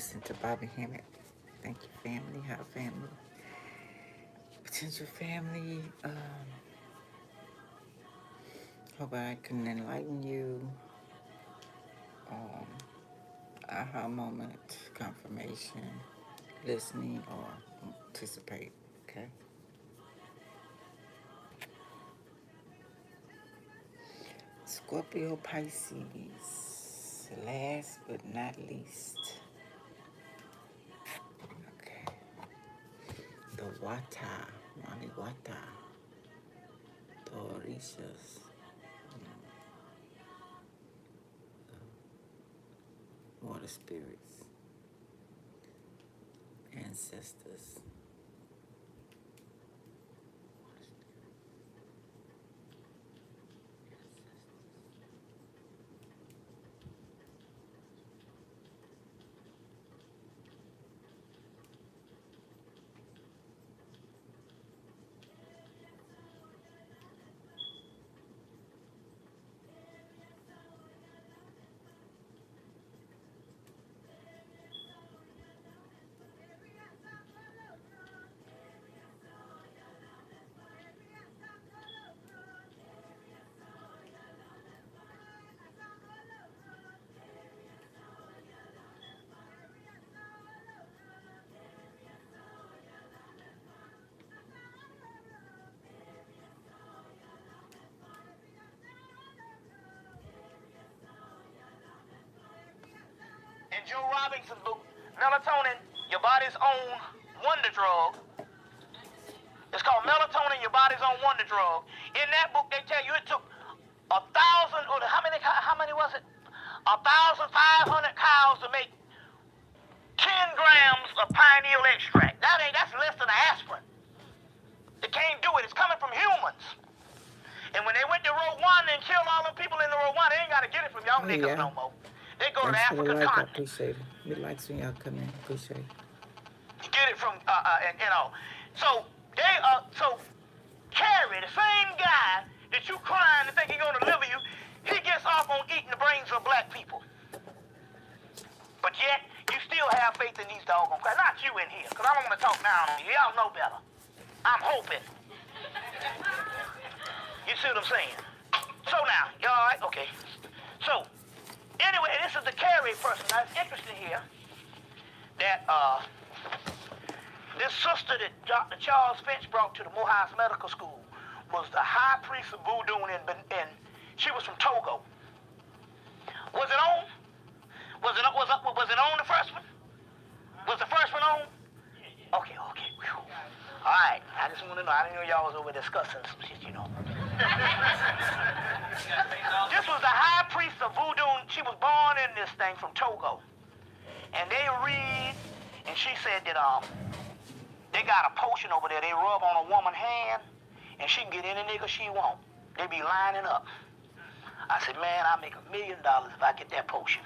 Listen to Bobby Hammett. Thank you, family. How family? Potential family. Hope I can enlighten you. Um, aha moment, confirmation, listening, or participate. Okay. Scorpio Pisces. Last but not least. Okay. The Wata. Mani Wata. The Orishas. Water spirits. Ancestors. In Joe Robinson's book, Melatonin, Your Body's Own Wonder Drug. It's called Melatonin, Your Body's Own Wonder Drug. In that book, they tell you it took 1,000, or how many was it? 1,500 cows to make 10 grams of pineal extract. That's less than an aspirin. They can't do it. It's coming from humans. And when they went to Rwanda and killed all the people in the Rwanda, they ain't got to get it from y'all niggas no more. They go to the Thanks for the African like. I continent. appreciate it. We likes when y'all come in. Appreciate it. Get it from, So, so Carrie, the same guy that you crying to think he's going to deliver you, he gets off on eating the brains of black people. But yet, you still have faith in these doggone Christ. Not you in here, because I don't want to talk down on you. Y'all know better. I'm hoping. You see what I'm saying? So now, you all right? Okay. So, anyway, this is the Carrie person. Now, it's interesting here that this sister that Dr. Charles Finch brought to the Morehouse Medical School was the high priest of voodoo, and she was from Togo. Was it on? Was it on the first one? Was the first one on? Okay. Whew. All right. I just want to know. I didn't know y'all was over discussing some shit, you know. This was the high priest of voodoo. She was born in this thing from Togo. And they read, and she said that they got a potion over there they rub on a woman's hand, and she can get any nigga she want. They be lining up. I said, man, I'll make $1 million if I get that potion.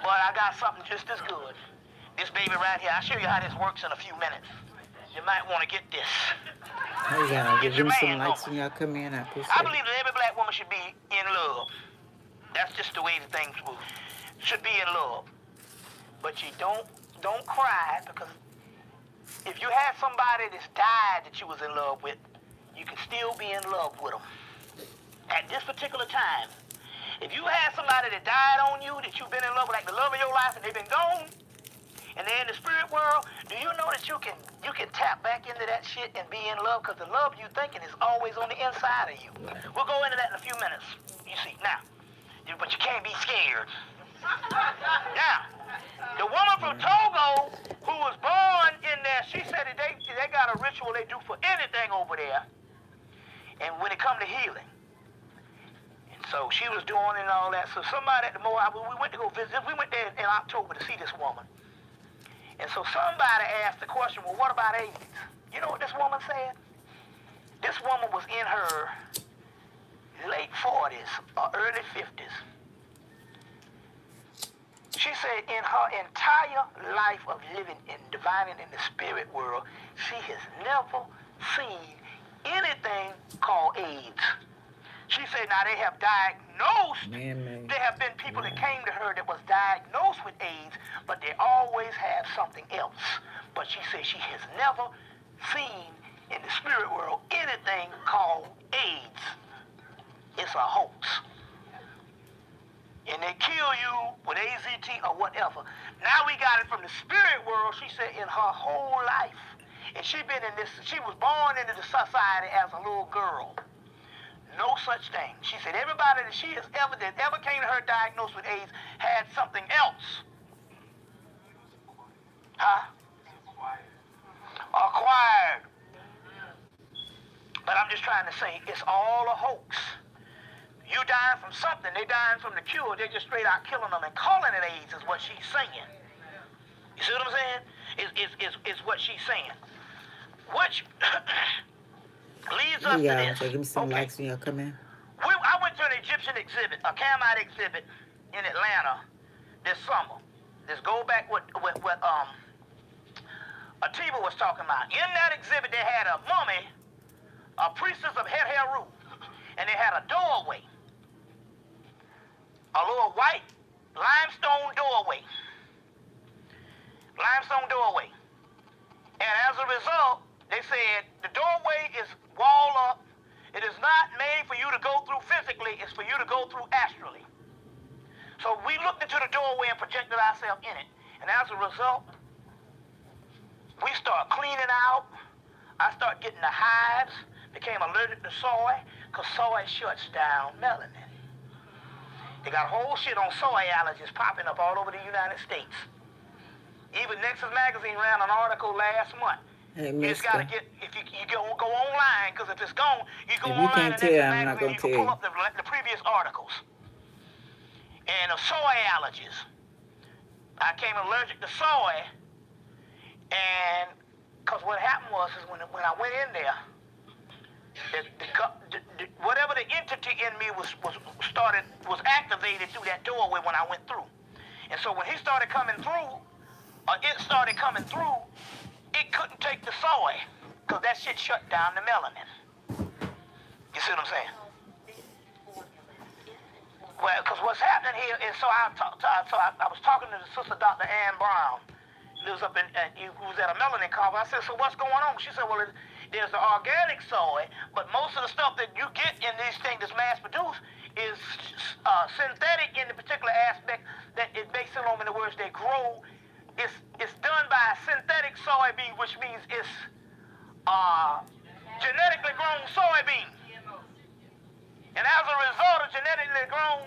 But I got something just as good. This baby right here, I'll show you how this works in a few minutes. You might want to get this. Hey, y'all. Get Give your me some man likes number. when y'all come in. I appreciate I it. believe that every black woman should be in love. That's just the way the things should be in love. But you don't cry, because if you had somebody that's died that you was in love with, you can still be in love with them. At this particular time, if you had somebody that died on you that you've been in love with, like the love of your life, and they've been gone, and they're in the spirit world, do you know that you can tap back into that shit and be in love? Because the love you thinking is always on the inside of you. We'll go into that in a few minutes. You see, now, but you can't be scared. Now, the woman from Togo who was born in there, she said that they got a ritual they do for anything over there, and when it come to healing. And so she was doing and all that. So somebody at the Moab, we went to go visit. We went there in October to see this woman. And so somebody asked the question, well, what about AIDS? You know what this woman said? This woman was in her late 40s or early 50s. She said in her entire life of living and divining in the spirit world, she has never seen anything called AIDS. She said, now they have diagnosed, Man-made. there have been people that came to her that was diagnosed with AIDS, but they always have something else. But she said she has never seen in the spirit world anything called AIDS. It's a hoax. And they kill you with AZT or whatever. Now we got it from the spirit world, she said, in her whole life. And she was born into the society as a little girl. No such thing. She said everybody that ever came to her diagnosed with AIDS had something else. Huh? Acquired. But I'm just trying to say, it's all a hoax. You dying from something, they dying from the cure. They're just straight out killing them and calling it AIDS is what she's saying. You see what I'm saying? Is what she's saying. Which leads us to this. So give me some likes when y'all come in. I went to an Egyptian exhibit, a Camite exhibit in Atlanta this summer. Let's go back what Atiba was talking about. In that exhibit, they had a mummy, a priestess of Heru, and they had a doorway, a little white limestone doorway. And as a result, they said the doorway is wall up. It is not made for you to go through physically, it's for you to go through astrally. So we looked into the doorway and projected ourselves in it. And as a result, we start cleaning out. I start getting the hives, became allergic to soy, because soy shuts down melanin. They got whole shit on soy allergies popping up all over the United States. Even Nexus Magazine ran an article last month. Hey, you just gotta get, if you go online, because if it's gone, you go if you online can't and tell, I'm not gonna you can tell pull up the previous articles. And the soy allergies. I became allergic to soy, and because what happened was is when I went in there, whatever the entity in me was activated through that doorway when I went through. And so when he started coming through, or it started coming through, it couldn't take the soy, because that shit shut down the melanin. You see what I'm saying? Well, because what's happening here is, so I was talking to the sister, Dr. Ann Brown, who was at a melanin conference. I said, so what's going on? She said, well, there's the organic soy, but most of the stuff that you get in these things that's mass-produced is synthetic in the particular aspect that it makes it on, in the words they grow. It's done by synthetic soybean, which means it's genetically grown soybean. And as a result of genetically grown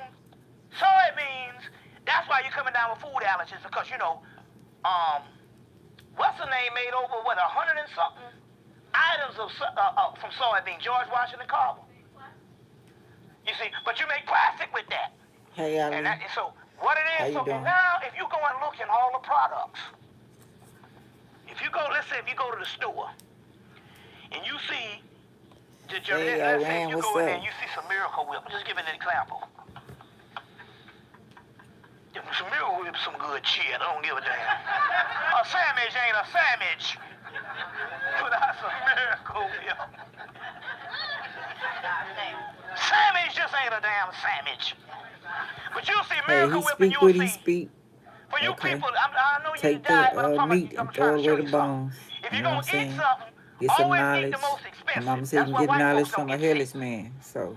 soybeans, that's why you're coming down with food allergies, because, you know, what's the name made over, 100 and something items from soybean, George Washington Carver. You see, but you make plastic with that. Hey, and so what it is, so now if you go and look in all the products, if you go, let's say if you go to the store and you see let's say you go in there and you see some Miracle Whip. Just give an example. Some Miracle Whip, some good shit. I don't give a damn. A sandwich ain't a sandwich without some Miracle Whip. Sandwich just ain't a damn sandwich. But you'll see Miracle Whip and you'll see. For you people, I know you died, but I'm trying to show you something. If you're going to eat something, get some always knowledge. eat the most expensive. Mama said you get knowledge from a hellish man. So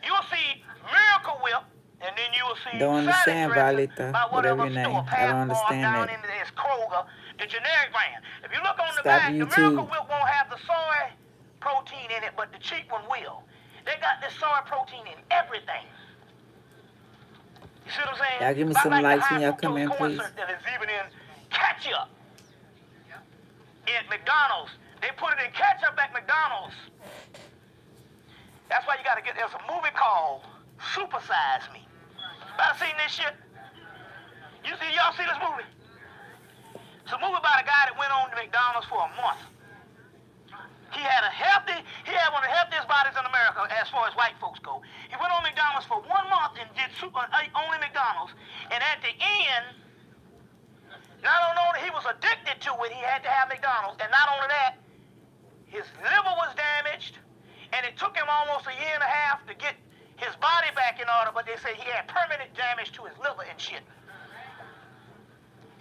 you'll see Miracle Whip, and then you will see don't understand, Violeta, whatever your name. I don't understand down that. into this Kroger, the generic brand. If you look on the back, the Miracle Whip won't have the soy protein in it, but the cheap one will. They got this soy protein in everything. You see what I'm saying? Y'all give me some likes when y'all come in, please. That is even in ketchup. At McDonald's. They put it in ketchup at McDonald's. That's why you got to get, there's a movie called Super Size Me. Y'all seen this shit? Y'all see this movie? It's a movie about a guy that went on to McDonald's for a month. He had one of the healthiest bodies in America as far as white folks go. He went on McDonald's for 1 month and did only McDonald's. And at the end, not only he was addicted to it, he had to have McDonald's. And not only that, his liver was damaged, and it took him almost a year and a half to get his body back in order, but they say he had permanent damage to his liver and shit.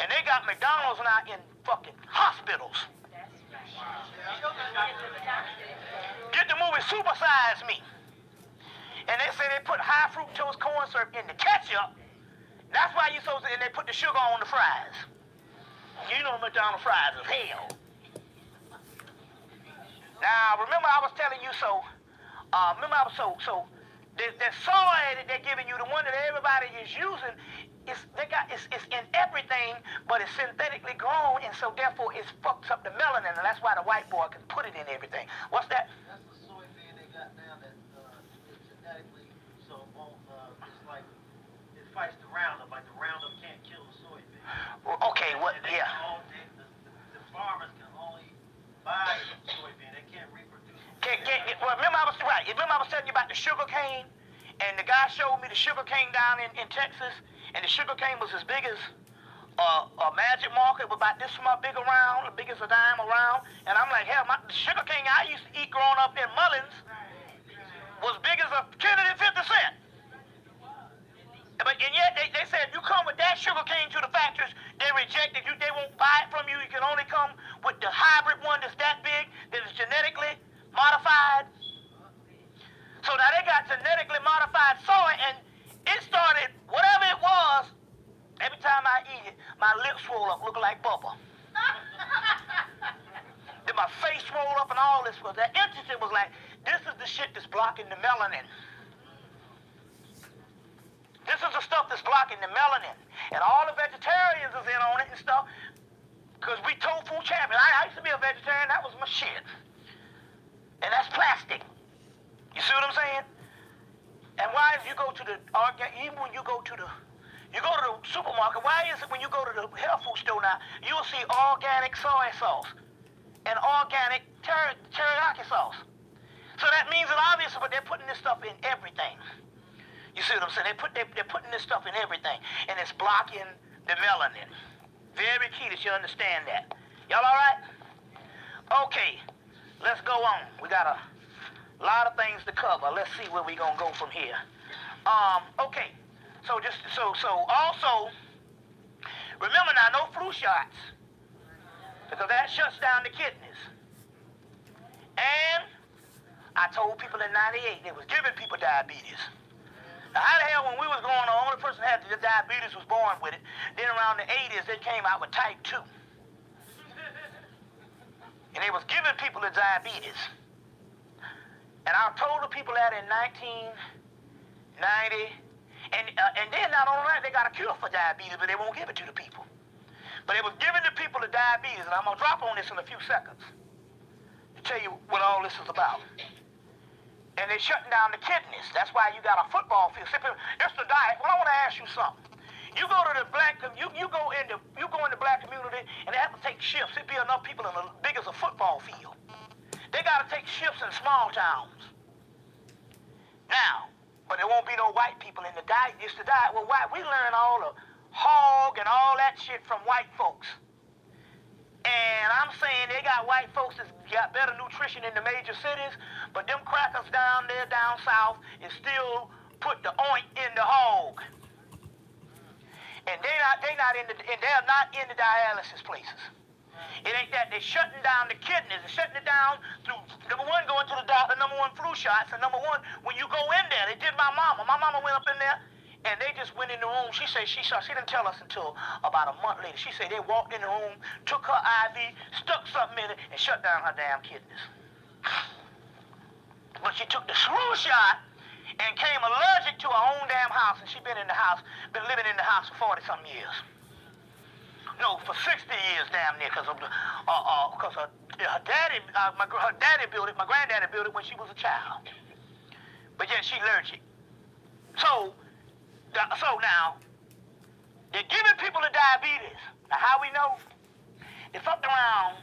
And they got McDonald's now in fucking hospitals. Get the movie Super Size Me. And they say they put high fructose corn syrup in the ketchup. That's why you supposed to, and they put the sugar on the fries. You know McDonald's fries is hell. Now, remember I was telling you the soy that they're giving you, the one that everybody is using, it's in everything, but it's synthetically grown, and so therefore it fucks up the melanin, and that's why the white boy can put it in everything. What's that? That's the soybean they got now that is genetically, so it won't, it's like, it fights the Roundup, like the Roundup can't kill the soybean. Okay, what, yeah. The farmers can only buy soybean, they can't reproduce it. Well, remember I was telling you about the sugar cane, and the guy showed me the sugar cane down in Texas, and the sugar cane was as big as a magic marker, about this much big around, as big as a dime around, and I'm like, hell, the sugar cane I used to eat growing up in Mullins was big as a Kennedy 50 cent. And yet they said, if you come with that sugar cane to the factories, they reject it. They won't buy it from you. You can only come with the hybrid one that's that big, that is genetically modified. So now they got genetically modified soy, and it started, whatever it was, every time I eat it, my lips swole up looking like Bubba. Then my face swole up and all this was that. Interesting was like, this is the shit that's blocking the melanin. This is the stuff that's blocking the melanin. And all the vegetarians is in on it and stuff. Because we tofu champion. I used to be a vegetarian. That was my shit. And that's plastic. You see what I'm saying? And why is you go to the even when you go to the supermarket, why is it when you go to the health food store now, you'll see organic soy sauce and organic teriyaki sauce. So that means that obviously, but they're putting this stuff in everything. You see what I'm saying? They're putting this stuff in everything, and it's blocking the melanin. Very key that you understand that. Y'all all right? Okay, let's go on. We got a lot of things to cover. Let's see where we gonna go from here. Okay. So also remember now, no flu shots, because that shuts down the kidneys. And I told people in '98 they was giving people diabetes. Now, how the hell, when we was growing, the only person that had the diabetes was born with it. Then around the '80s, they came out with type 2. And they was giving people the diabetes. And I told the people that in 1990, and then not only that, they got a cure for diabetes, but they won't give it to the people. But they was giving the people the diabetes, and I'm gonna drop on this in a few seconds to tell you what all this is about. And they're shutting down the kidneys. That's why you got a football field. It's the diet. Well, I want to ask you something. You go to the black, you go in the black community, and they have to take shifts. It'd be enough people in the big as a football field. They got to take shifts in small towns. Now, but there won't be no white people in the diet. It's the diet. Well, why? We learn all the hog and all that shit from white folks. And I'm saying they got white folks that's got better nutrition in the major cities, but them crackers down there, down south, is still put the oint in the hog. And they're not in the dialysis places. It ain't that. They're shutting down the kidneys. They're shutting it down through, number one, going to the doctor, number one, flu shots, and number one, when you go in there, they did my mama. My mama went up in there, and they just went in the room. She said she didn't tell us until about a month later. She said they walked in the room, took her IV, stuck something in it, and shut down her damn kidneys. But she took the flu shot and came allergic to her own damn house, and she been living in the house for 40-something years. No, for 60 years damn near, because her daddy built it, my granddaddy built it when she was a child. But yet she allergic. So now, they're giving people the diabetes. Now, how we know? They fucked around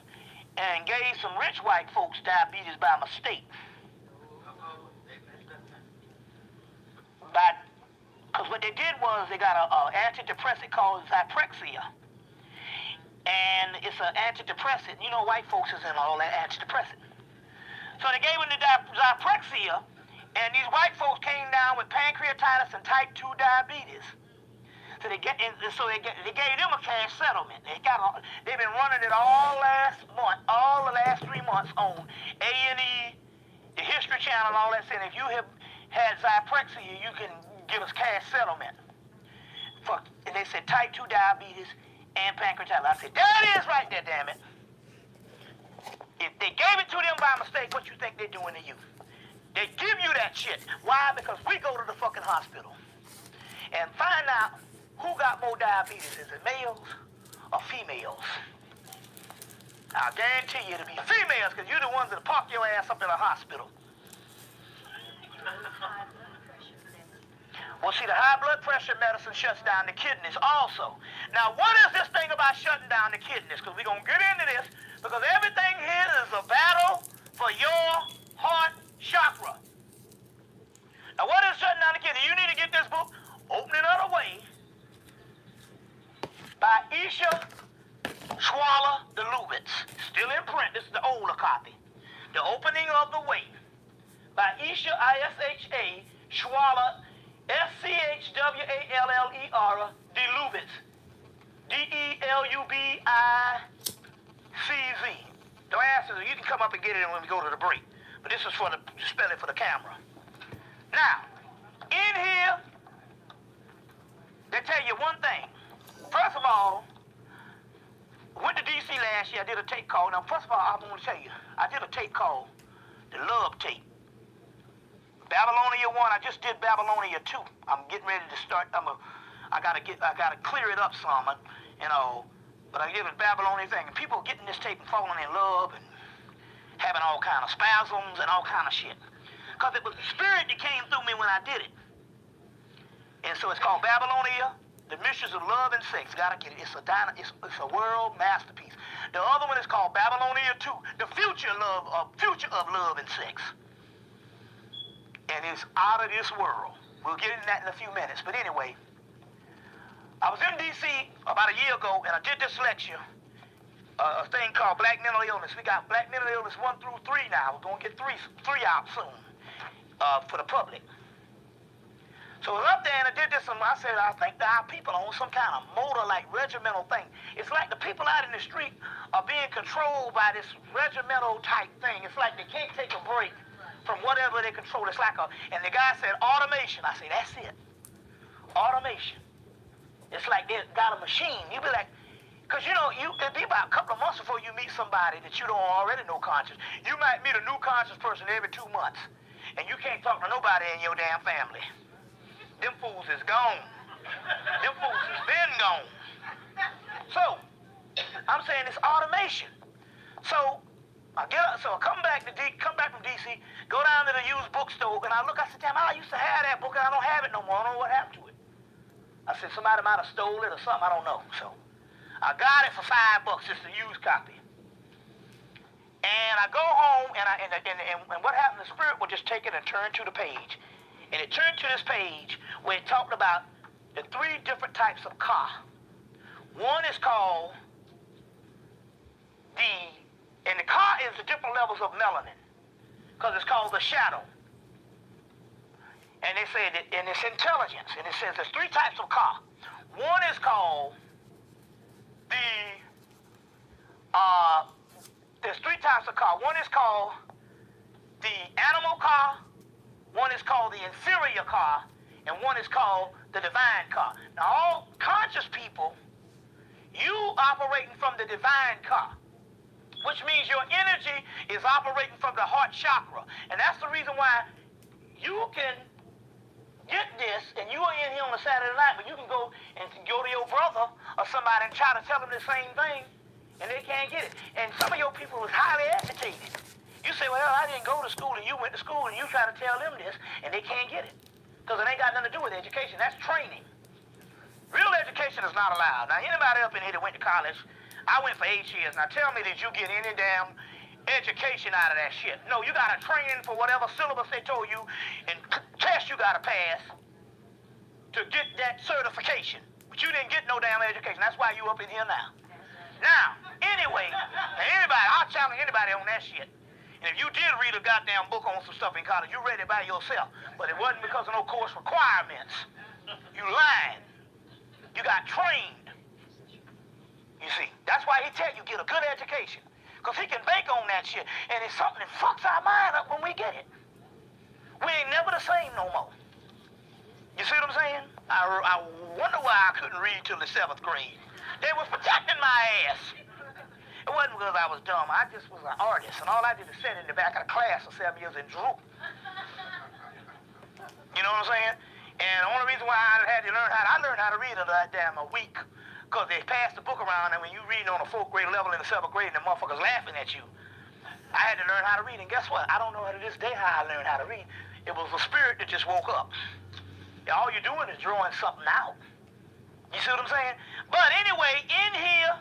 and gave some rich white folks diabetes by mistake. Because what they did was they got an antidepressant called Zyprexia. And it's an antidepressant. You know, white folks is in all that antidepressant. So they gave them the Zyprexia, And these white folks came down with pancreatitis and type 2 diabetes. So they gave them a cash settlement. They've been running it all the last 3 months on A&E, the History Channel, and all that, saying if you have had zyprexia, you can give us cash settlement. And they said type 2 diabetes and pancreatitis. I said, there it is right there, damn it. If they gave it to them by mistake, what you think they're doing to you? They give you that shit. Why? Because we go to the fucking hospital and find out who got more diabetes. Is it males or females? I guarantee you it'll be females, because you're the ones that park your ass up in a hospital. Well, see, the high blood pressure medicine shuts down the kidneys also. Now, what is this thing about shutting down the kidneys? Because we're going to get into this, because everything here is a battle for your heart chakra. Now, what is shutting down the kidney? You need to get this book, Opening of the Way, by Isha Schwaller de Lubitz. Still in print. This is the older copy. The Opening of the Way by Isha, I-S-H-A, Schwaller, S-C-H-W-A-L-L-E-R, de Lubitz, D-E-L-U-B-I-C-Z. Don't ask us, you can come up and get it when we go to the break. But this is for the spelling for the camera. Now, in here, they tell you one thing. First of all, went to D.C. last year. I did a tape call. Now, first of all, I want to tell you, I did a tape called the Love Tape. Babylonia 1, I just did Babylonia 2. I'm getting ready to start. I gotta clear it up some, but I give it Babylonia thing. And people getting this tape and falling in love and having all kind of spasms and all kind of shit. Because it was the spirit that came through me when I did it. And so it's called Babylonia, The Mysteries of Love and Sex. Gotta get it. It's a world masterpiece. The other one is called Babylonia 2, The Future of Love and Sex. And it's out of this world. We'll get into that in a few minutes. But anyway, I was in D.C. about a year ago, and I did this lecture, a thing called Black Mental Illness. We got Black Mental Illness 1 through 3 now. We're going to get three out soon for the public. So I was up there, and I did this, and I said, I think that our people are on some kind of motor-like regimental thing. It's like the people out in the street are being controlled by this regimental type thing. It's like they can't take a break from whatever they control. It's like and the guy said, automation. I say, that's it. Automation. It's like they got a machine. You be like, because it'd be about a couple of months before you meet somebody that you don't already know conscious. You might meet a new conscious person every 2 months, and you can't talk to nobody in your damn family. Them fools is gone. Them fools has been gone. So, I'm saying it's automation. So, I come back from D.C., go down to the used bookstore, and I said, damn, I used to have that book, and I don't have it no more. I don't know what happened to it. I said, somebody might have stole it or something, I don't know. So, I got it for $5, just a used copy. And I go home, and what happened, the spirit would just take it and turn to the page. And it turned to this page where it talked about the 3 different types of car. One is called and the car is the different levels of melanin, because it's called the shadow. And they say that, and it's intelligence, and it says there's 3 types of car. One is called there's 3 types of car. One is called the animal car, one is called the inferior car, and one is called the divine car. Now, all conscious people, you operating from the divine car, which means your energy is operating from the heart chakra. And that's the reason why you can get this, and you are in here on a Saturday night, but you can go to your brother or somebody and try to tell them the same thing, and they can't get it. And some of your people was highly agitated. You say, well, I didn't go to school, and you went to school, and you try to tell them this, and they can't get it. Because it ain't got nothing to do with education. That's training. Real education is not allowed. Now, anybody up in here that went to college, I went for 8 years. Now, tell me, did you get any damn education out of that shit? No, you got a training for whatever syllabus they told you and test you got to pass to get that certification. But you didn't get no damn education. That's why you up in here now. Now, anyway, I'll challenge anybody on that shit. And if you did read a goddamn book on some stuff in college, you read it by yourself. But it wasn't because of no course requirements. You lied. You got trained. You see, that's why he tell you get a good education. Because he can bank on that shit. And it's something that fucks our mind up when we get it. We ain't never the same no more. You see what I'm saying? I wonder why I couldn't read till the 7th grade. They was protecting my ass. It wasn't because I was dumb. I just was an artist, and all I did is sit in the back of the class for 7 years and droop. You know what I'm saying? And the only reason why I had to learn I learned how to read in a week, because they passed the book around, and when you read on a 4th grade level in the 7th grade, and the motherfuckers laughing at you, I had to learn how to read. And guess what? I don't know to this day how I learned how to read. It was a spirit that just woke up. All you're doing is drawing something out. You see what I'm saying? But anyway, in here,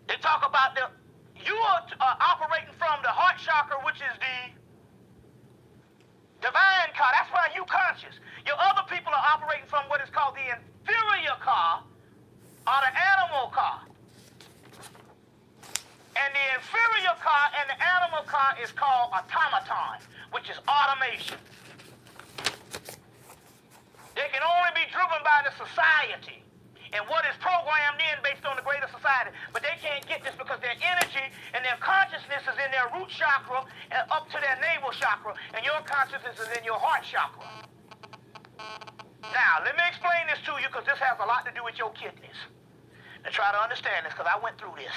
they talk about you are operating from the heart chakra, which is the divine car. That's why you conscious. Your other people are operating from what is called the inferior car or the animal car. And the inferior car and the animal car is called automaton, which is automation. They can only be driven by the society and what is programmed in based on the greater society. But they can't get this because their energy and their consciousness is in their root chakra and up to their navel chakra, and your consciousness is in your heart chakra. Now, let me explain this to you because this has a lot to do with your kidneys. And try to understand this because I went through this.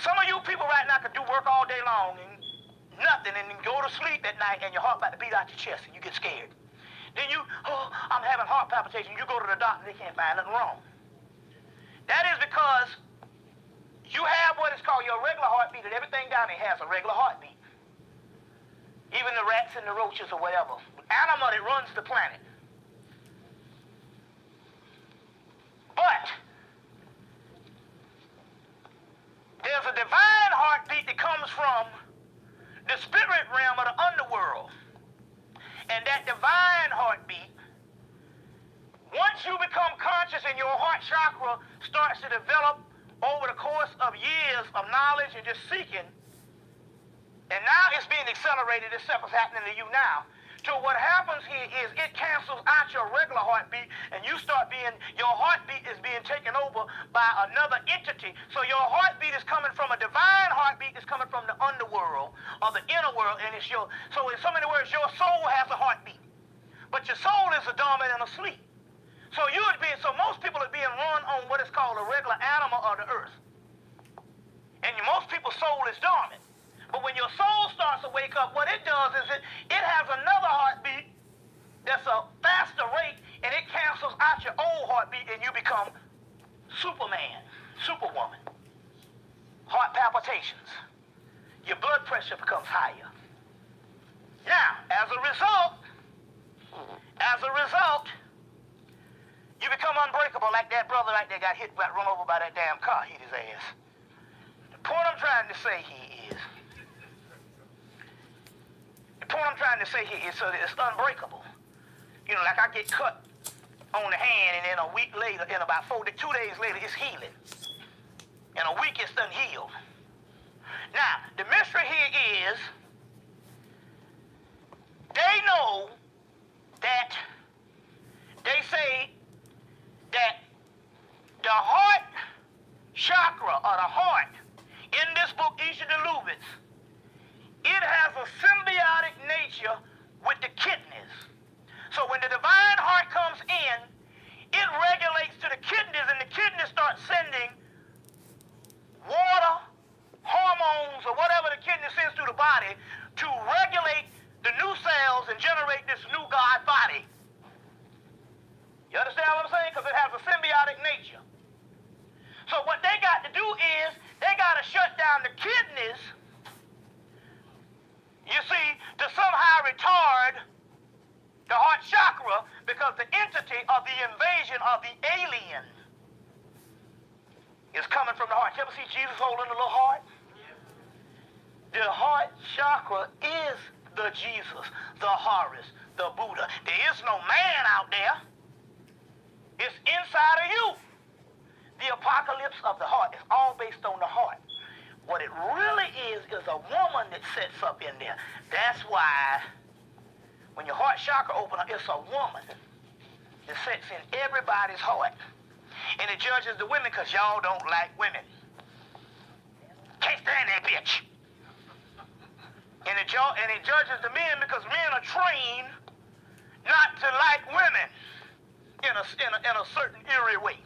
Some of you people right now can do work all day long and nothing, and then go to sleep at night and your heart about to beat out your chest and you get scared. Then I'm having heart palpitations. You go to the doctor, they can't find nothing wrong. That is because you have what is called your regular heartbeat, and everything down there has a regular heartbeat. Even the rats and the roaches or whatever. Animal that runs the planet. But there's a divine heartbeat that comes from the spirit realm of the underworld. And that divine heartbeat, once you become conscious and your heart chakra starts to develop over the course of years of knowledge and just seeking, and now it's being accelerated, this stuff is happening to you now. So what happens here is it cancels out your regular heartbeat, and you start your heartbeat is being taken over by another entity. So your heartbeat is coming from a divine heartbeat that's coming from the underworld or the inner world, and so in so many words, your soul has a heartbeat. But your soul is dormant and asleep. So most people are being run on what is called a regular animal of the earth. And most people's soul is dormant. But when your soul starts to wake up, what it does is it has another heartbeat that's a faster rate, and it cancels out your old heartbeat, and you become Superman, Superwoman. Heart palpitations. Your blood pressure becomes higher. Now, as a result, you become unbreakable like that brother right there got run over by that damn car, hit his ass. The point I'm trying to say here is, so that it's unbreakable. You know, like I get cut on the hand, and then a week later, and about 2 days later, it's healing. In a week, it's done healed. Now, the mystery here is, they know that, they say that the heart chakra, or the heart, in this book, Isha Delubis, it has a symbiotic nature with the kidneys. So when the divine heart comes in, it regulates to the kidneys, and the kidneys start sending water, hormones, or whatever the kidney sends through the body to regulate the new cells and generate this new God body. You understand what I'm saying? Because it has a symbiotic nature. So what they got to do is, they got to shut down the kidneys, you see, to somehow retard the heart chakra, because the entity of the invasion of the alien is coming from the heart. You ever see Jesus holding the little heart? The heart chakra is the Jesus, the Horus, the Buddha. There is no man out there. It's inside of you. The apocalypse of the heart is all based on the heart. What it really is a woman that sets up in there. That's why when your heart chakra opens up, it's a woman that sets in everybody's heart. And it judges the women because y'all don't like women. Can't stand that bitch. And it judges the men because men are trained not to like women in a certain eerie way.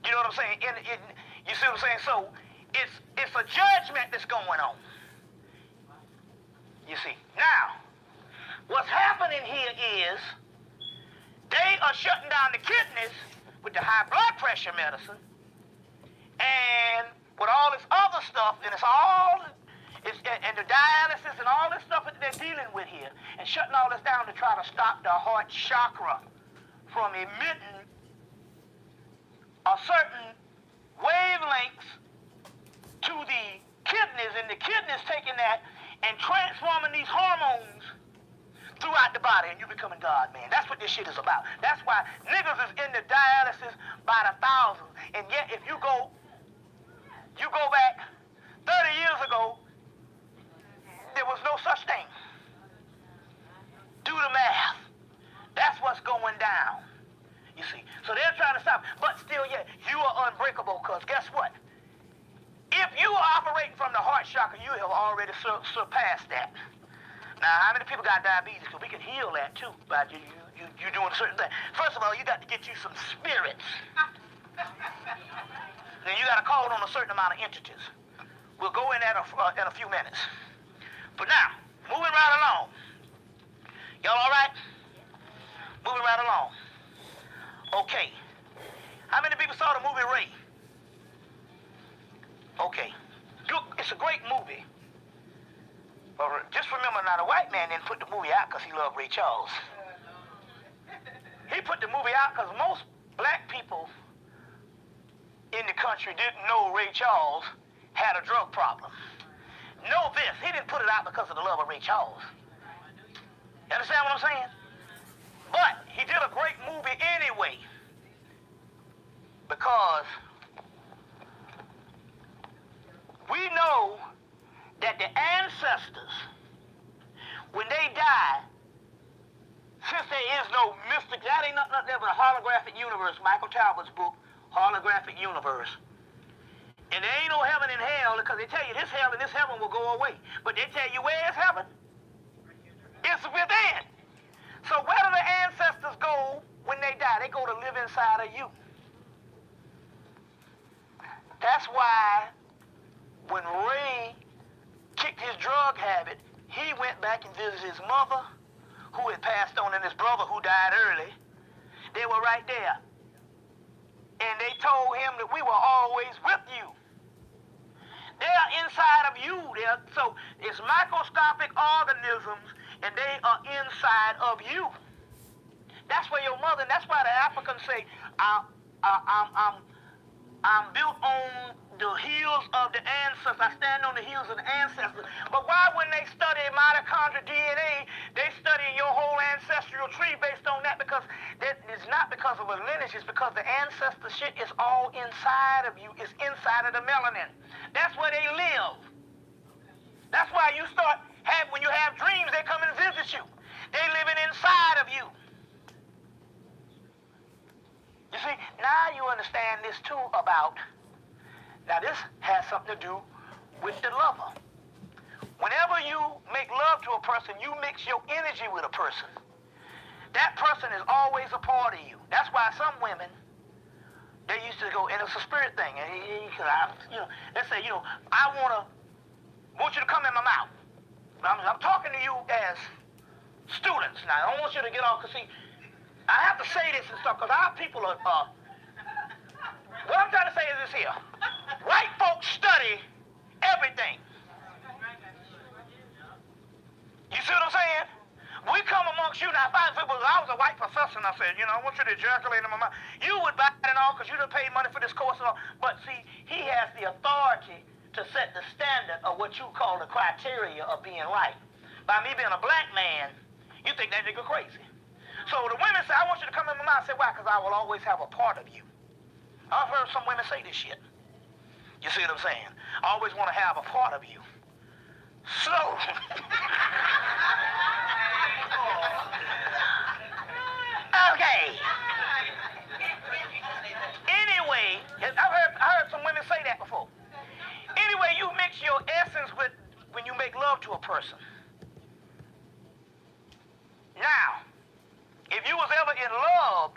You know what I'm saying? You see what I'm saying? So it's a judgment that's going on. You see. Now, what's happening here is they are shutting down the kidneys with the high blood pressure medicine and with all this other stuff, and and the dialysis and all this stuff that they're dealing with here, and shutting all this down to try to stop the heart chakra from emitting a certain wavelengths to the kidneys, and the kidneys taking that and transforming these hormones throughout the body, and you becoming God, man. That's what this shit is about. That's why niggas is in the dialysis by the thousands, and yet if you go back 30 years ago, there was no such thing. Do the math. That's what's going down. You see. So they're trying to stop. But still, yeah, you are unbreakable because guess what? If you are operating from the heart chakra, you have already surpassed that. Now, how many people got diabetes? Because we can heal that too by you doing a certain thing. First of all, you got to get you some spirits. Then you got to call on a certain amount of entities. We'll go in that in a few minutes. But now, moving right along. Y'all all right? Moving right along. Okay. How many people saw the movie Ray? Okay. It's a great movie. But just remember now, the white man didn't put the movie out because he loved Ray Charles. He put the movie out because most black people in the country didn't know Ray Charles had a drug problem. Know this, he didn't put it out because of the love of Ray Charles. You understand what I'm saying? But he did a great movie anyway because we know that the ancestors, when they die, since there is no mystic, that ain't nothing but a holographic universe, Michael Talbot's book, Holographic Universe. And there ain't no heaven and hell because they tell you this hell and this heaven will go away. But they tell you where is heaven? It's within. So where do the ancestors go when they die? They go to live inside of you. That's why when Ray kicked his drug habit, he went back and visited his mother, who had passed on, and his brother, who died early. They were right there. And they told him that we were always with you. They're inside of you. So it's microscopic organisms, and they are inside of you. That's where your mother, and that's why the Africans say, I'm built on the heels of the ancestors. I stand on the heels of the ancestors. But why, when they study mitochondrial DNA, they study your whole ancestral tree based on that? Because it's not because of a lineage. It's because the ancestor shit is all inside of you. It's inside of the melanin. That's where they live. That's why you when you have dreams, they come and visit you. They living inside of you. You see, now you understand this too about, now this has something to do with the lover. Whenever you make love to a person, you mix your energy with a person. That person is always a part of you. That's why some women, they used to go, and it's a spirit thing. And they say, I want you to come in my mouth. I'm talking to you as students now. I don't want you to get off, because see, I have to say this and stuff, because our people are, what I'm trying to say is this here. White folks study everything. You see what I'm saying? We come amongst you now. If I was a white professor and I said, I want you to ejaculate in my mouth, you would buy it and all because you done paid money for this course and all. But see, he has the authority to set the standard of what you call the criteria of being right. By me being a black man, you think that nigga crazy. So the women say, I want you to come in my mouth. I say, why? Because I will always have a part of you. I've heard some women say this shit. You see what I'm saying? I always want to have a part of you. So, okay. Anyway, I heard some women say that before. Anyway, you mix your essence with when you make love to a person. Now, if you was ever in love,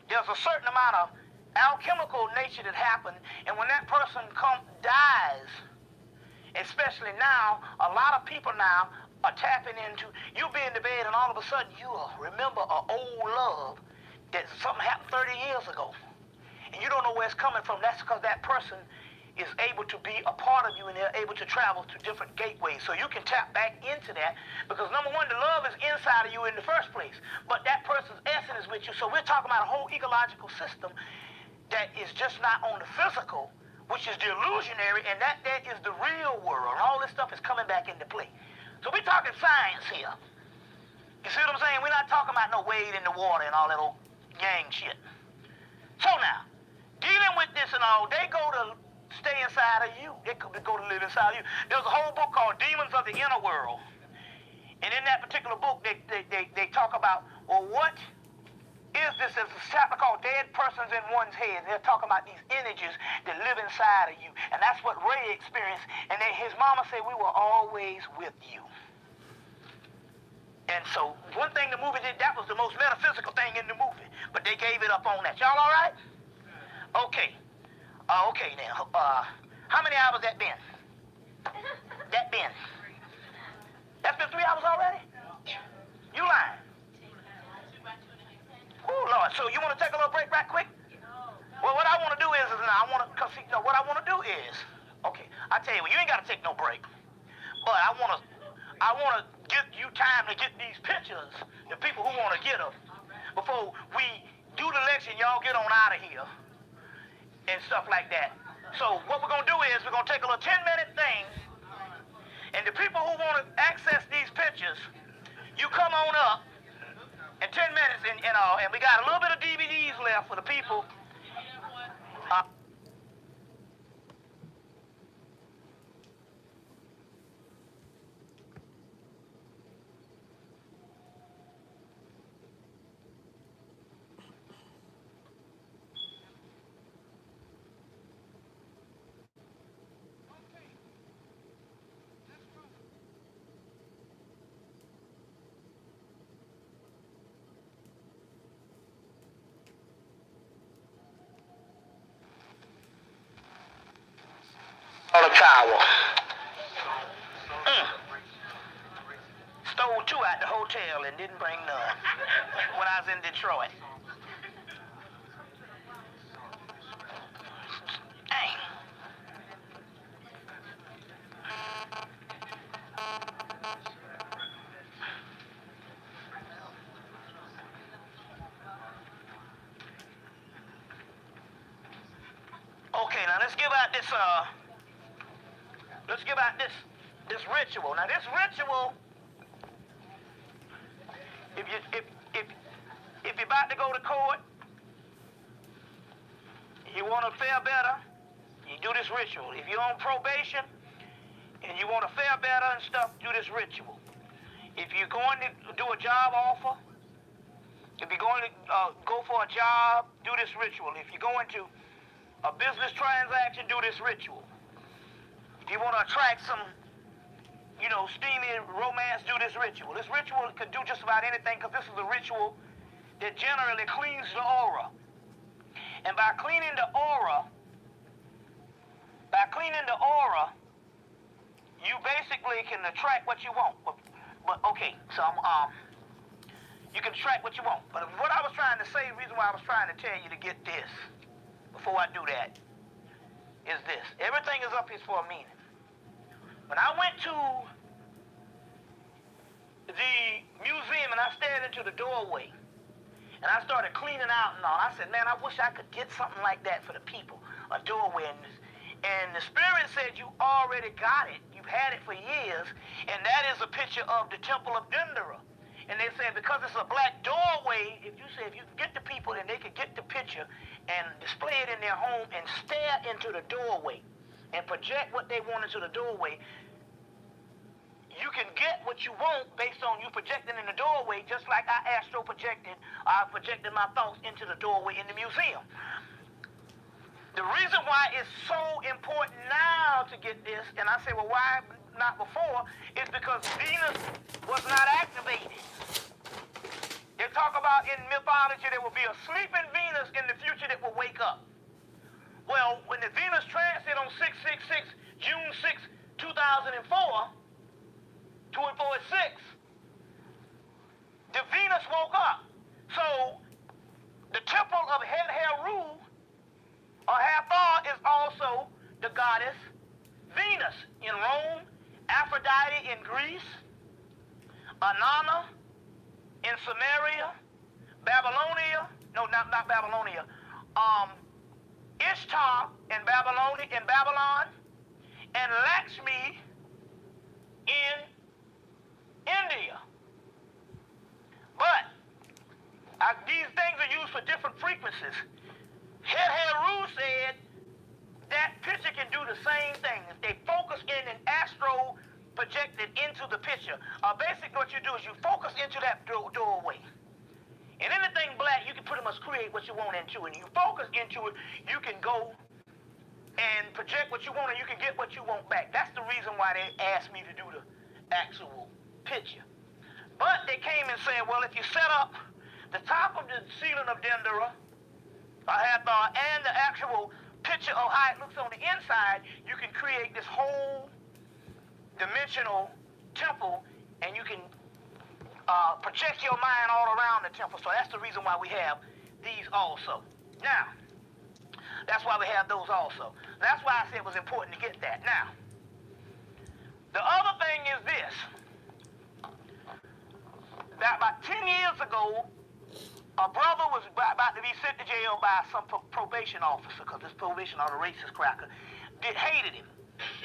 there's a certain amount of alchemical nature that happens, and when that person dies, especially now, a lot of people now are tapping into, you be in the bed and all of a sudden you'll remember an old love that something happened 30 years ago. And you don't know where it's coming from. That's because that person is able to be a part of you and they're able to travel to different gateways. So you can tap back into that because number one, the love is inside of you in the first place. But that person's essence is with you. So we're talking about a whole ecological system that is just not on the physical, which is the illusionary, and that is the real world. And all this stuff is coming back into play. So we're talking science here. You see what I'm saying? We're not talking about no wade in the water and all that old gang shit. So now, dealing with this and all, they go to stay inside of you. They go to live inside of you. There's a whole book called Demons of the Inner World. And in that particular book, they talk about, well, what is this? There's a chapter called Dead Persons in One's Head. They're talking about these energies that live inside of you. And that's what Ray experienced. And his mama said, we were always with you. And so one thing the movie did, that was the most metaphysical thing in the movie. But they gave it up on that. Y'all all right? Okay. Okay now. How many hours that been? That been? That's been 3 hours already? You lying? Oh Lord. So you want to take a little break right quick? Well, what I want to do is now what I want to do is, okay, I tell you what, you ain't got to take no break. But I want to give you time to get these pictures, the people who want to get them, before we do the lecture and y'all get on out of here and stuff like that. So what we're going to do is we're going to take a little 10-minute thing, and the people who want to access these pictures, you come on up in 10 minutes, and we got a little bit of DVDs left for the people. On a towel. Stole 2 at the hotel and didn't bring none when I was in Detroit. Dang. Okay, now let's give out this ritual. Now this ritual, if you're about to go to court, you want to fare better, you do this ritual. If you're on probation and you want to fare better and stuff, do this ritual. If you're going to do a job offer, if you're going to go for a job, do this ritual. If you're going to a business transaction, do this ritual. If you want to attract some, steamy romance, do this ritual. This ritual could do just about anything because this is a ritual that generally cleans the aura. And by cleaning the aura, you basically can attract what you want. But okay, so you can attract what you want. But what I was trying to say, the reason why I was trying to tell you to get this before I do that is this. Everything is up here for a meaning. When I went to the museum and I stared into the doorway and I started cleaning out and all, I said, man, I wish I could get something like that for the people, a doorway. And the Spirit said, you already got it. You've had it for years. And that is a picture of the Temple of Dendera. And they said because it's a black doorway, if you get the people and they could get the picture and display it in their home and stare into the doorway. and project what they want into the doorway, you can get what you want based on you projecting in the doorway, just like I projected my thoughts into the doorway in the museum. The reason why it's so important now to get this, and I say, well, why not before, is because Venus was not activated. They talk about in mythology there will be a sleeping Venus in the future that will wake up. Well, when the Venus transit on 666, June 6, 2004, 2 and 4 is 6, the Venus woke up. So the temple of Heru, or Hathor, is also the goddess Venus in Rome, Aphrodite in Greece, Inanna in Samaria, Babylonia, no, not Babylonia, Ishtar in Babylon, and Lakshmi in India. But these things are used for different frequencies. Heru said that picture can do the same thing. If they focus in and astro projected into the picture, basically what you do is you focus into that doorway. And anything black, you can pretty much create what you want into it. And you focus into it, you can go and project what you want, and you can get what you want back. That's the reason why they asked me to do the actual picture. But they came and said, well, if you set up the top of the ceiling of Dendera, Hathor, and the actual picture of how it looks on the inside, you can create this whole dimensional temple, and you can project your mind all around the temple. So that's the reason why we have these also. Now, that's why we have those also. That's why I said it was important to get that. Now, the other thing is this. That about 10 years ago, a brother was about to be sent to jail by some probation officer, because this probation officer, racist cracker, hated him.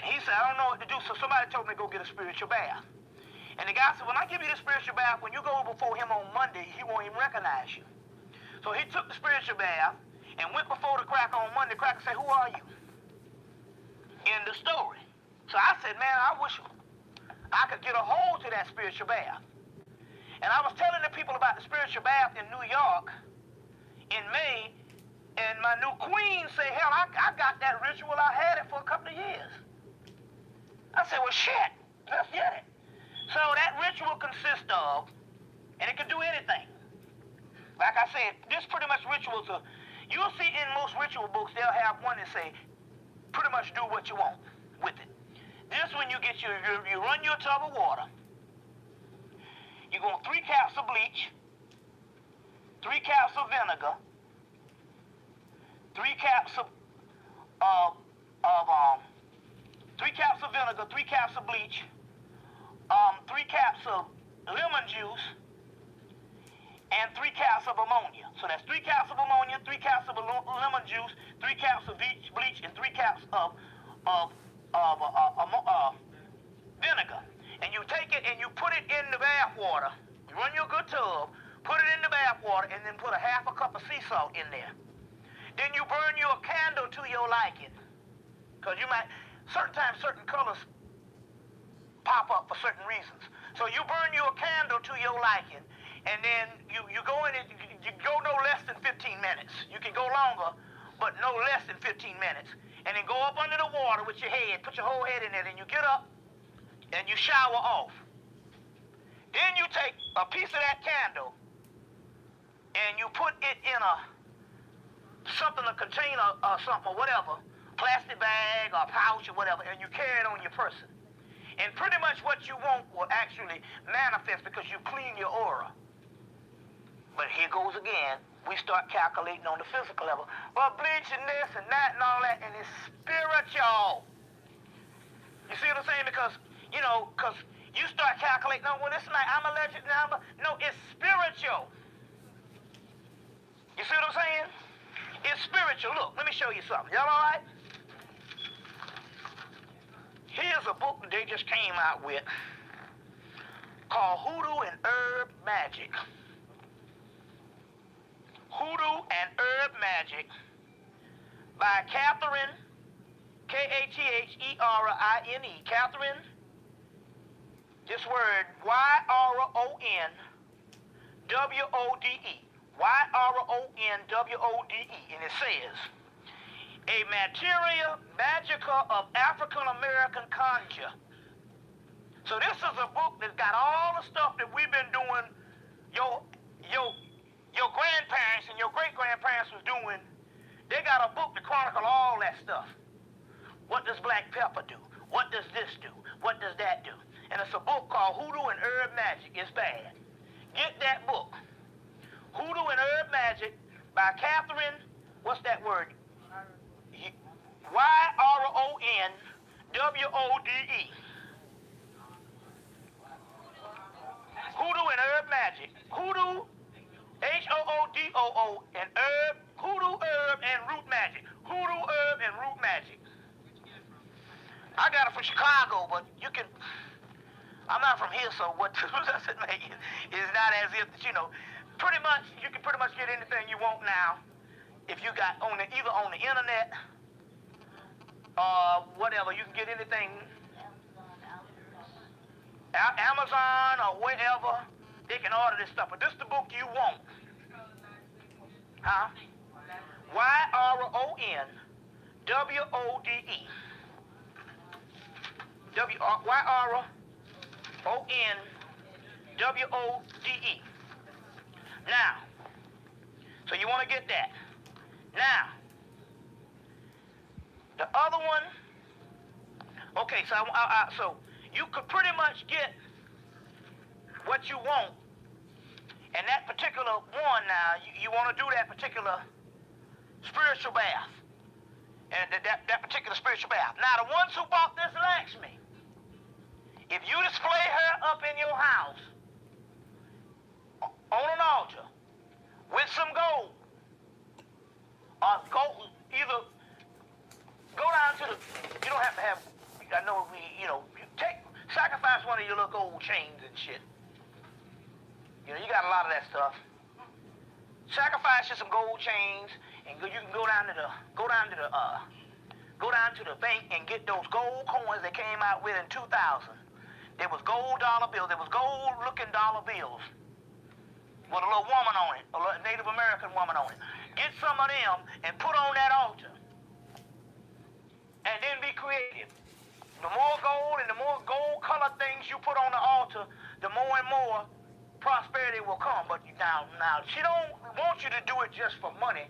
He said, I don't know what to do, so somebody told me to go get a spiritual bath. And the guy said, when I give you the spiritual bath, when you go before him on Monday, he won't even recognize you. So he took the spiritual bath and went before the cracker on Monday. The cracker said, who are you? In the story. So I said, man, I wish I could get a hold to that spiritual bath. And I was telling the people about the spiritual bath in New York in May, and my new queen said, hell, I got that ritual. I had it for a couple of years. I said, well, shit, let's get it. So that ritual consists of, and it can do anything. Like I said, this pretty much rituals are, you'll see in most ritual books, they'll have one that say, pretty much do what you want with it. This one, you get you run your tub of water. You go 3 caps of bleach, 3 caps of vinegar, 3 caps of 3 caps of vinegar, 3 caps of bleach, 3 caps of lemon juice, and 3 caps of ammonia. So that's 3 caps of ammonia, 3 caps of lemon juice, 3 caps of bleach, and 3 caps of vinegar. And you take it and you put it in the bath water. You run your good tub, put it in the bath water, and then put a half a cup of sea salt in there. Then you burn you a candle to your liking. Because you might, certain times, certain colors pop up for certain reasons. So you burn you a candle to your liking, and then you go in and you go no less than 15 minutes. You can go longer, but no less than 15 minutes. And then go up under the water with your head, put your whole head in it, and you get up, and you shower off. Then you take a piece of that candle and you put it in a container or something or whatever, plastic bag or pouch or whatever, and you carry it on your person. And pretty much what you want will actually manifest because you clean your aura. But here goes again. We start calculating on the physical level. Well, bleaching this and that and all that, and it's spiritual. You see what I'm saying? Because you start calculating, no, well, this night I'm a legend number. No, it's spiritual. You see what I'm saying? It's spiritual. Look, let me show you something. Y'all all right? Here's a book that they just came out with called Hoodoo and Herb Magic. Hoodoo and Herb Magic by Catherine, K Catherine, Catherine, this word, Y-R-O-N-W-O-D-E. Y-R-O-N-W-O-D-E. And it says, a materia magica of African American conjure. So this is a book that's got all the stuff that we've been doing, your grandparents and your great-grandparents was doing. They got a book to chronicle all that stuff. What does black pepper do? What does this do? What does that do? And it's a book called Hoodoo and Herb Magic. It's bad. Get that book. Hoodoo and Herb Magic by Catherine, what's that word? Y-R-O-N-W-O-D-E. Hoodoo and Herb Magic. Hoodoo, H-O-O-D-O-O, and herb, hoodoo, herb, and root magic. Hoodoo, herb, and root magic. I got it from Chicago, but you can, I'm not from here, so what doesn't make it, it's not as if, you know, pretty much, you can pretty much get anything you want now if you got on the, either on the internet, whatever, you can get anything, Amazon or wherever, they can order this stuff, but this is the book you want. Huh? Y-R-O-N-W-O-D-E. Y-R-O-N-W-O-D-E. Now, so you want to get that. Now, the other one, okay, so so you could pretty much get what you want. And that particular one now, you want to do that particular spiritual bath. And that particular spiritual bath. Now, the ones who bought this Lakshmi, if you display her up in your house on an altar with some gold, or either go down to the, you don't have to have, I know you sacrifice one of your little gold chains and shit. You know, you got a lot of that stuff. Sacrifice you some gold chains, and you can go down to the bank and get those gold coins they came out with in 2000. There was gold dollar bills. There was gold-looking dollar bills with a little woman on it, a little Native American woman on it. Get some of them and put on that altar, and then be creative. The more gold and the more gold-colored things you put on the altar, the more and more prosperity will come. But now, she don't want you to do it just for money.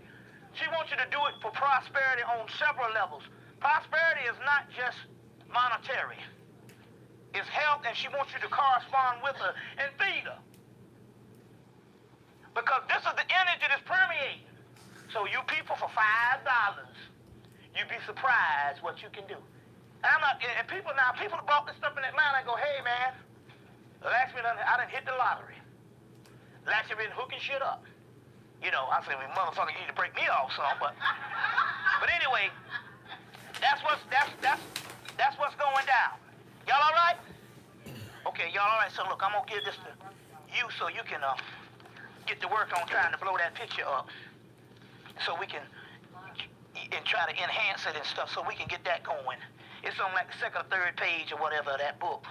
She wants you to do it for prosperity on several levels. Prosperity is not just monetary. It's health, and she wants you to correspond with her and feed her. Because this is the energy that's permeating. So you people, for $5, you'd be surprised what you can do. And people bought this stuff in Atlanta and go, hey man, I done hit the lottery. Lakshmi been hooking shit up. You know, I say, motherfucker, you need to break me off some, but anyway, that's what's going down. Y'all all right? Okay, y'all all right? So look, I'm gonna give this to you so you can get to work on trying to blow that picture up, so we can and try to enhance it and stuff, so we can get that going. It's on like the second or third page or whatever of that book,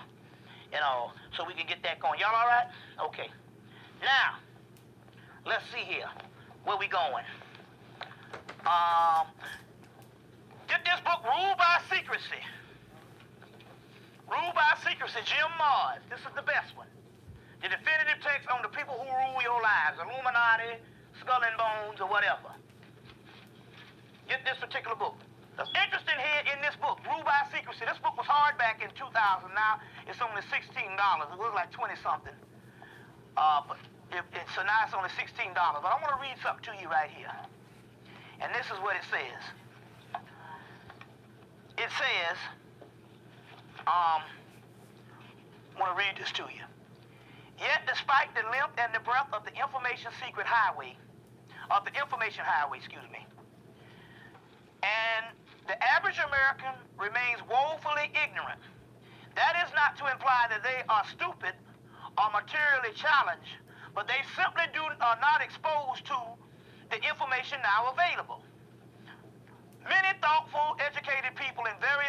so we can get that going. Y'all all right? Okay. Now, let's see here. Where we going? Get this book, Ruled by Secrecy. Ruled by Secrecy, Jim Mars. This is the best one. The definitive text on the people who rule your lives, Illuminati, Skull and Bones, or whatever. Get this particular book. The interesting here in this book, Ruled by Secrecy, this book was hardback in 2000. Now it's only $16. It was like 20-something. So now it's only $16. But I want to read something to you right here. And this is what it says. It says, I want to read this to you. Yet despite the length and the breadth of the information highway, and the average American remains woefully ignorant. That is not to imply that they are stupid or materially challenged, but they simply are not exposed to the information now available. Many thoughtful, educated people in very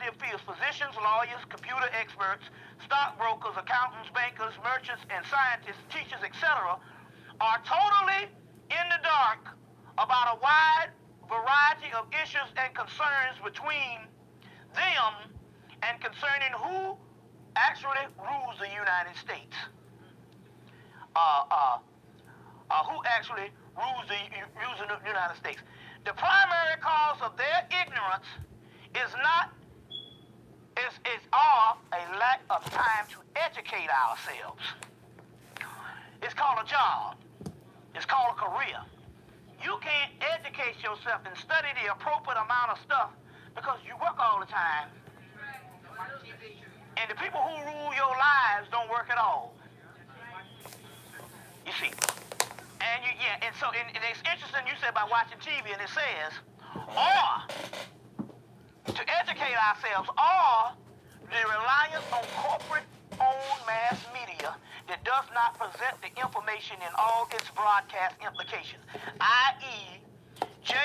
variety of fields, physicians, lawyers, computer experts, stockbrokers, accountants, bankers, merchants, and scientists, teachers, etc., are totally in the dark about a wide variety of issues and concerns between them and concerning who actually rules the United States. Who actually rules the United States. The primary cause of their ignorance is a lack of time to educate ourselves. It's called a job. It's called a career. You can't educate yourself and study the appropriate amount of stuff because you work all the time. And the people who rule your lives don't work at all. You see. And it's interesting you said about watching TV, and it says, or to educate ourselves, or the reliance on corporate-owned mass media that does not present the information in all its broadcast implications. I.e., J.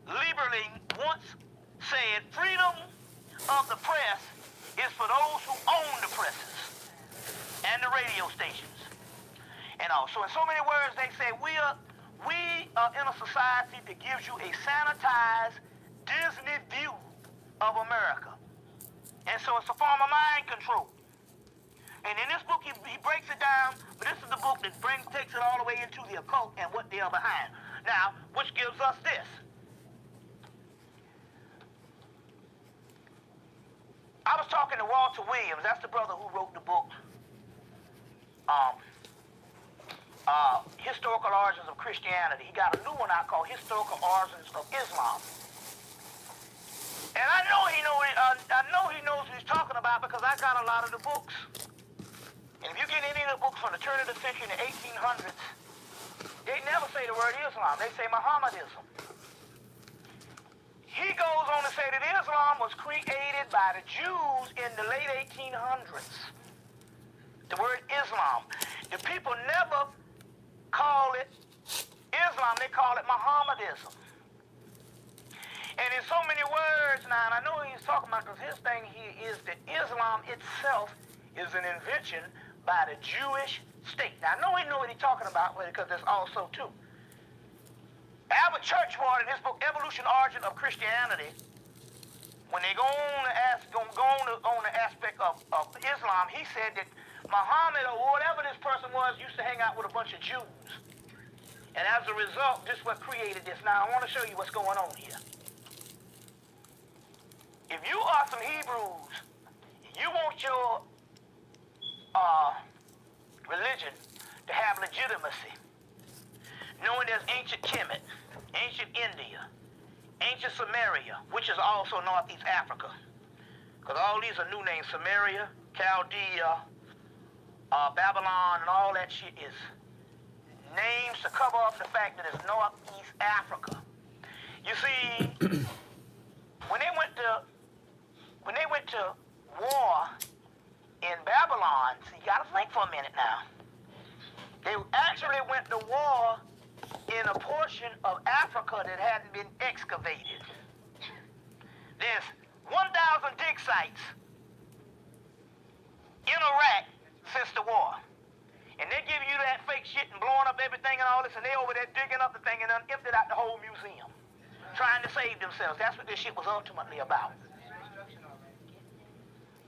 Lieberling once said, freedom of the press is for those who own the presses and the radio stations. And also, in so many words, they say we are in a society that gives you a sanitized Disney view of America. And so it's a form of mind control. And in this book, he breaks it down, but this is the book that takes it all the way into the occult and what they are behind. Now, which gives us this. I was talking to Walter Williams. That's the brother who wrote the book, Historical Origins of Christianity. He got a new one out called Historical Origins of Islam. And I know he knows what he's talking about because I got a lot of the books. And if you get any of the books from the turn of the century in the 1800s, they never say the word Islam. They say Mohammedanism. He goes on to say that Islam was created by the Jews in the late 1800s. The word Islam. The people never call it Islam, they call it Mohammedanism. And in so many words now, and I know he's talking about because his thing here is that Islam itself is an invention by the Jewish state. Now I know he knew what he's talking about because there's also too. Albert Churchward in his book Evolution Origin of Christianity, when they go on the aspect of Islam, he said that Muhammad or whatever this person was used to hang out with a bunch of Jews. And as a result, this is what created this. Now, I want to show you what's going on here. If you are some Hebrews, you want your religion to have legitimacy, knowing there's ancient Kemet, ancient India, ancient Samaria, which is also Northeast Africa. Because all these are new names, Samaria, Chaldea, Babylon, and all that shit is names to cover up the fact that it's Northeast Africa. You see, when they went to war in Babylon, so you gotta think for a minute now. They actually went to war in a portion of Africa that hadn't been excavated. There's 1,000 dig sites in Iraq since the war. And they give you that fake shit and blowing up everything and all this, and they over there digging up the thing and then emptied out the whole museum, trying to save themselves. That's what this shit was ultimately about.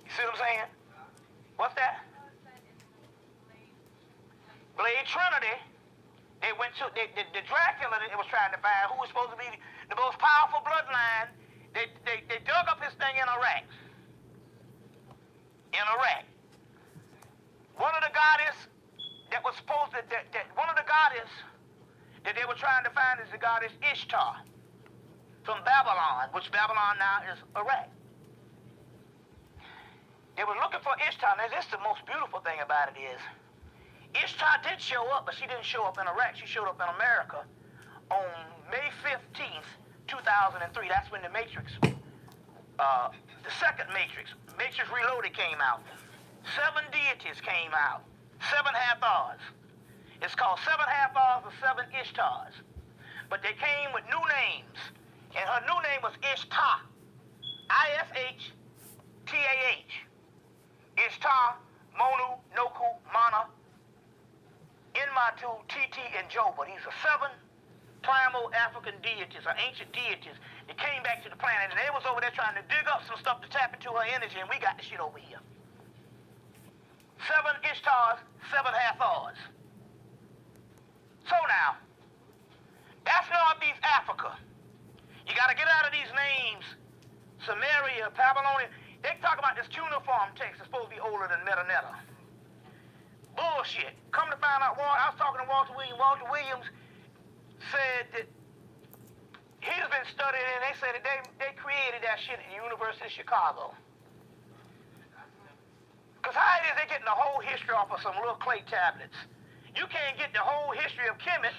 You see what I'm saying? What's that? Blade Trinity. They went to the Dracula that they was trying to find, who was supposed to be the most powerful bloodline. They dug up his thing in Iraq. In Iraq. One of the goddess that was supposed to, one of the goddess that they were trying to find is the goddess Ishtar from Babylon, which Babylon now is Iraq. They were looking for Ishtar. Now, this is the most beautiful thing about it is, Ishtar did show up, but she didn't show up in Iraq. She showed up in America on May 15th, 2003. That's when the Matrix, the second Matrix, Matrix Reloaded came out. 7 deities came out. 7 Hathors. It's called 7 Hathors or 7 Ishtars. But they came with new names. And her new name was Ishtar. Ishtar, Monu, Noku, Mana, Inmatu, Titi, and Joba. These are 7 primal African deities, or ancient deities, that came back to the planet, and they was over there trying to dig up some stuff to tap into her energy, and we got the shit over here. 7 Ishtars, 7 Hathors. So now, that's Northeast Africa. You got to get out of these names. Samaria, Babylonia. They talk about this cuneiform text that's supposed to be older than Metanetta. Bullshit. Come to find out, I was talking to Walter Williams. Walter Williams said that he's been studying, and they said that they created that shit at the University of Chicago. Because how it is they getting the whole history off of some little clay tablets. You can't get the whole history of Kemet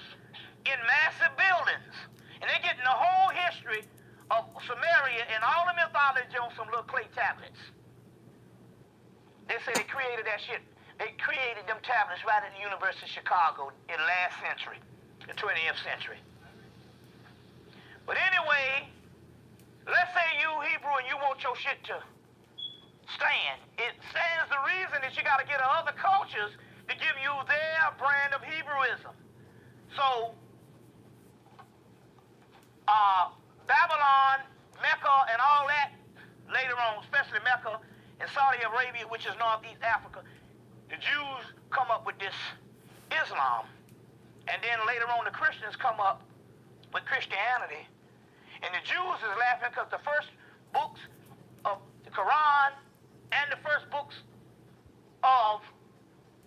in massive buildings. And they're getting the whole history of Samaria and all the mythology on some little clay tablets. They say they created that shit. They created them tablets right at the University of Chicago in the last century, the 20th century. But anyway, let's say you Hebrew and you want your shit to stand. It stands the reason that you got to get other cultures to give you their brand of Hebrewism. So, Babylon, Mecca, and all that later on, especially Mecca and Saudi Arabia, which is Northeast Africa, the Jews come up with this Islam. And then later on, the Christians come up with Christianity. And the Jews is laughing because the first books of the Quran and the first books of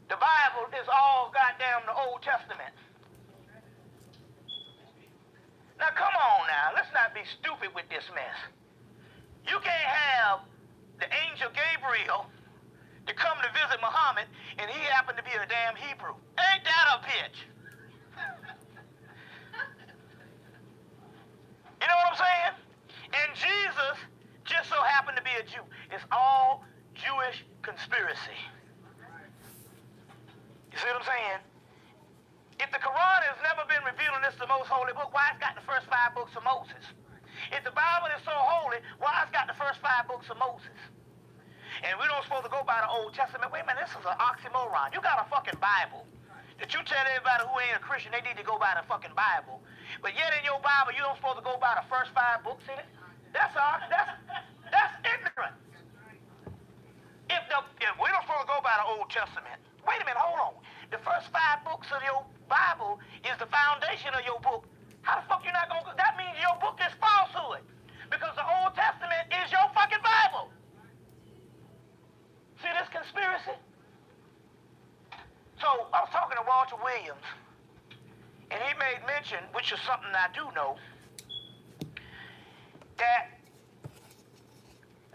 the Bible is all goddamn the Old Testament. Now, come on now. Let's not be stupid with this mess. You can't have the angel Gabriel to come to visit Muhammad, and he happened to be a damn Hebrew. Ain't that a bitch? You know what I'm saying? And Jesus just so happened to be a Jew. It's all Jewish conspiracy. You see what I'm saying? If the Quran has never been revealed and it's the most holy book, why it's got the first 5 books of Moses? If the Bible is so holy, why it's got the first 5 books of Moses? And we don't supposed to go by the Old Testament. Wait a minute, this is an oxymoron. You got a fucking Bible that you tell everybody who ain't a Christian they need to go by the fucking Bible. But yet in your Bible, you don't supposed to go by the first 5 books in it? That's ignorant. If we don't supposed to go by the Old Testament, wait a minute, hold on. The first 5 books of your Bible is the foundation of your book. How the fuck you not gonna? That means your book is falsehood, because the Old Testament is your fucking Bible. See this conspiracy? So I was talking to Walter Williams, and he made mention, which is something I do know, that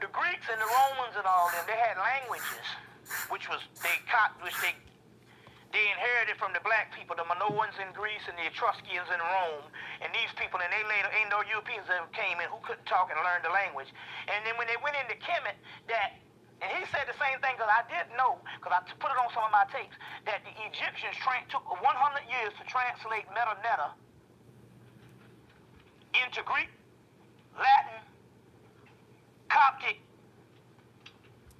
the Greeks and the Romans and all them, they had languages, which they inherited from the black people, the Minoans in Greece and the Etruscans in Rome, and these people, and they later Indo-Europeans that came in who couldn't talk and learn the language. And then when they went into Kemet, and he said the same thing, because I didn't know, because I put it on some of my tapes, that the Egyptians took 100 years to translate Metanetta into Greek, Latin, Coptic,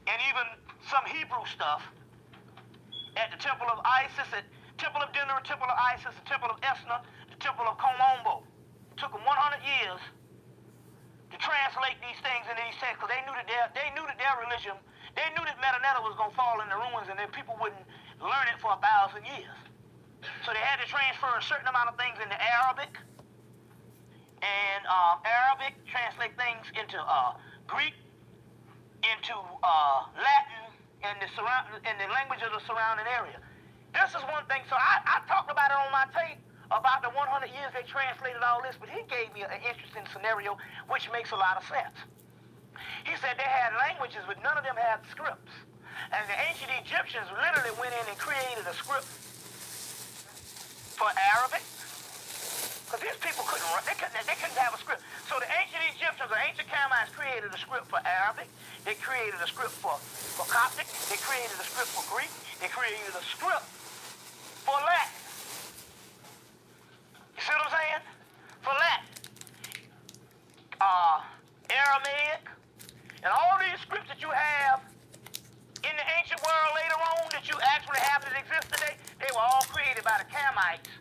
and even some Hebrew stuff at the Temple of Isis, at Temple of Dinner, Temple of Isis, the Temple of Esna, the Temple of Komombo. It took them 100 years to translate these things into these texts, because they knew that their religion, they knew that Metanetta was going to fall in the ruins, and then people wouldn't learn it for 1,000 years. So they had to transfer a certain amount of things into Arabic, and Arabic translate things into Greek, into Latin, and the language of the surrounding area. This is one thing. So I talked about it on my tape about the 100 years they translated all this, but he gave me an interesting scenario which makes a lot of sense. He said they had languages, but none of them had scripts. And the ancient Egyptians literally went in and created a script for Arabic, because these people couldn't have a script. So the ancient Egyptians or ancient Canaanites created a script for Arabic. They created a script for Coptic. They created a script for Greek. They created a script for Latin. You see what I'm saying? For Latin. Aramaic. And all these scripts that you have in the ancient world later on that you actually have that exist today, they were all created by the Camites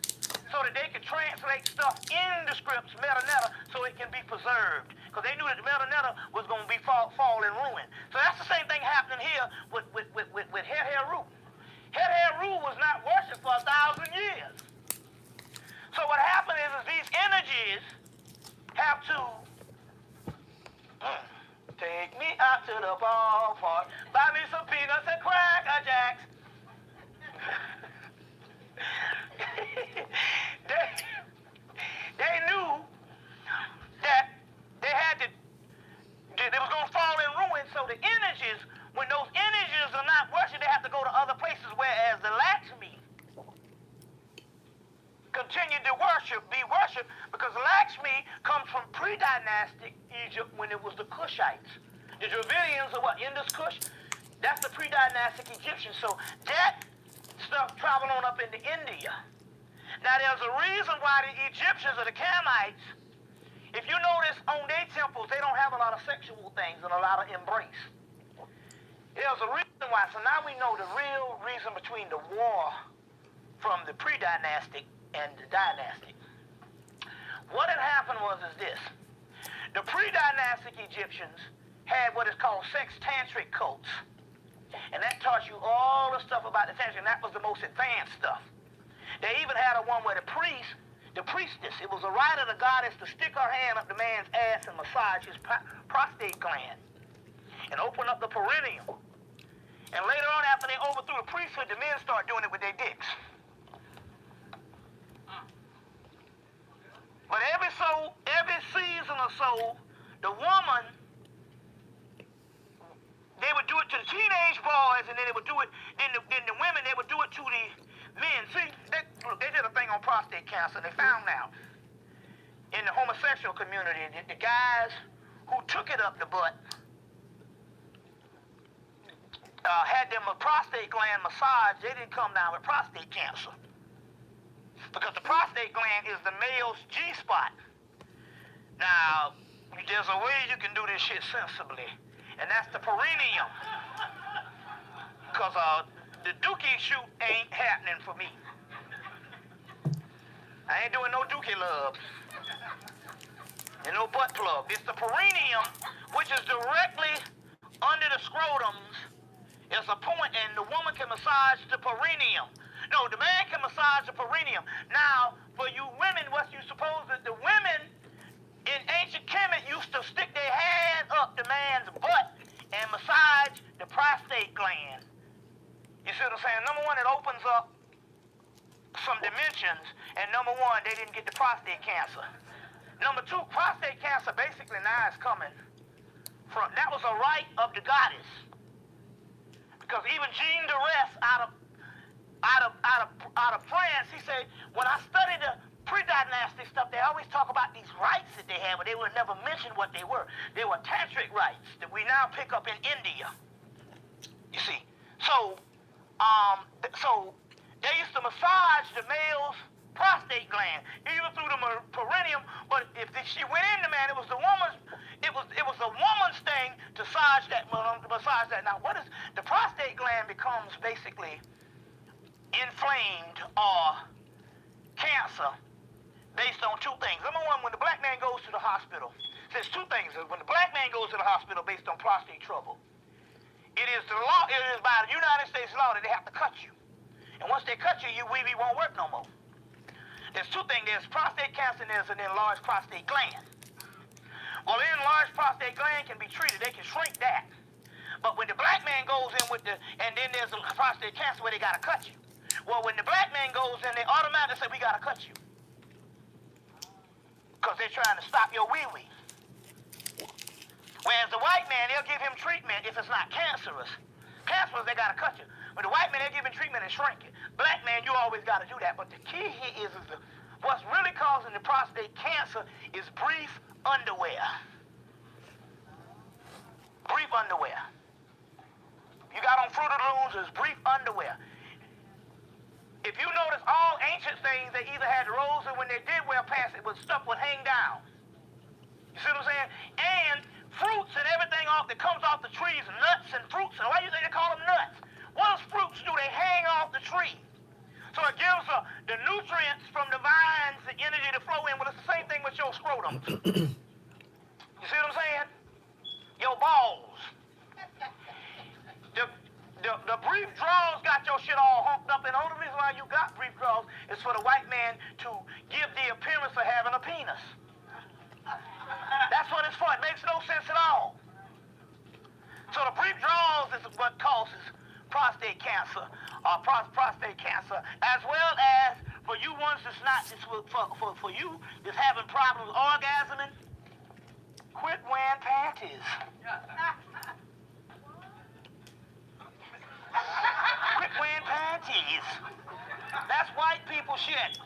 so that they could translate stuff in the scripts, metanoia, so it can be preserved. Because they knew that the metanoia was going to be fall and ruin. So that's the same thing happening here with Heru. Heru was not worshipped for 1,000 years. So what happened is these energies have to take me out to the ballpark, buy me some peanuts and Cracker Jacks. they knew that they was going to fall in ruin, so the energies, when those energies are not worshipped, they have to go to other places, whereas the Lakshmi continued to be worshipped, because Lakshmi comes from pre-dynastic Egypt when it was the Kushites. The Dravidians are what? Indus Kush? That's the pre-dynastic Egyptians. So that stuff traveled on up into India. Now there's a reason why the Egyptians or the Camites, if you notice on their temples, they don't have a lot of sexual things and a lot of embrace. There's a reason why. So now we know the real reason between the war from the pre-dynastic and the dynastic. What had happened was this. The pre-dynastic Egyptians had what is called sex tantric cults. And that taught you all the stuff about the tantric, and that was the most advanced stuff. They even had a one where the priestess, it was a right of the goddess to stick her hand up the man's ass and massage his prostate gland and open up the perineum. And later on, after they overthrew the priesthood, the men started doing it with their dicks. But every season or so, the woman, they would do it to the teenage boys, and then they would do it, then the women, they would do it to the men. See, they did a thing on prostate cancer. They found out in the homosexual community, the guys who took it up the butt had them a prostate gland massage. They didn't come down with prostate cancer. Because the prostate gland is the male's G-spot. Now, there's a way you can do this shit sensibly, and that's the perineum. Because the dookie shoot ain't happening for me. I ain't doing no dookie love. And no butt plug. It's the perineum, which is directly under the scrotums. It's a point, and the woman can massage the perineum. No, the man can massage the perineum. Now, for you women, what you suppose that the women in ancient Kemet used to stick their hand up the man's butt and massage the prostate gland. You see what I'm saying? Number one, it opens up some dimensions, and number one, they didn't get the prostate cancer. Number two, prostate cancer basically now is coming from, that was a right of the goddess. Because even Jean de Rest out of France, he said, when I studied the pre-dynastic stuff, they always talk about these rites that they had, but they would never mention what they were. They were tantric rites that we now pick up in India. You see, so they used to massage the male's prostate gland, even through the perineum. But if she went in the man, it was the woman's. It was a woman's thing to massage that. Now, what is the prostate gland becomes basically inflamed or cancer based on two things. Number one, when the black man goes to the hospital, there's two things. When the black man goes to the hospital based on prostate trouble, it is the law. It is by the United States law that they have to cut you. And once they cut you, your weevee won't work no more. There's two things. There's prostate cancer and there's an enlarged prostate gland. Well, the enlarged prostate gland can be treated. They can shrink that. But when the black man goes in with and then there's a prostate cancer where they got to cut you. Well, when the black man goes in, they automatically say, we got to cut you. Because they're trying to stop your wee-wee. Whereas the white man, they'll give him treatment if it's not cancerous. Cancerous, they got to cut you. But the white man, they'll give him treatment and shrink it. Black man, you always got to do that. But the key here is what's really causing the prostate cancer is brief underwear. Brief underwear. You got on Fruit of the Looms, it's brief underwear. If you notice, all ancient things, they either had robes, or when they did wear pants, stuff would hang down. You see what I'm saying? And fruits and everything off, that comes off the trees, nuts and fruits. And why do you think they call them nuts? What does fruits do? They hang off the tree. So it gives the nutrients from the vines the energy to flow in. Well, it's the same thing with your scrotum. You see what I'm saying? Your balls. The brief draws got your shit all humped up, and the only reason why you got brief draws is for the white man to give the appearance of having a penis. That's what it's for. It makes no sense at all. So the brief draws is what causes prostate cancer, as well as for you ones that's not, for you that's having problems orgasming, quit wearing panties. Quit wearing panties. That's white people shit.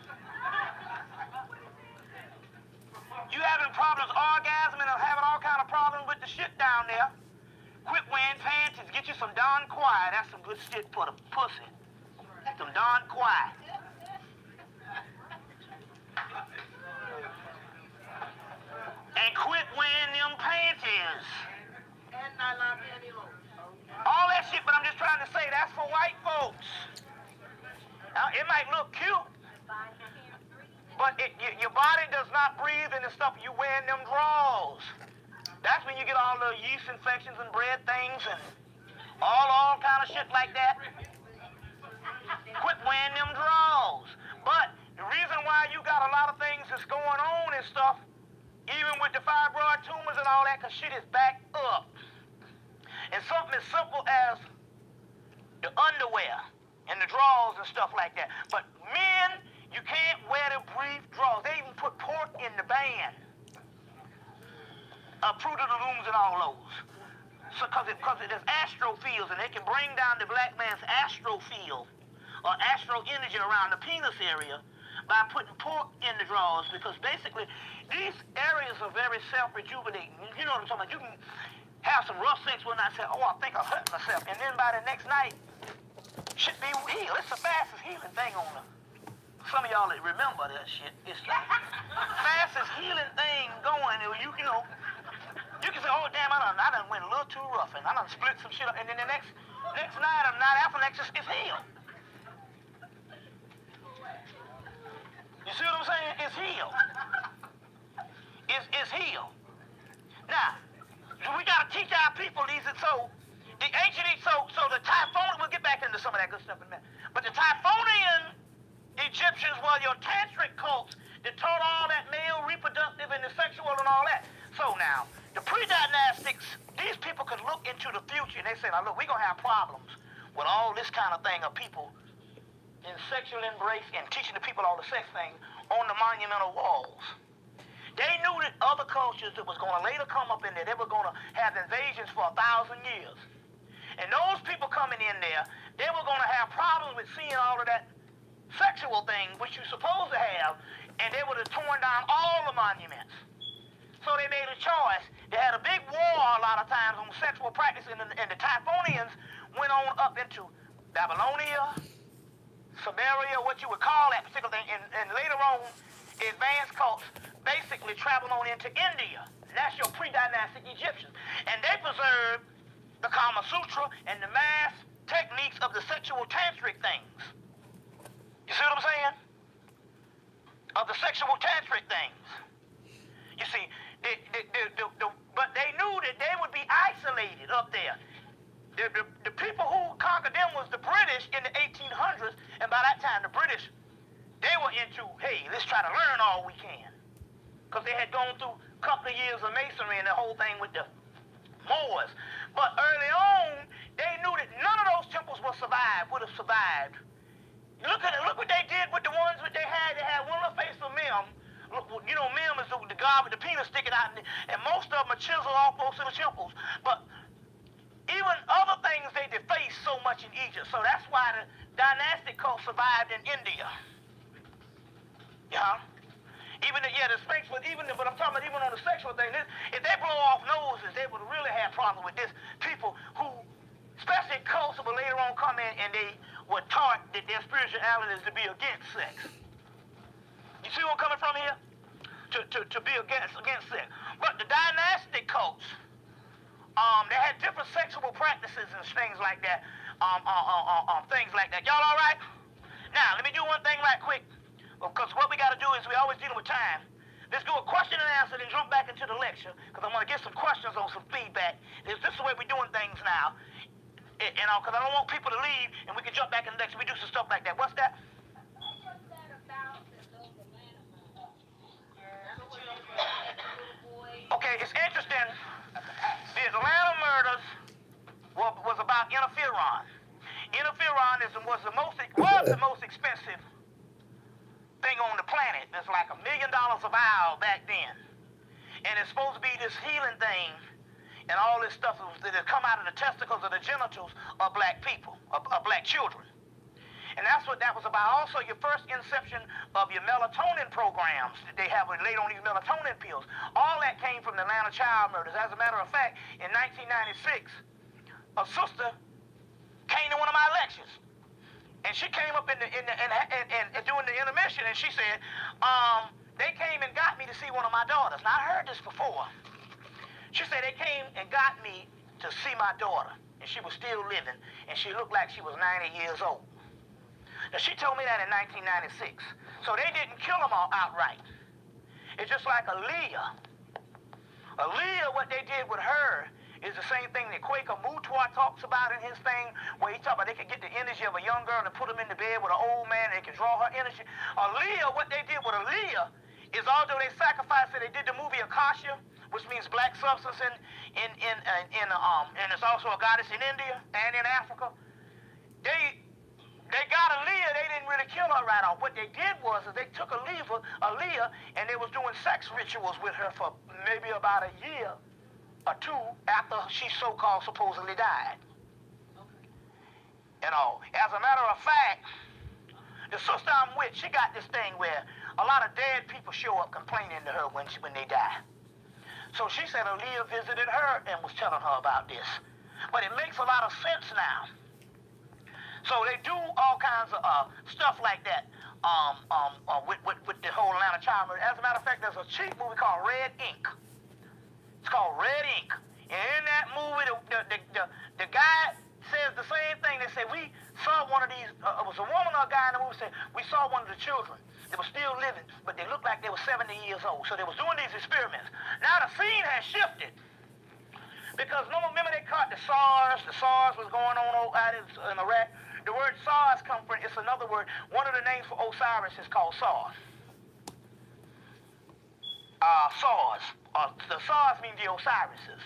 You having problems orgasming or having all kind of problems with the shit down there, quit wearing panties. Get you some Don Quiet. That's some good shit for the pussy. Some Don Quiet. And quit wearing them panties. And nylon pantyhose. All that shit, but I'm just trying to say that's for white folks. Now, it might look cute, but your body does not breathe in the stuff you wearing them drawers. That's when you get all the yeast infections and bread things and all kind of shit like that. Quit wearing them drawers. But the reason why you got a lot of things that's going on and stuff, even with the fibroid tumors and all that, because shit is backed up. And something as simple as the underwear and the drawers and stuff like that. But men, you can't wear the brief drawers. They even put pork in the band. Fruit of the Looms and all those. So, because there's astrofields, and they can bring down the black man's astrofield or astro energy around the penis area by putting pork in the drawers, because basically these areas are very self-rejuvenating. You know what I'm talking about? You can have some rough sex one night and say, oh, I think I hurt myself. And then by the next night, shit be healed. It's the fastest healing thing on the... Some of y'all that remember that shit. It's the fastest healing thing going. You know, you can say, oh, damn, I done went a little too rough, and I done split some shit up. And then the next night or night after next, it's healed. You see what I'm saying? It's healed. It's healed. Now, we got to teach our people these. So the ancient, so the Typhonian, we'll get back into some of that good stuff in a minute. But the Typhonian Egyptians were your tantric cults that taught all that male reproductive and the sexual and all that. So now, the pre-dynastics, these people could look into the future and they say, now look, we're going to have problems with all this kind of thing of people in sexual embrace and teaching the people all the sex things on the monumental walls. They knew that other cultures that was going to later come up in there, they were going to have invasions for 1,000 years. And those people coming in there, they were going to have problems with seeing all of that sexual thing, which you're supposed to have, and they would have torn down all the monuments. So they made a choice. They had a big war a lot of times on sexual practice, and the Typhonians went on up into Babylonia, Samaria, what you would call that particular thing, and later on, advanced cults basically traveled on into India. That's your pre-dynastic Egyptians. And they preserved the Kama Sutra and the mass techniques of the sexual tantric things. You see what I'm saying? Of the sexual tantric things. You see, but they knew that they would be isolated up there. The people who conquered them was the British in the 1800s, and by that time the British, they were into, hey, let's try to learn all we can. Because they had gone through a couple of years of masonry and the whole thing with the Moors. But early on, they knew that none of those temples would have survived. Look what they did with the ones that they had. They had one on the face of Mem. You know, Mem is the god with the penis sticking out, and most of them are chiseled off most of the temples. But even other things they defaced so much in Egypt. So that's why the dynastic cult survived in India. Yeah. Even the Sphinx was but I'm talking about even on the sexual thing. If they blow off noses, they would really have problems with this. People who, especially cults, will later on come in and they were taught that their spirituality is to be against sex. You see where I'm coming from here? To be against sex. But the dynastic cults They had different sexual practices and things like that. Things like that. Y'all all right? Now, let me do one thing right quick, because what we got to do is we always dealing with time. Let's do a question and answer, then jump back into the lecture, because I'm going to get some questions on some feedback. This is the way we're doing things now. Because I don't want people to leave, and we can jump back in the lecture. We do some stuff like that. What's that? What's that about those Atlanta murders? Okay, it's interesting. The Atlanta murders was about interferon. Interferon was the most expensive thing on the planet. It's like $1 million a vial back then, and it's supposed to be this healing thing, and all this stuff that come out of the testicles or the genitals of black people, of black children. And that's what that was about. Also, your first inception of your melatonin programs that they have laid on these melatonin pills. All that came from the Atlanta child murders. As a matter of fact, in 1996, a sister came to one of my lectures, and she came up in during the intermission, and she said, they came and got me to see one of my daughters. Now, I heard this before. She said they came and got me to see my daughter, and she was still living, and she looked like she was 90 years old. Now, she told me that in 1996. So they didn't kill them all outright. It's just like Aaliyah. Aaliyah, what they did with her is the same thing that Quaker Mutua talks about in his thing, where he talks about they could get the energy of a young girl and put them in the bed with an old man, and they can draw her energy. Aaliyah, what they did with Aaliyah is, although they sacrificed her, they did the movie Akasha, which means black substance and it's also a goddess in India and in Africa. They got Aaliyah, they didn't really kill her right off. What they did was they took Aaliyah, and they was doing sex rituals with her for maybe about a year or two after she so-called supposedly died. You know, as a matter of fact, the sister I'm with, she got this thing where a lot of dead people show up complaining to her when they die. So she said Aaliyah visited her and was telling her about this. But it makes a lot of sense now. So they do all kinds of stuff like that with the whole Atlanta child murder. As a matter of fact, there's a cheap movie called Red Ink. It's called Red Ink. And in that movie, the guy says the same thing. They say, we saw one of these, it was a woman or a guy in the movie said, we saw one of the children. They were still living, but they looked like they were 70 years old. So they was doing these experiments. Now the scene has shifted. Because remember they caught the SARS. The SARS was going on out in Iraq. The word SARS comes from, it's another word. One of the names for Osiris is called SARS. SARS. The SARS means the Osirises.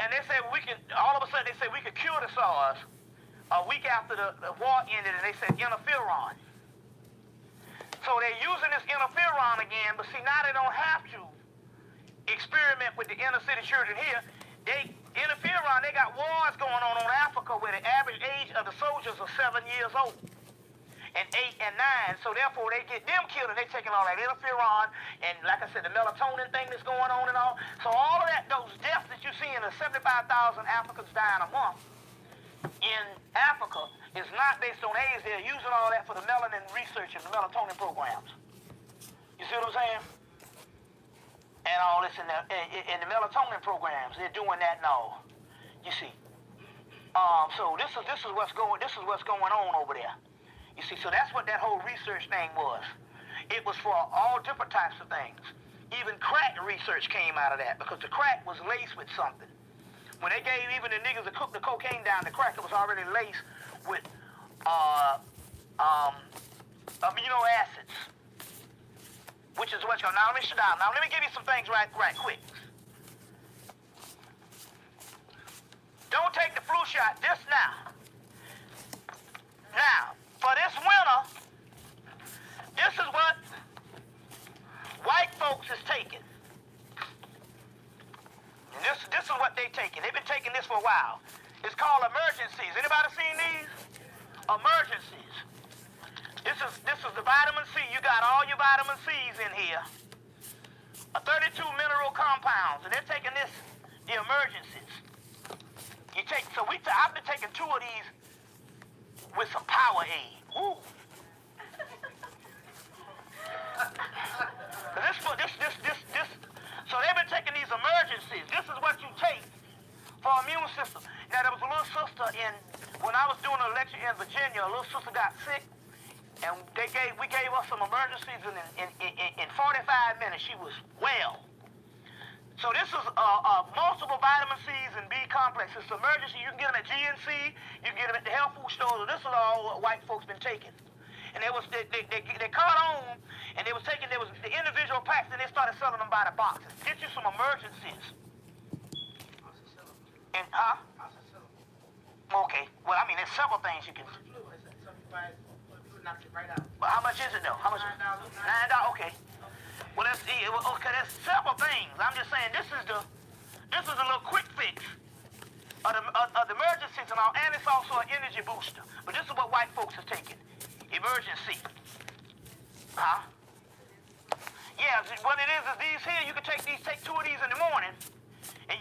And they say all of a sudden they say we could cure the SARS a week after the war ended, and they said interferon. So they're using this interferon again, but see, now they don't have to experiment with the inner city children here. Interferon, they got wars going on Africa where the average age of the soldiers are 7 years old, and 8 and 9. So therefore, they get them killed, and they taking all that interferon, and like I said, the melatonin thing that's going on and all. So all of that, those deaths that you see in the 75,000 Africans dying a month in Africa is not based on AIDS. They're using all that for the melanin research and the melatonin programs. You see what I'm saying? And all this in the melatonin programs, they're doing that now. You see. So this is what's going on over there. You see, so that's what that whole research thing was. It was for all different types of things. Even crack research came out of that, because the crack was laced with something. When they gave even the niggas that cooked the cocaine down, the crack, it was already laced with amino acids. Which is what's going on. Now, let me shut down. Now, let me give you some things right quick. Don't take the flu shot just now. Now, for this winter, this is what white folks is taking. And this is what they taking. They've been taking this for a while. It's called emergencies. Anybody seen these? Emergencies. This is the vitamin C. You got all your vitamin C's in here. 32 mineral compounds, and they're taking this, the emergencies. I've been taking 2 of these with some Powerade. Woo. So they've been taking these emergencies. This is what you take for our immune system. Now, there was a little sister when I was doing a lecture in Virginia, a little sister got sick, and we gave her some emergencies, and in 45 minutes, she was well. So this is multiple vitamin C's and B complex. It's emergency. You can get them at GNC. You can get them at the health food stores. This is all what white folks been taking. And they caught on, and they was taking, there was the individual packs, and they started selling them by the boxes. Get you some emergencies. And, huh? Okay. Well, I mean, there's several things you can. Well, how much is it, though? How much? $9. Okay. Well, okay, there's several things. I'm just saying this is a little quick fix of the emergencies and all, and it's also an energy booster. But this is what white folks are taking. Emergency. Huh? Yeah, what it is these here, you can take 2 of these in the morning, and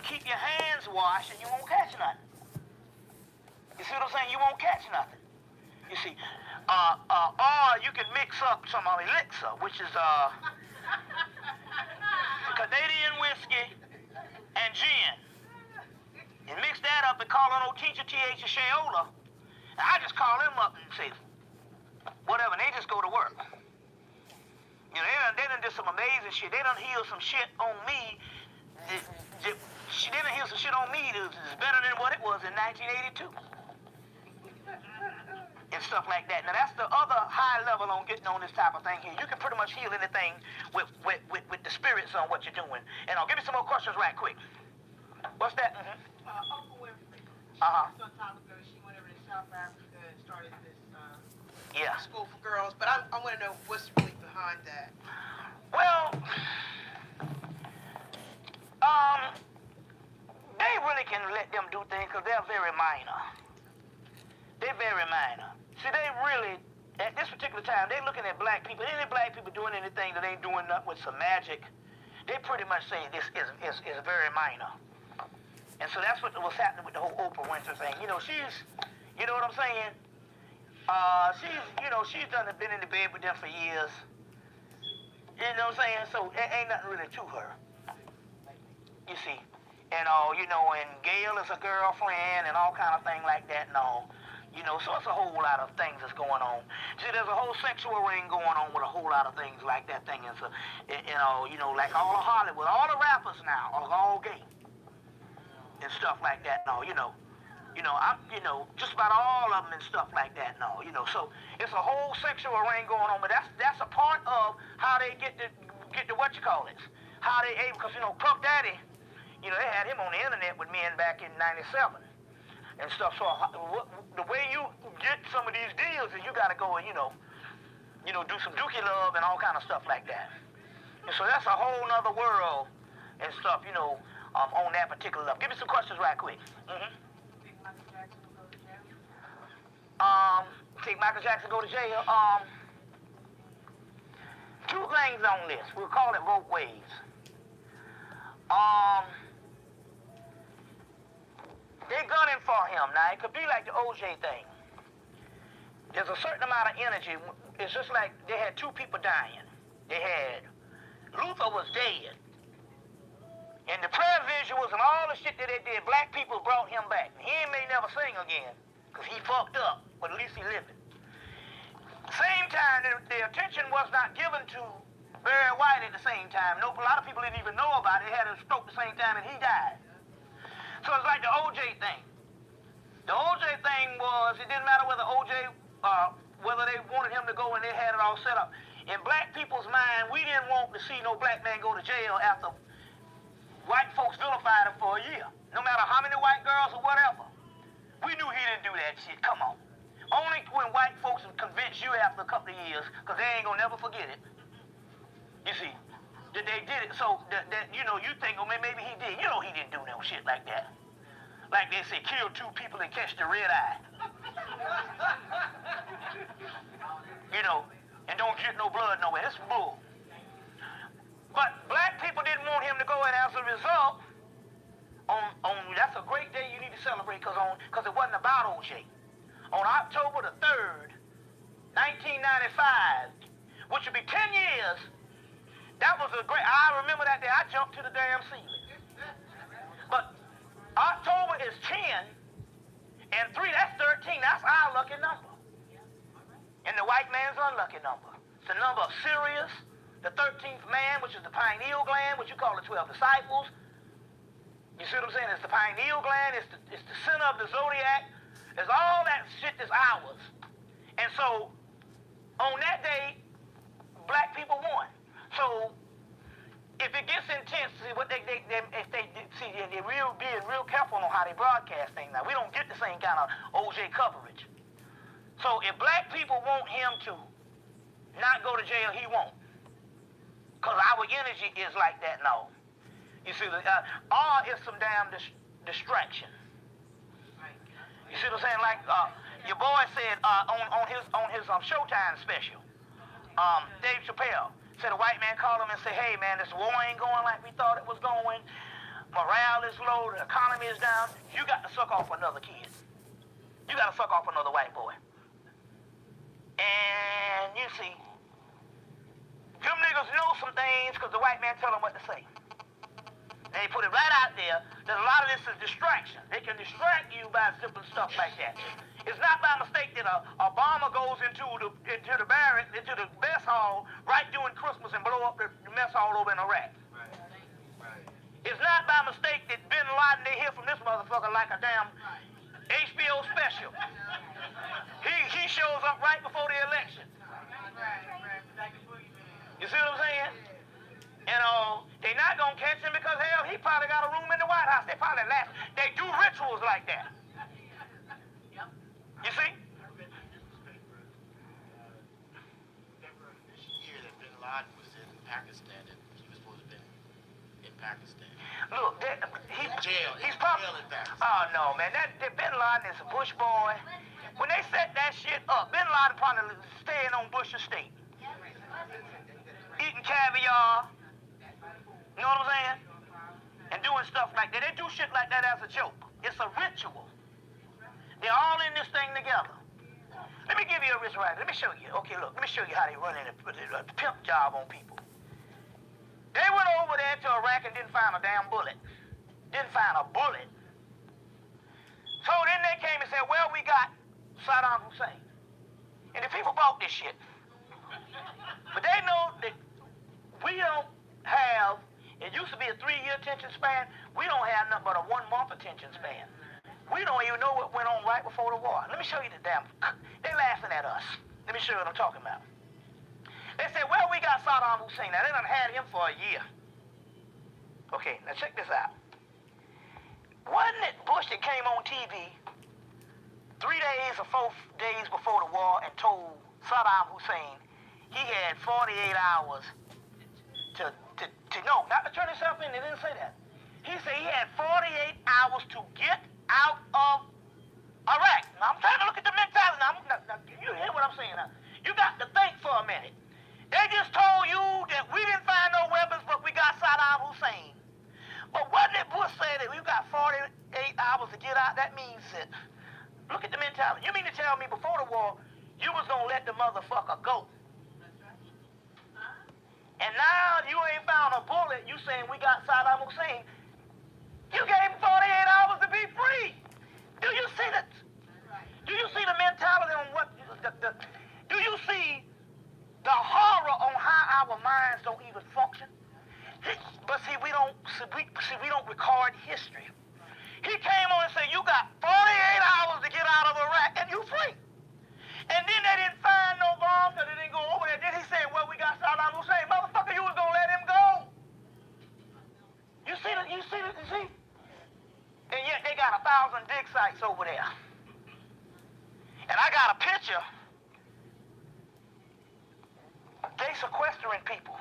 keep your hands washed, and you won't catch nothing. You see what I'm saying? You won't catch nothing. You see, or you can mix up some elixir, which is Canadian whiskey and gin. And mix that up and call on old teacher TH and Shayola. And I just call them up and say, whatever, and they just go to work. You know, they done did some amazing shit. They done healed some shit on me. They done healed some shit on me that is better than what it was in 1982. And stuff like that. Now that's the other high level on getting on this type of thing here. You can pretty much heal anything with the spirits on what you're doing. And I'll give you some more questions right quick. What's that? Uncle Winfrey. Some time ago, she went over to South Africa and started this school for girls. But I want to know what's really behind that. Well, they really can let them do things because they're very minor. They're very minor. See, they really, at this particular time, they're looking at black people. Any black people doing anything that ain't doing nothing with some magic, they pretty much say this is very minor. And so that's what's happening with the whole Oprah Winfrey thing. You know, she's, you know what I'm saying? She's been in the bed with them for years. You know what I'm saying? So it ain't nothing really to her. You see? And and Gail is a girlfriend and all kind of thing like that and all. You know, so it's a whole lot of things that's going on. See, there's a whole sexual ring going on with a whole lot of things like that thing. And so, like all of Hollywood, all the rappers now are all gay and stuff like that. No, just about all of them and stuff like that. No, so it's a whole sexual ring going on. But that's a part of how they get the how they able, because Puff Daddy, they had him on the internet with men back in '97. And stuff. So the way you get some of these deals is you got to go and do some dookie love and all kind of stuff like that. And so that's a whole nother world and stuff. On that particular level. Give me some questions right quick. Think Michael Jackson will go to jail? Think Michael Jackson go to jail? Two things on this. We'll call it both ways. They're gunning for him. Now, it could be like the OJ thing. There's a certain amount of energy. It's just like they had 2 people dying. Luther was dead. And the prayer visuals and all the shit that they did, black people brought him back. He may never sing again, because he fucked up, but at least he living. Same time, the attention was not given to Barry White at the same time. A lot of people didn't even know about it. He had a stroke the same time and he died. So it's like the OJ thing. The OJ thing was, it didn't matter whether whether they wanted him to go and they had it all set up. In black people's mind, we didn't want to see no black man go to jail after white folks vilified him for a year. No matter how many white girls or whatever. We knew he didn't do that shit. Come on. Only when white folks convince you after a couple of years, because they ain't gonna never forget it. You see. That they did it, so that you think, maybe he did. He didn't do no shit like that. Like they say, kill 2 people and catch the red eye. And don't get no blood nowhere. That's bull. But black people didn't want him to go, and as a result, that's a great day you need to celebrate, because it wasn't about OJ. On October the 3rd, 1995, which would be 10 years. That was I remember that day. I jumped to the damn ceiling. But is 10, and 3, that's 13. That's our lucky number. And the white man's unlucky number. It's the number of Sirius, the 13th man, which is the pineal gland, which you call the 12 disciples. You see what I'm saying? It's the pineal gland. It's the center of the zodiac. It's all that shit that's ours. And so, on that day, black people won. So, if it gets intense, see what they're being real careful on how they broadcast things. Now, we don't get the same kind of OJ coverage. So, if black people want him to not go to jail, he won't. Because our energy is like that now. You see, R is some damn distraction. You see what I'm saying? Like your boy said on his Showtime special, Dave Chappelle said a white man called him and said, "Hey man, this war ain't going like we thought it was going. Morale is low, the economy is down. You got to suck off another kid. You got to suck off another white boy." And you see, them niggas know some things because the white man tell them what to say. They put it right out there that a lot of this is distraction. They can distract you by simple stuff like that. It's not by mistake that a bomber goes into the barracks, into the mess hall right during Christmas and blow up the mess hall over in Iraq. Right. It's not by mistake that Bin Laden, they hear from this motherfucker like a damn HBO special. He shows up right before the election. You see what I'm saying? They're not going to catch him because, hell, he probably got a room in the White House. They probably laugh. They do rituals like that. You see? This year that Bin Laden was in Pakistan, and he was supposed to have been in Pakistan. Look, he's jail. He's probably jail in Pakistan. Oh, no, man. That Bin Laden is a Bush boy. When they set that shit up, Bin Laden probably staying on Bush estate. Eating caviar. You know what I'm saying? And doing stuff like that. They do shit like that as a joke. It's a ritual. They're all in this thing together. Let me give you a rich right. Let me show you. Okay, look. Let me show you how they run in a pimp job on people. They went over there to Iraq and didn't find a damn bullet. Didn't find a bullet. So then they came and said, well, we got Saddam Hussein. And the people bought this shit. But they know that we don't have, it used to be a 3-year attention span. We don't have nothing but a 1-month attention span. We don't even know what went on right before the war. Let me show you the damn, they're laughing at us. Let me show you what I'm talking about. They said, well, we got Saddam Hussein. Now, they done had him for a year. Okay, now check this out. Wasn't it Bush that came on TV 3 days or 4 days before the war and told Saddam Hussein he had 48 hours to no, not to turn himself in. They didn't say that. He said he had 48 hours to get out of Iraq. Now, I'm trying to look at the mentality. Now, you hear what I'm saying now? You got to think for a minute. They just told you that we didn't find no weapons, but we got Saddam Hussein. But wasn't it Bush said that we got 48 hours to get out? That means that, look at the mentality. You mean to tell me before the war, you was going to let the motherfucker go? And now you ain't found a bullet. You saying we got Saddam Hussein. You gave him 48 hours to be free. Do you see that? Do you see the mentality on what? Do you see the horror on how our minds don't even function? But see, we don't record history. He came on and said, you got 48 hours to get out of Iraq, and you free. And then they didn't find no bombs, so they didn't go over there. Then he said, well, we got Saddam Hussein. Motherfucker, you was going to let him go. You see? And yet they got 1,000 dig sites over there. And I got a picture. They sequestering people.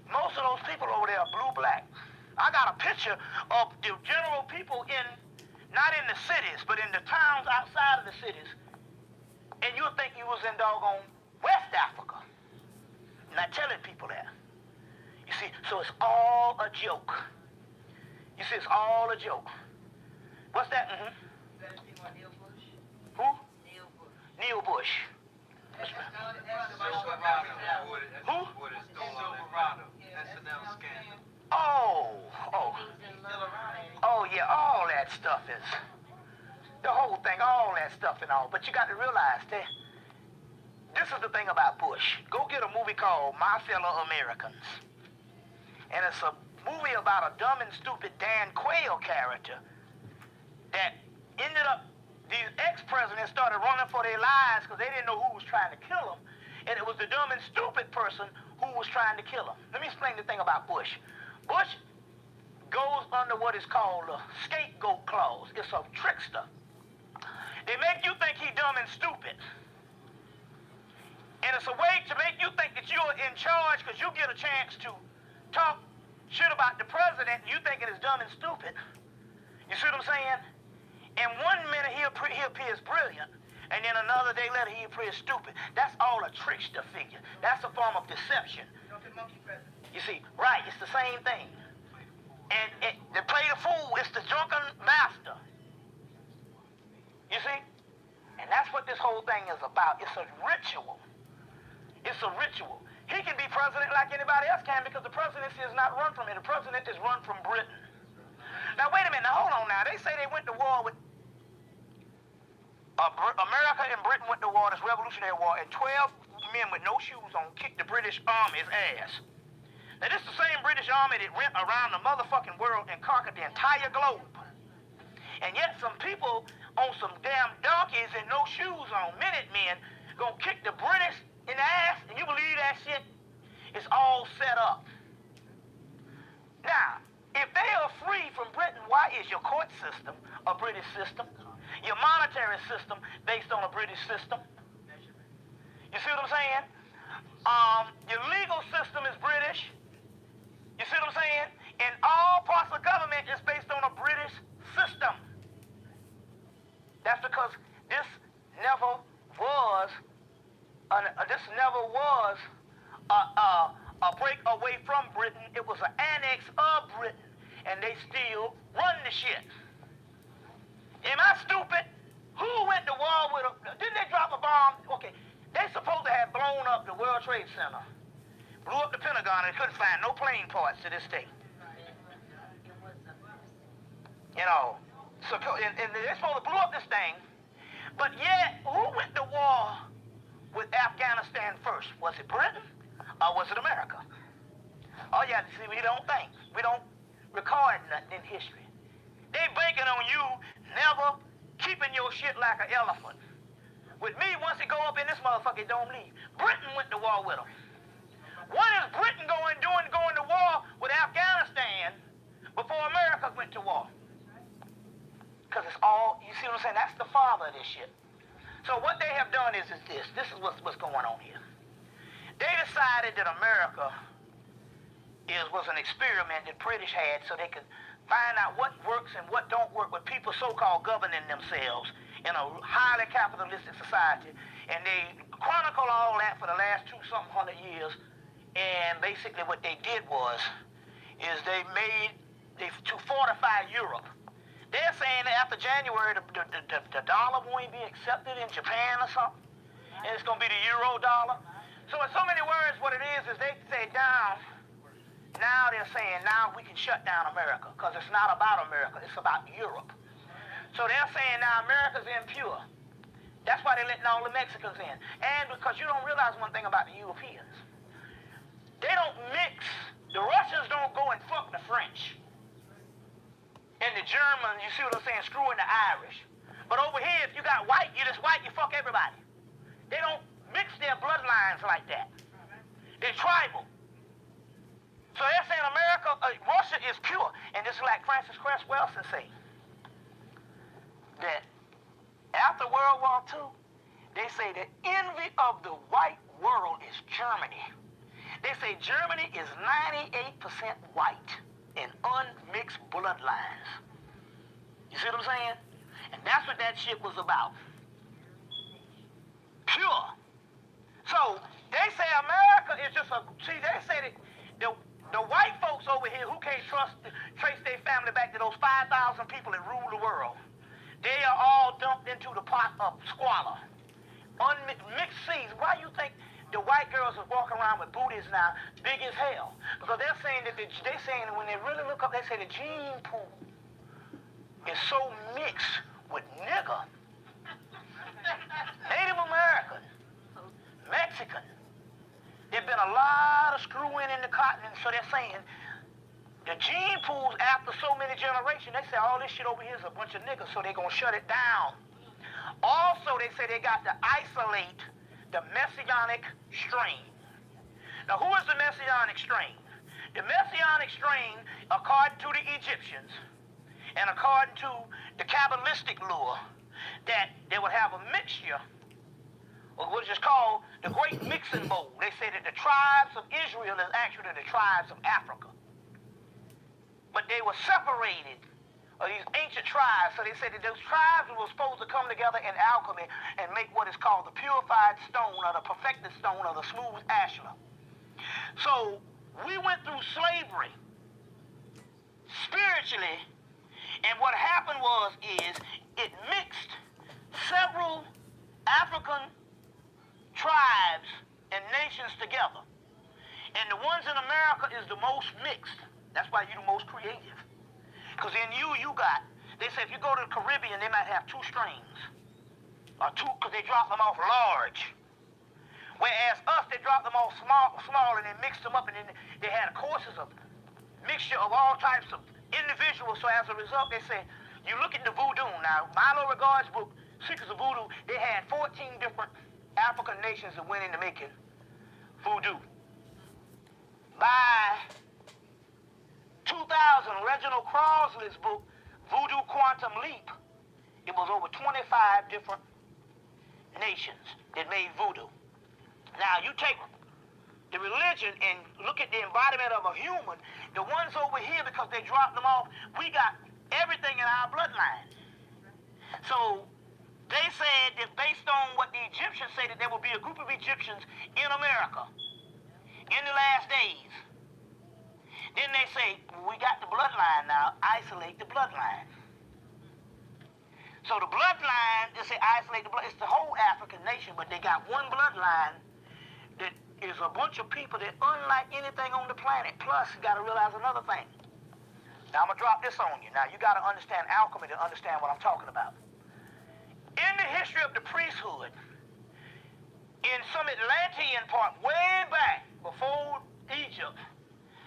Most of those people over there are blue-black. I got a picture of the general people not in the cities, but in the towns outside of the cities. And you'll think you was in doggone West Africa. Not telling people that. You see, so it's all a joke. You see, it's all a joke. What's that? Mm-hmm. Neil Bush. Who? Neil Bush. Neil Bush. Silverado. Who? Silverado. SNL scandal. Oh, oh yeah, all that stuff is, the whole thing, all that stuff and all. But you got to realize that this is the thing about Bush. Go get a movie called My Fellow Americans. And it's a movie about a dumb and stupid Dan Quayle character that ended up, these ex-presidents started running for their lives because they didn't know who was trying to kill them. And it was the dumb and stupid person who was trying to kill them. Let me explain the thing about Bush. Bush goes under what is called a scapegoat clause. It's a trickster. They make you think he's dumb and stupid. And it's a way to make you think that you're in charge because you get a chance to talk shit about the president and you think it is dumb and stupid. You see what I'm saying? And one minute he appears brilliant, and then another day later he appears stupid. That's all a trickster figure. That's a form of deception. You see, right, it's the same thing. And to play the fool, it's the drunken master. You see? And that's what this whole thing is about. It's a ritual. It's a ritual. He can be president like anybody else can because the presidency is not run from him. The president is run from Britain. Now, wait a minute. Now, hold on now. They say they went to war with... America and Britain went to war, this Revolutionary War, and 12 men with no shoes on kicked the British Army's ass. Now, this is the same British Army that went around the motherfucking world and conquered the entire globe. And yet some people on some damn donkeys and no shoes on, Minutemen, gonna kick the British in the ass, and you believe that shit? It's all set up. Now, if they are free from Britain, why is your court system a British system? Your monetary system based on a British system? You see what I'm saying? Your legal system is British. You see what I'm saying? And all parts of government is based on a British system. That's because this never was a break away from Britain. It was an annex of Britain, and they still run the shit. Am I stupid? Who went to war with them? Didn't they drop a bomb? Okay, they supposed to have blown up the World Trade Center, blew up the Pentagon, and couldn't find no plane parts to this day. You know, so and they're supposed to blow up this thing, but yet who went to war with Afghanistan first? Was it Britain or was it America? Oh yeah, see, we don't think. We don't record nothing in history. They banking on you never keeping your shit like an elephant. With me, once it go up in this motherfucker, it don't leave. Britain went to war with them. What is Britain going to war with Afghanistan before America went to war? Because it's all, you see what I'm saying? That's the father of this shit. So what they have done is this. This is what's going on here. They decided that America was an experiment that British had so they could find out what works and what don't work with people so-called governing themselves in a highly capitalistic society. And they chronicle all that for the last 2-something hundred years. And basically what they did is to fortify Europe. They're saying that after January, the dollar won't be accepted in Japan or something. And it's going to be the euro dollar. So in so many words, what it is they say now they're saying now we can shut down America because it's not about America, it's about Europe. So they're saying now America's impure. That's why they're letting all the Mexicans in. And because you don't realize one thing about the Europeans. They don't mix. The Russians don't go and fuck the French. And the Germans, you see what I'm saying, screwing the Irish. But over here, if you got white, you just white, you fuck everybody. They don't mix their bloodlines like that. They're tribal. So they're saying Russia is pure. And this is like Francis Cress Welsing say. That after World War II, they say the envy of the white world is Germany. They say Germany is 98% white and unmixed bloodlines. You see what I'm saying? And that's what that shit was about. Pure. So they say America is just they say that the white folks over here who can't trace their family back to those 5,000 people that rule the world, they are all dumped into the pot of squalor. Mixed seeds. Why you think the white girls are walking around with booties now big as hell. Because they're saying that when they really look up, they say the gene pool is so mixed with nigger, Native American, Mexican. There's been a lot of screwing in the continent, so they're saying the gene pools after so many generations, they say all this shit over here is a bunch of niggas, so they're going to shut it down. Also, they say they got to isolate the messianic strain. Now, who is the messianic strain? The messianic strain, according to the Egyptians, and according to the Kabbalistic lore, that they would have a mixture, or what is called the Great Mixing Bowl. They say that the tribes of Israel is actually the tribes of Africa. But they were separated, or these ancient tribes, so they said that those tribes were supposed to come together in alchemy and make what is called the purified stone, or the perfected stone, or the smooth ashlar. So we went through slavery spiritually, and what happened is it mixed several African tribes and nations together. And the ones in America is the most mixed. That's why you're the most creative. Because in you got, they say if you go to the Caribbean, they might have 2 strains. Or 2, because they drop them off large. Whereas us, they dropped them off small, and they mixed them up, and then they had courses of mixture of all types of individuals. So as a result, they say, you look at the voodoo. Now, Milo Regard's book, Secrets of Voodoo, they had 14 different African nations that went into making voodoo. By 2000, Reginald Crossley's book, Voodoo Quantum Leap, it was over 25 different nations that made voodoo. Now, you take the religion and look at the embodiment of a human, the ones over here, because they dropped them off, we got everything in our bloodline. So they said that based on what the Egyptians say, that there will be a group of Egyptians in America in the last days. Then they say, we got the bloodline now, isolate the bloodline. So the bloodline, they say isolate the blood, it's the whole African nation, but they got one bloodline that is a bunch of people that unlike anything on the planet. Plus, you got to realize another thing. Now, I'm going to drop this on you. Now, you got to understand alchemy to understand what I'm talking about. In the history of the priesthood, in some Atlantean part, way back before Egypt,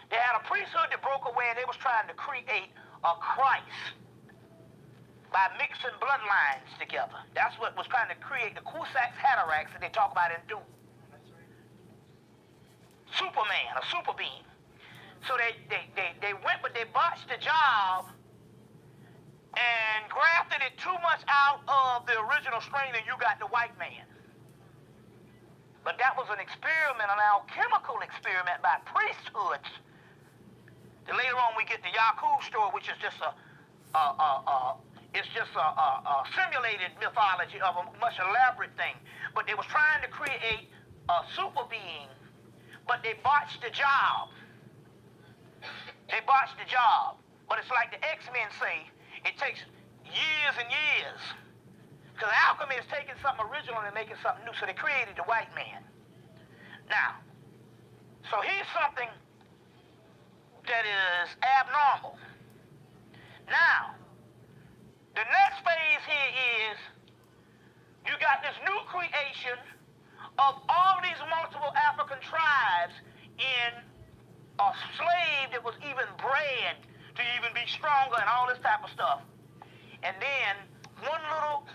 they had a priesthood that broke away, and they was trying to create a Christ by mixing bloodlines together. That's what was trying to create the Kusaks Haderachs that they talk about in Doom. Superman, a super being. So they went, but they botched the job and grafted it too much out of the original strain, and you got the white man. But that was an experiment, an alchemical experiment by priesthoods. Then later on, we get the Yakub story, which is just a simulated mythology of a much elaborate thing. But they was trying to create a super being, but they botched the job. They botched the job. But it's like the X-Men say, it takes years and years. Because alchemy is taking something original and making something new. So they created the white man. Now, so here's something that is abnormal. Now, the next phase here is you got this new creation of all these multiple African tribes in a slave that was even bred to even be stronger and all this type of stuff. And then one little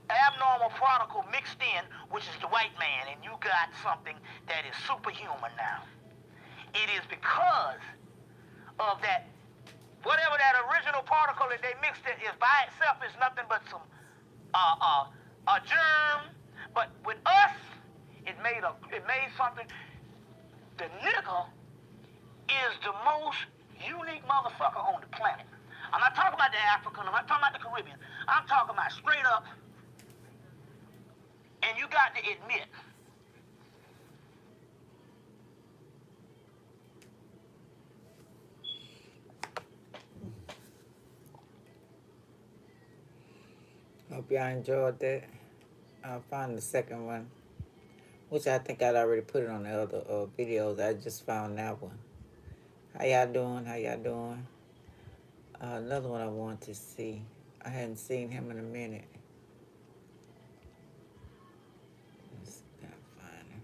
abnormal particle mixed in, which is the white man, and you got something that is superhuman now. It is because of that, whatever that original particle that they mixed it is by itself is nothing but some a germ. But with us, it made something. The nigger is the most unique motherfucker on the planet. I'm not talking about the African, I'm not talking about the Caribbean. I'm talking about straight up. And you got to admit, hope y'all enjoyed that. I'll find the second one. which I think I'd already put it on the other videos. I just found that one. How y'all doing? How y'all doing? Another one I want to see. I hadn't seen him in a minute. Let's gotta find him.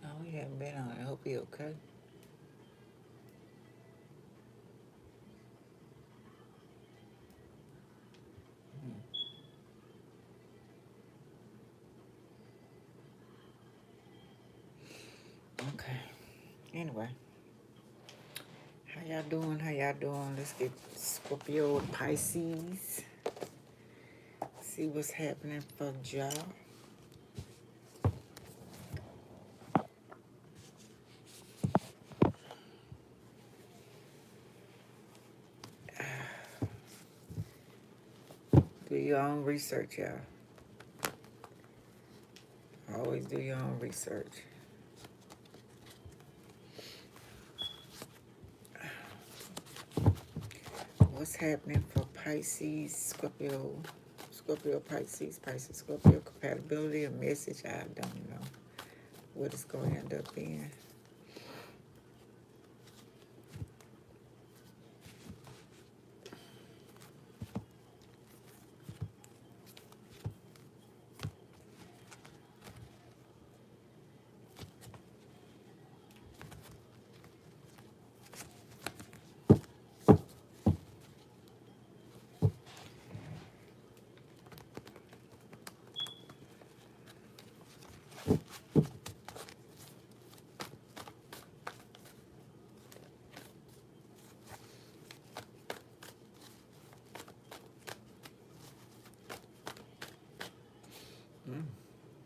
Oh, he hasn't been on. I hope he okay. Okay. Anyway. How y'all doing? How y'all doing? Let's get Scorpio and Pisces. See what's happening for y'all. Do your own research, y'all. Always do your own research. What's happening for Pisces, Scorpio, Pisces, Scorpio, compatibility, a message? I don't know what it's going to end up being.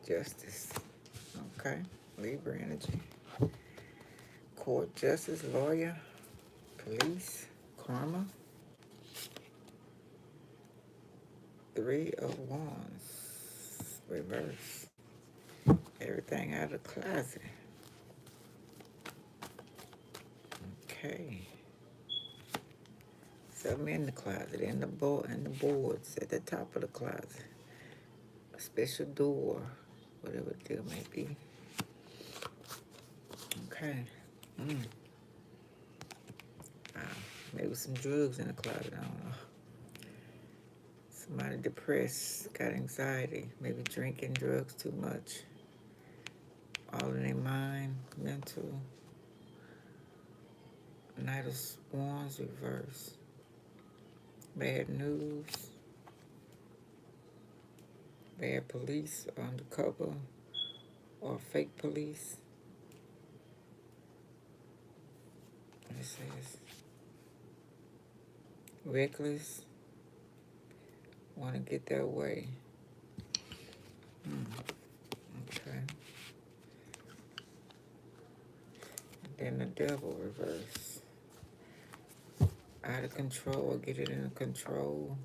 Justice. Okay. Libra energy. Court, justice, lawyer, police, karma. 3 of Wands. Reverse. Everything out of the closet. Okay. Something in the closet, in the boards at the top of the closet. A special door, whatever the deal may be. Okay. Maybe some drugs in the closet, I don't know. Somebody depressed, got anxiety, maybe drinking drugs too much. All in their mind, mental. Knight of Wands reverse. Bad news. Bad police, undercover, or fake police. It says reckless, want to get their way. Okay. Then the devil reverse. Out of control, or get it in control.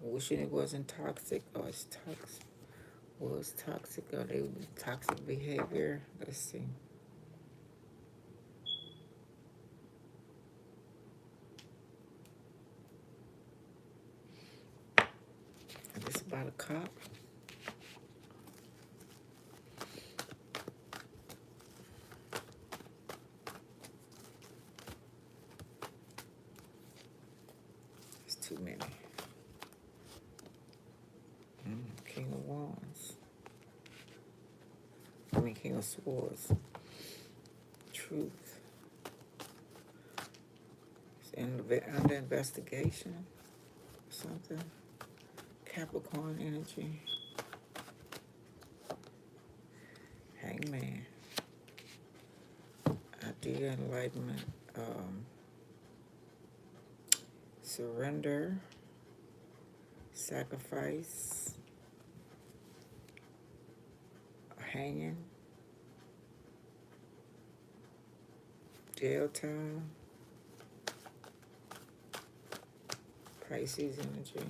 Wishing it wasn't toxic, or it's toxic. Was toxic, or they toxic behavior. Let's see. Is this about a cop? It's too many. King of Wands. King of Swords. Truth. It's under investigation. Something. Capricorn energy. Hangman. Idea, enlightenment. Surrender. Sacrifice. Hanging. Jail time. Pisces energy.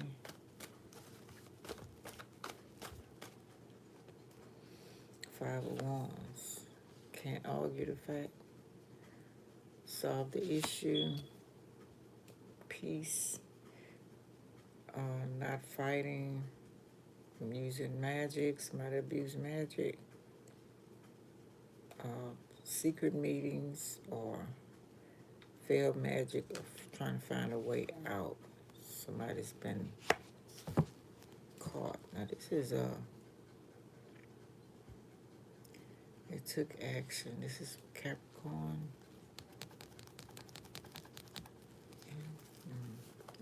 Five of Wands. Can't argue the fact. Solve the issue. Peace. Not fighting. I'm using magic. Somebody abuse magic. Secret meetings or failed magic of trying to find a way out. Somebody's been caught. Now this is it took action. This is Capricorn.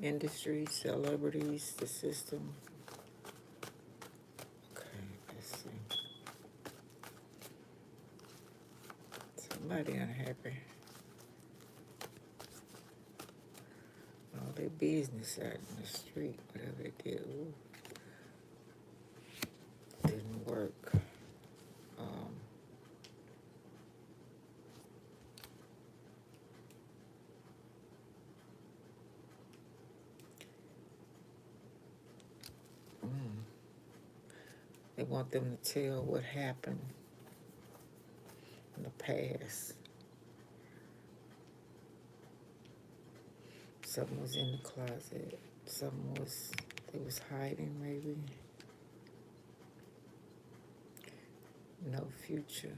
Industry, celebrities, the system. Okay, let's see. Somebody unhappy. All their business out in the street, whatever they did. Ooh. Didn't work. They want them to tell what happened in the past. Something was in the closet. Something was, they was hiding maybe. No future.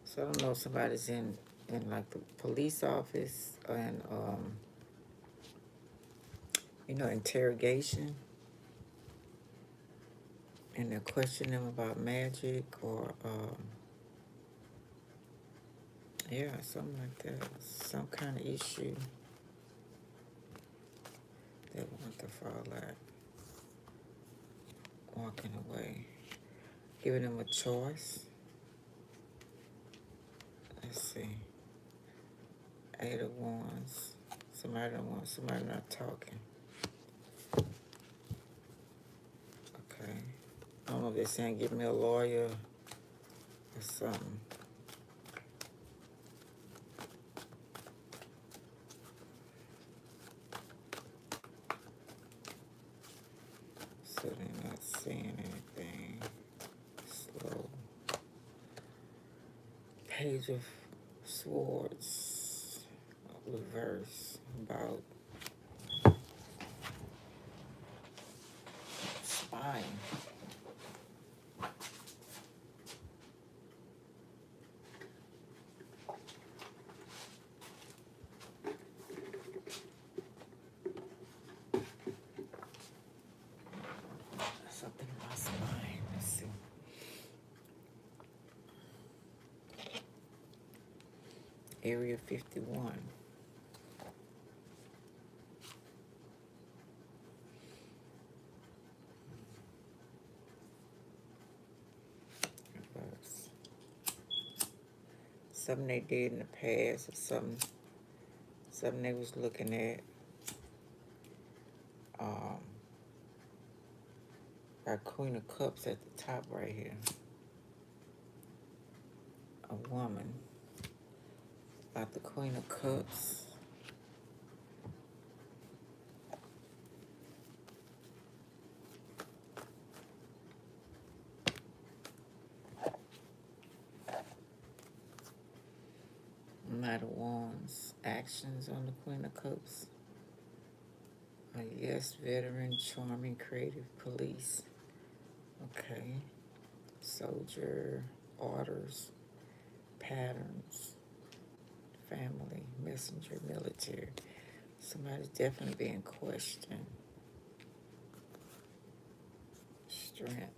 So I don't know if somebody's in like the police office and, interrogation. And they're questioning them about magic or, yeah, something like that. Some kind of issue they want to fall out. Walking away. Giving them a choice. Let's see. Eight of Wands. Somebody don't want, somebody not talking. Okay. I don't know if they're saying give me a lawyer or something. So they're not saying anything. Slow. Page of Swords. Reverse. About spine. Something in my spine. Let's see. Area 51. Reverse. Something they did in the past or something they was looking at. Our Queen of Cups at the top right here. A woman. About the Queen of Cups. Knight of Wands. Actions on the Queen of Cups. A yes, veteran, charming, creative, police. Okay. Soldier, orders, patterns, family, messenger, military. Somebody's definitely being questioned. Strength.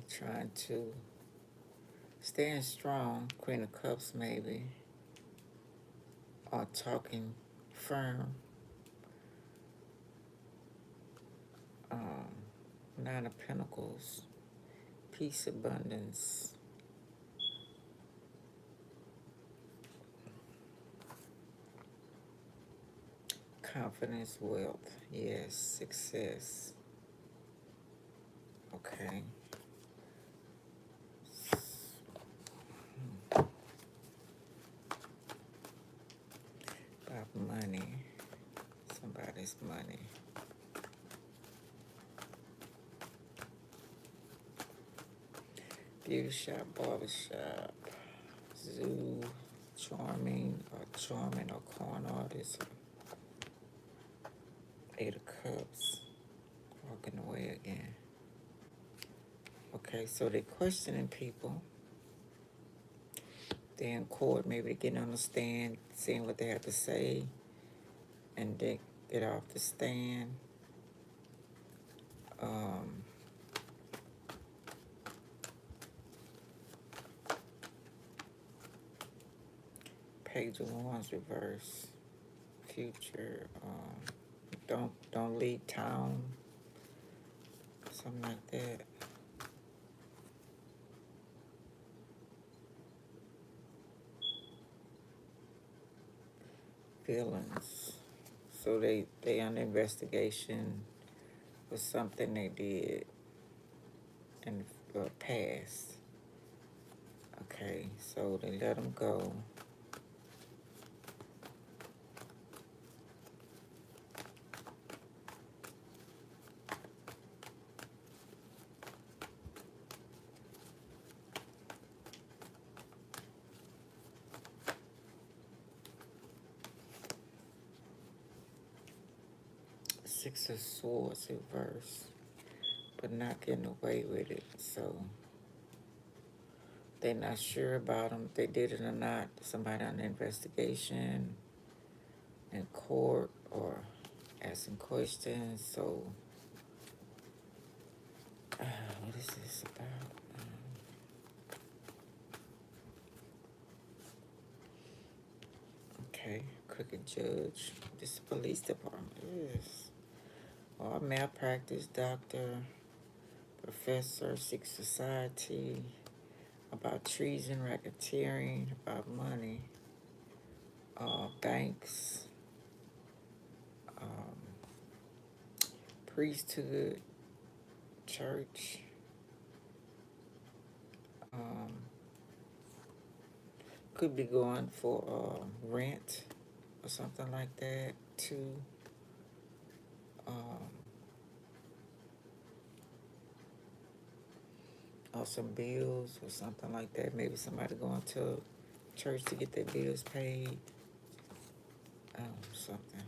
Trying to stand strong, Queen of Cups maybe. Or talking firm. Nine of Pentacles. Peace, abundance. Confidence, wealth. Yes, success. Okay. About money. Somebody's money. Beauty shop, barber shop, zoo, charming or con artist. Eight of Cups. Walking away again. Okay, so they're questioning people. They're in court, maybe getting on the stand, seeing what they have to say, and they get off the stand. Page of Wands reverse. Future. Don't leave town. Something like that. Feelings. So they under investigation for something they did in the past. Okay, so they let them go. Six of Swords reverse, but not getting away with it. So they're not sure about them, if they did it or not. Somebody on the investigation in court or asking questions. So what is this about? Okay, crooked judge. This is the police department. Yes. Or malpractice doctor, professor, secret society, about treason, racketeering, about money, banks, priesthood, church, could be going for rent or something like that too. Or some bills or something like that. Maybe somebody going to church to get their bills paid. Something.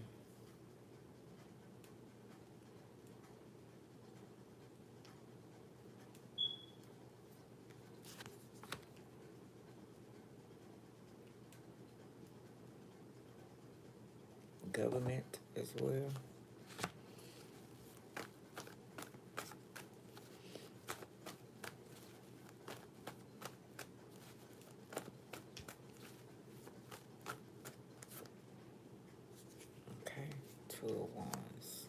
Government as well. Okay, Two of Wands.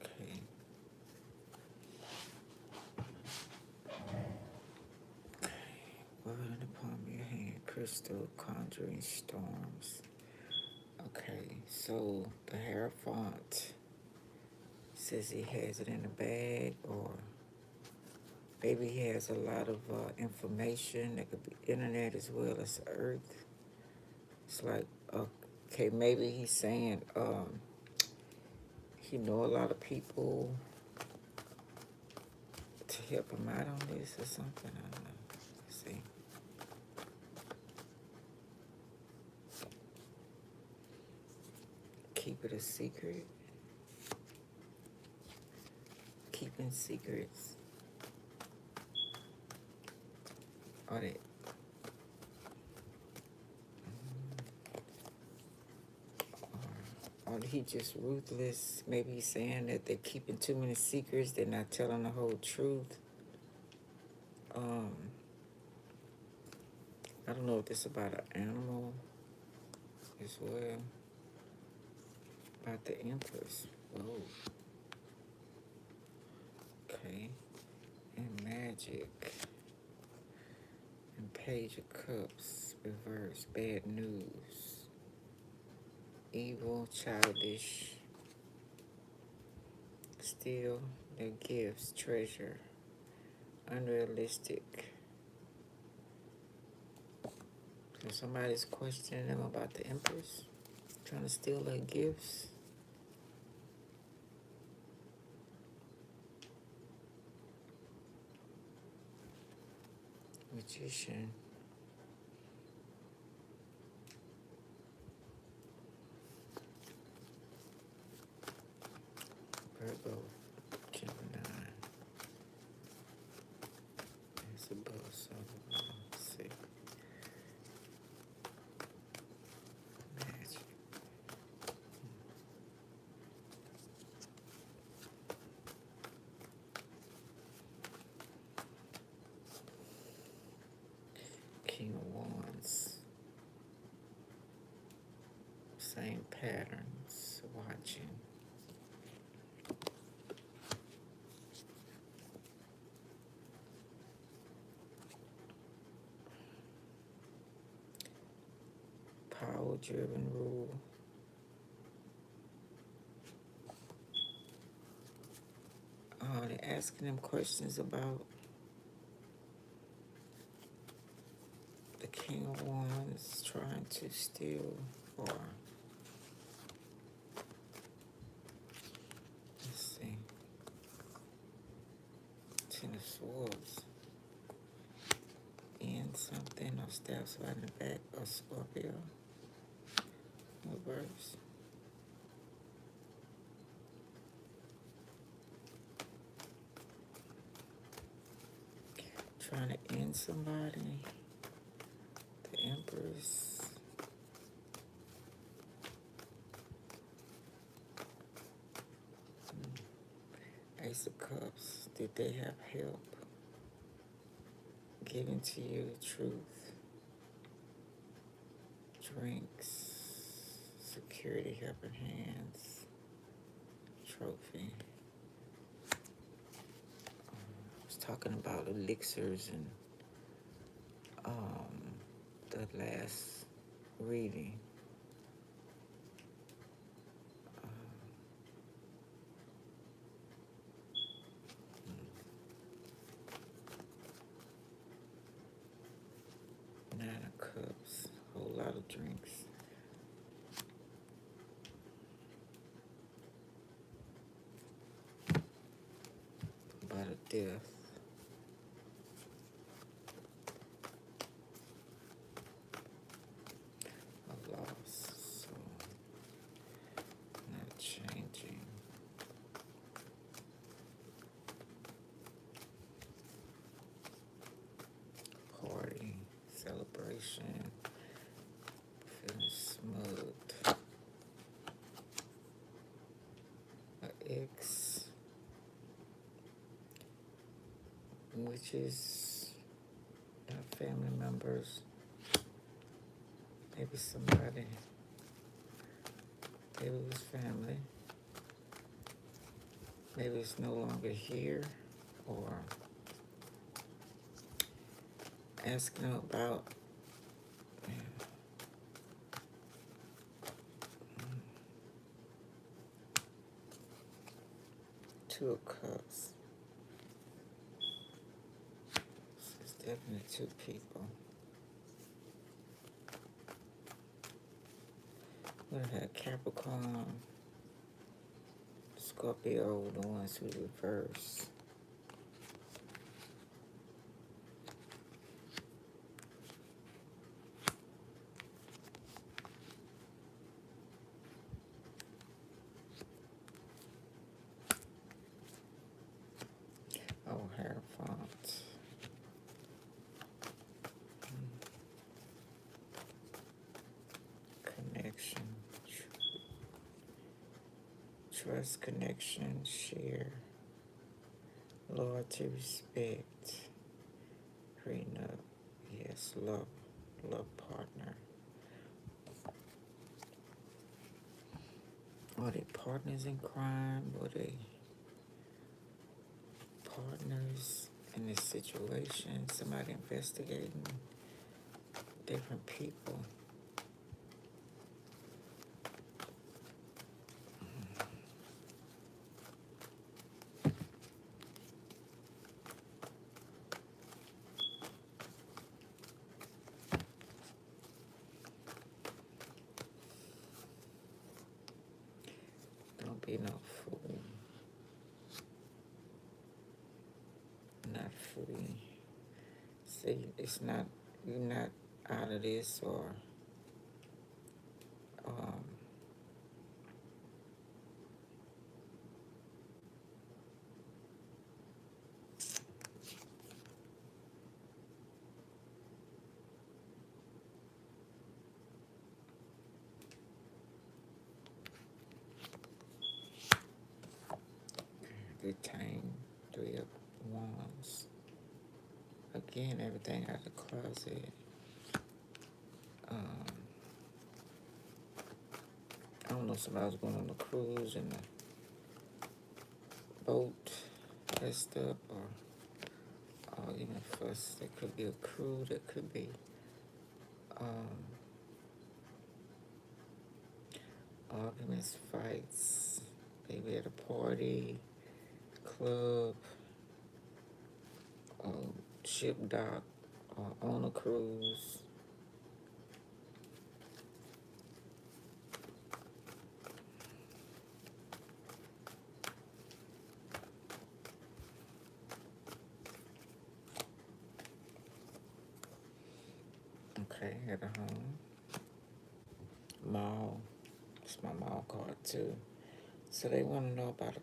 Okay. Word in the palm of your hand. Crystal, conjuring storms. Okay, so the Hierophant says he has it in a bag, or maybe he has a lot of information that could be internet as well as earth. It's like, okay, maybe he's saying he know a lot of people to help him out on this or something. I don't know. Let's see. Keep it a secret. Keeping secrets. Or they, or he just ruthless. Maybe he's saying that they're keeping too many secrets. They're not telling the whole truth. I don't know if this is about an animal as well. About the Empress. Whoa. Okay. And Magic. And Page of Cups. Reverse. Bad news. Evil, childish. Steal their gifts, treasure. Unrealistic. So somebody's questioning them about the Empress. Trying to steal their gifts. Magician. Virgo. Gemini. It's above, so let's see. Magic. King of Wands. Same patterns. Watching. Power-driven rule. They're asking them questions about the King of Wands trying to steal or let's see. Ten of Swords. In something or steps right in the back of Scorpio. Reverse. Trying to end somebody. The Empress. Ace of Cups. Did they have help giving to you the truth? Drinks. Security helping hands. Trophy. I was talking about elixirs and the last reading. Nine of Cups, whole lot of drinks. About a death. A loss, so not changing. Party, celebration, feeling smooth. An ex, which is not family members. Maybe somebody, maybe it was family. Maybe it's no longer here, or asking about Two of Cups. So it's definitely two people. We had Capricorn, Scorpio, the ones who reverse. Oh, Hierophant. Connection. Trust, connection, share. Loyalty, respect. Prenup. Yes, love. Love partner. Are they partners in crime? Or they in this situation. Somebody investigating different people. Don't be no fool. Not free. See, it's not, you're not out of this, or retain 3 of Wands. Again, everything out of the closet. I don't know, somebody was going on a cruise and the boat messed up, or even first, there could be a crew, there could be arguments, fights, maybe at a party, club, ship dock, or on a cruise. Okay, at a home. Mall. It's my mall card too. So they want to know about a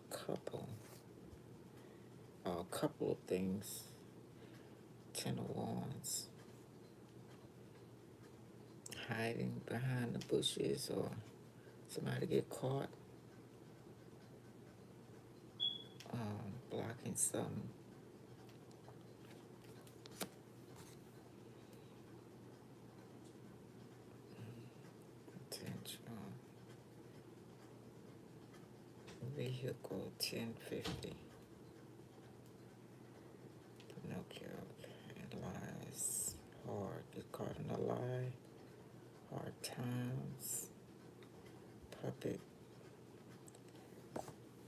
couple of things. 10 of Wands. Hiding behind the bushes, or somebody get caught blocking something. Potential. Vehicle 1050. Pinocchio and lies. Hard. Get caught in a lie. Hard times. Puppet.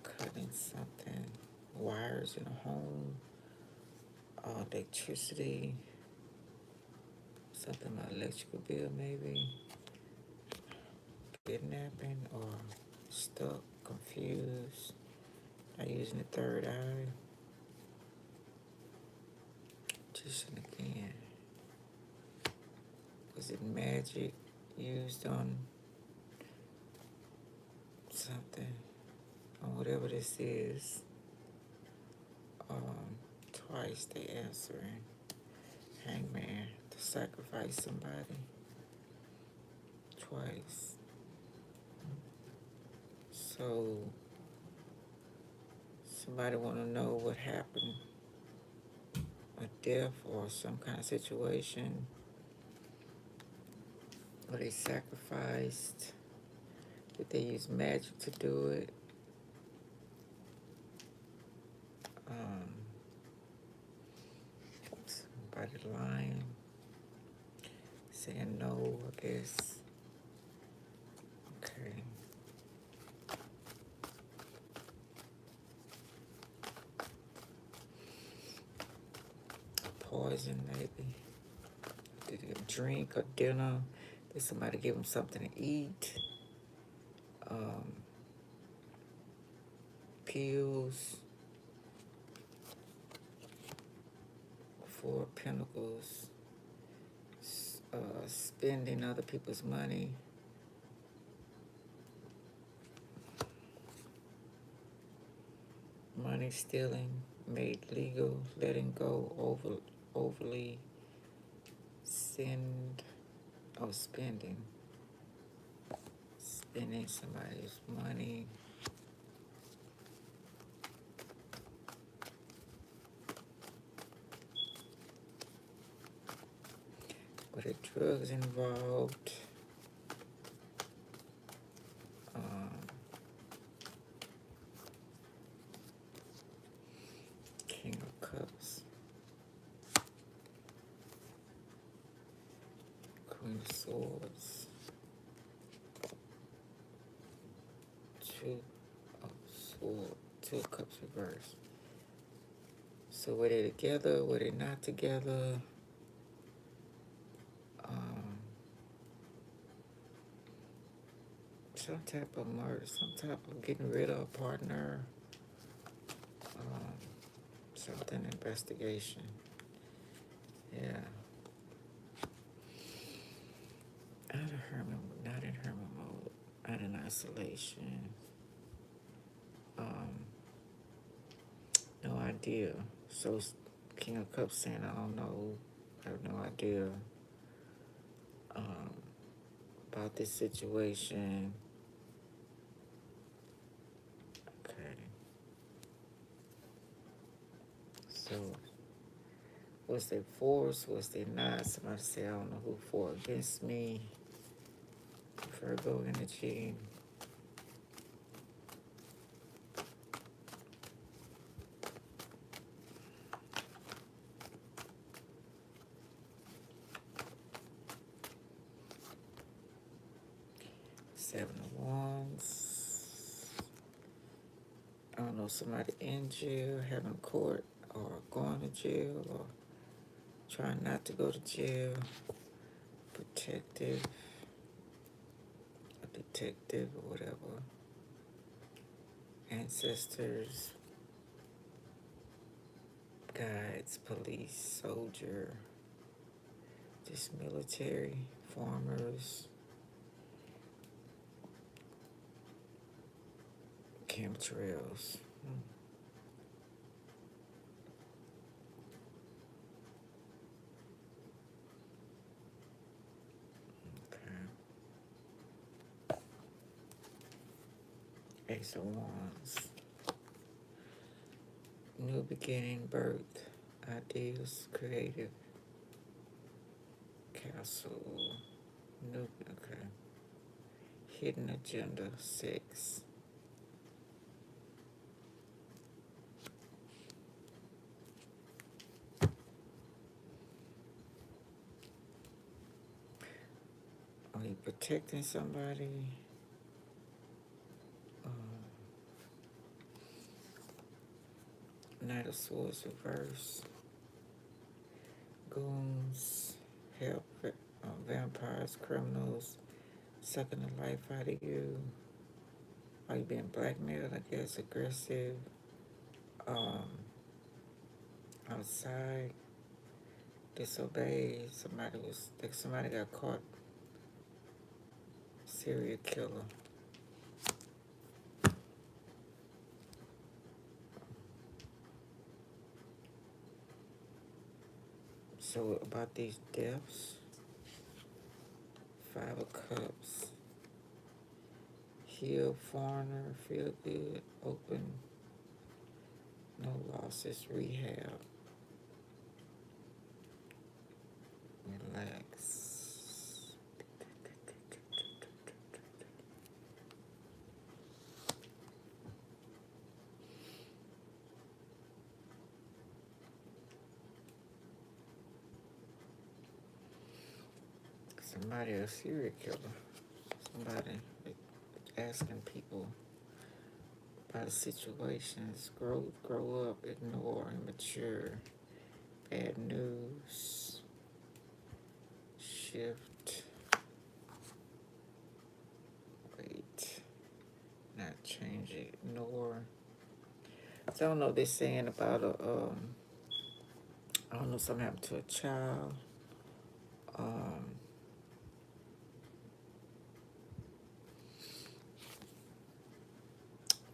Cutting something. Wires in a home. Electricity. Something about electrical bill, maybe. Kidnapping, or stuck, confused. Not using the third eye. Just again. Was it magic used on something? On whatever this is. Twice they answering. Hangman, to sacrifice somebody. Twice. So somebody want to know what happened. A death or some kind of situation. Or they sacrificed. Did they use magic to do it? Somebody lying. Saying no, I guess. Okay. Poison, maybe. Did they drink or dinner? Did somebody give them something to eat? Pills. 4 Pentacles. Spending other people's money. Money stealing, made legal, letting go, overly spending. Spending somebody's money. Were there drugs involved? King of Cups. Two of Swords, Two of Cups reversed. So were they together? Were they not together? Some type of murder, some type of getting rid of a partner. Something investigation. Yeah. Out of hermit, not in hermit mode. Out in isolation. No idea. So King of Cups saying I don't know. I have no idea about this situation. Okay. So was they forced? Was they not? Somebody say I don't know who for against me. Virgo energy. Seven of Wands. I don't know, somebody in jail, having court, or going to jail, or trying not to go to jail. Protective, a detective, or whatever. Ancestors, guides, police, soldier, just military, farmers, chemtrails. Okay. Ace of Wands. New beginning, birth, ideas, creative, castle, new, okay. Hidden agenda, 6. Are you protecting somebody? Knight of Swords reverse. Goons, help, vampires, criminals, sucking the life out of you. Are you being blackmailed? I guess aggressive. Outside, disobeyed. Somebody got caught. Serial killer. So about these deaths, 5 of Cups, heal, foreigner, feel good, open, no losses, rehab, relax. Somebody, a serial killer. Somebody asking people about situations, grow up, ignore, immature, bad news, shift, wait, not change it, ignore. So I don't know what they're saying about I don't know, something happened to a child.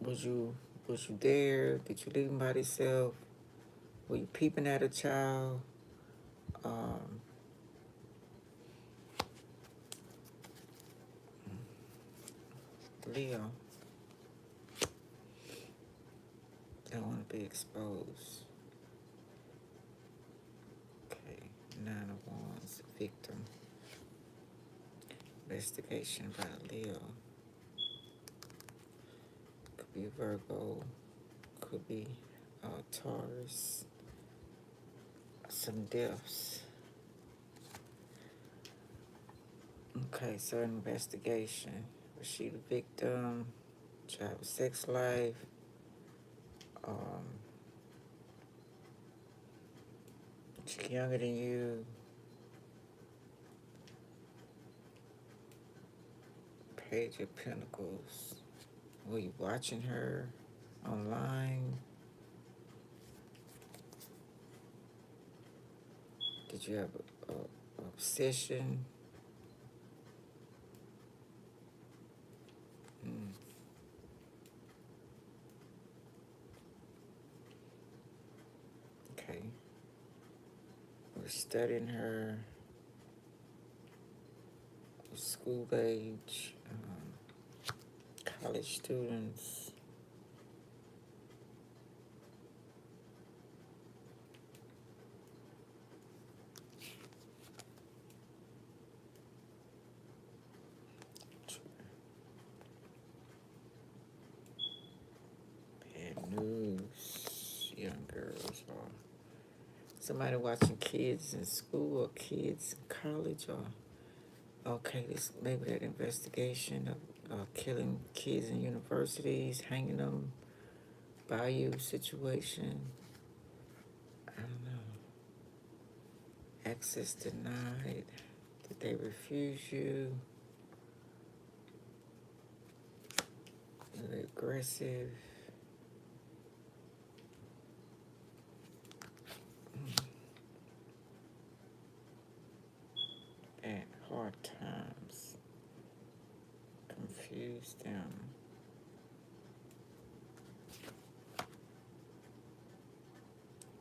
Was you there? Did you leave him by yourself? Were you peeping at a child? Leo. Don't want to be exposed. Okay, 9 of Wands, victim. Investigation by Leo. Could be Virgo. Could be Taurus. Some deaths. Okay, so investigation. Was she the victim? Child sex life. Um, she's younger than you. Page of Pentacles. Were you watching her online? Did you have a obsession? Mm. Okay. We're studying her. School age, college students. Bad news, young girls, or somebody watching kids in school or kids in college, or okay, this maybe that investigation of killing kids in universities, hanging them, bayou situation. I don't know. Access denied. Did they refuse you? Were they aggressive? At hard times. Confuse them.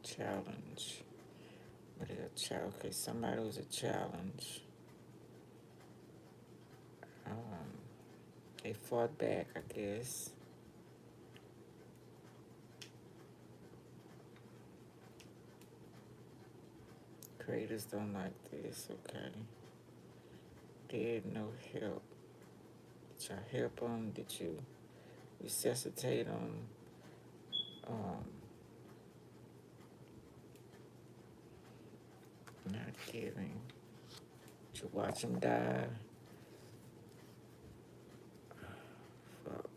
Challenge. What is a challenge? Okay, somebody was a challenge. They fought back, I guess. Creators don't like this, okay. Did no help. Did y'all help them? Did you resuscitate them? Not giving. Did you watch them die? Fuck.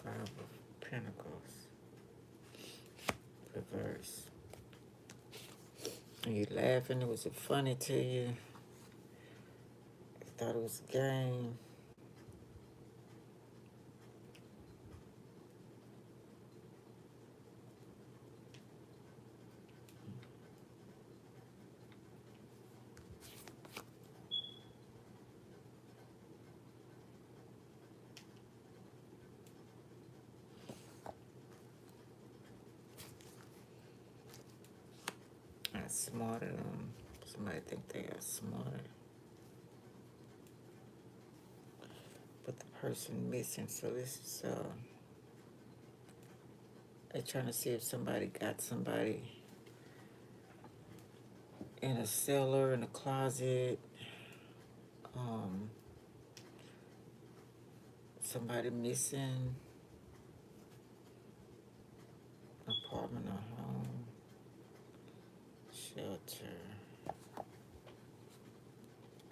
5 of Pentacles. Reverse. Are you laughing? Was it funny to you? You thought it was a game? I smarted them. Somebody think they are smart. But the person missing, so this is they're trying to see if somebody got somebody in a cellar, in a closet, somebody missing, apartment or home, shelter.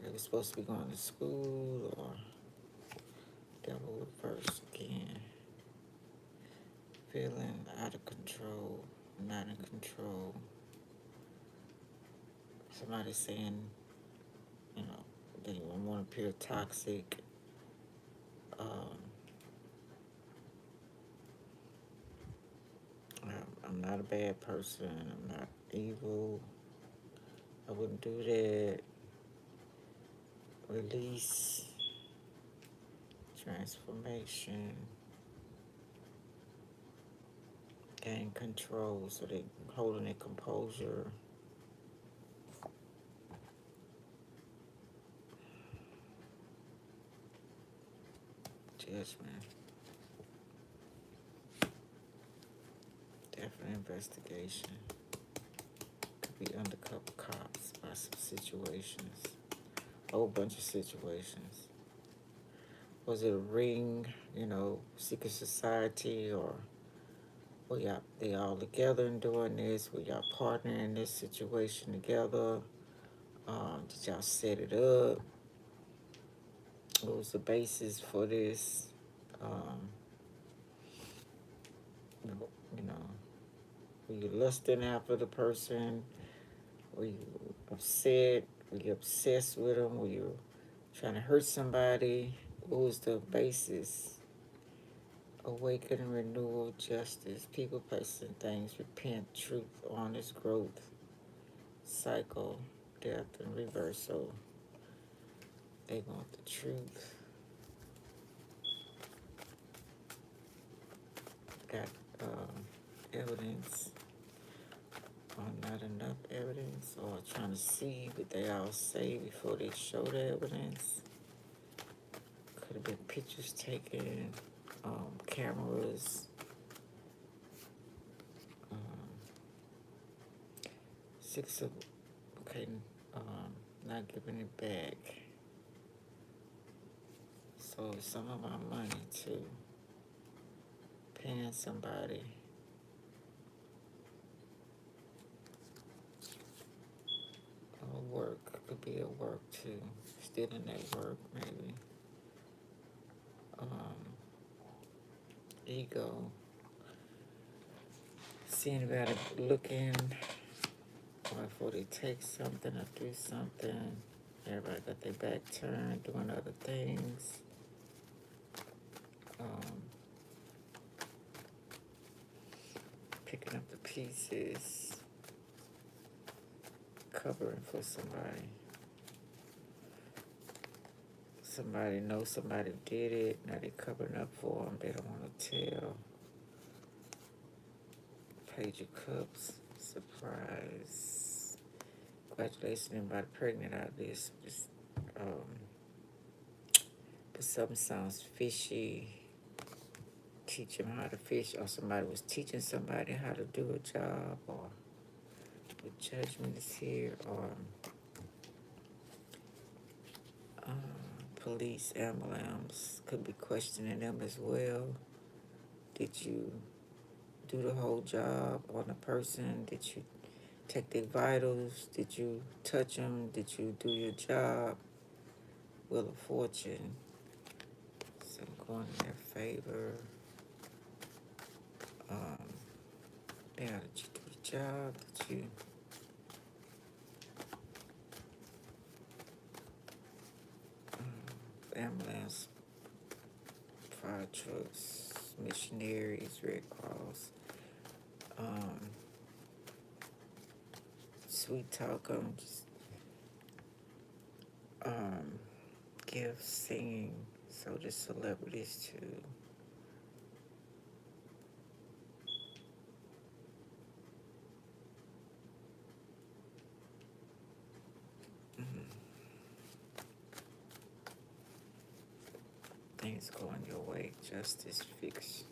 They were supposed to be going to school, or devil reverse again. Feeling out of control, not in control. Somebody saying, they don't want to appear toxic. I'm not a bad person. I'm not evil. I wouldn't do that. Release. Transformation. Gain control, so they holding their composure. Judgment. Definite investigation. Could be undercover cops by some situations. A whole bunch of situations. Was it a ring, secret society, or were they all together in doing this? Were y'all partnering in this situation together? Did y'all set it up? What was the basis for this? Um, you know, were you lusting after the person? Were you upset? Were you obsessed with them? Were you trying to hurt somebody? What was the basis? Awakening, renewal, justice, people, places, and things, repent, truth, honest, growth, cycle, death, and reversal. They want the truth. Got evidence or not enough evidence, or trying to see what they all say before they show the evidence. Could have been pictures taken, cameras, six of, okay, not giving it back. So some of our money too, paying somebody. Or work, could be at work too, stealing that work maybe. Ego, seeing anybody looking, or before they take something or do something, everybody got their back turned, doing other things. Picking up the pieces, covering for somebody. Somebody knows somebody did it, now they're covering up for them, they don't want to tell. Page of Cups, surprise. Congratulations, anybody pregnant out of this. But something sounds fishy. Teach them how to fish, or somebody was teaching somebody how to do a job, or the judgment is here, or police, ambulance could be questioning them as well. Did you do the whole job on a person? Did you take their vitals? Did you touch them? Did you do your job? Wheel of Fortune. Some going in their favor. Yeah, did you do the job? Did you ambulance, fire trucks, missionaries, Red Cross, sweet talk, just gifts, singing, so the celebrities too. Things going your way, justice, fix,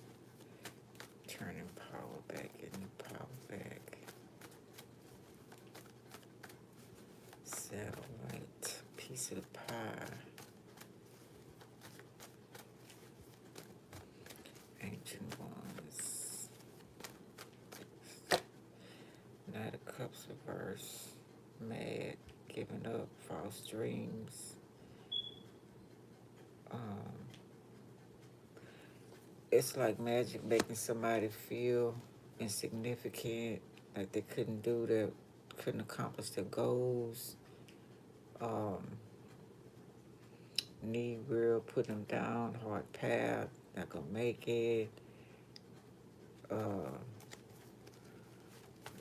turning power back, getting power back. Satellite, piece of the pie. Ancient ones. Knight of Cups reverse. Mad, giving up, false dreams. It's like magic making somebody feel insignificant, like they couldn't do their, couldn't accomplish their goals. Need real, putting them down, hard path, not gonna make it.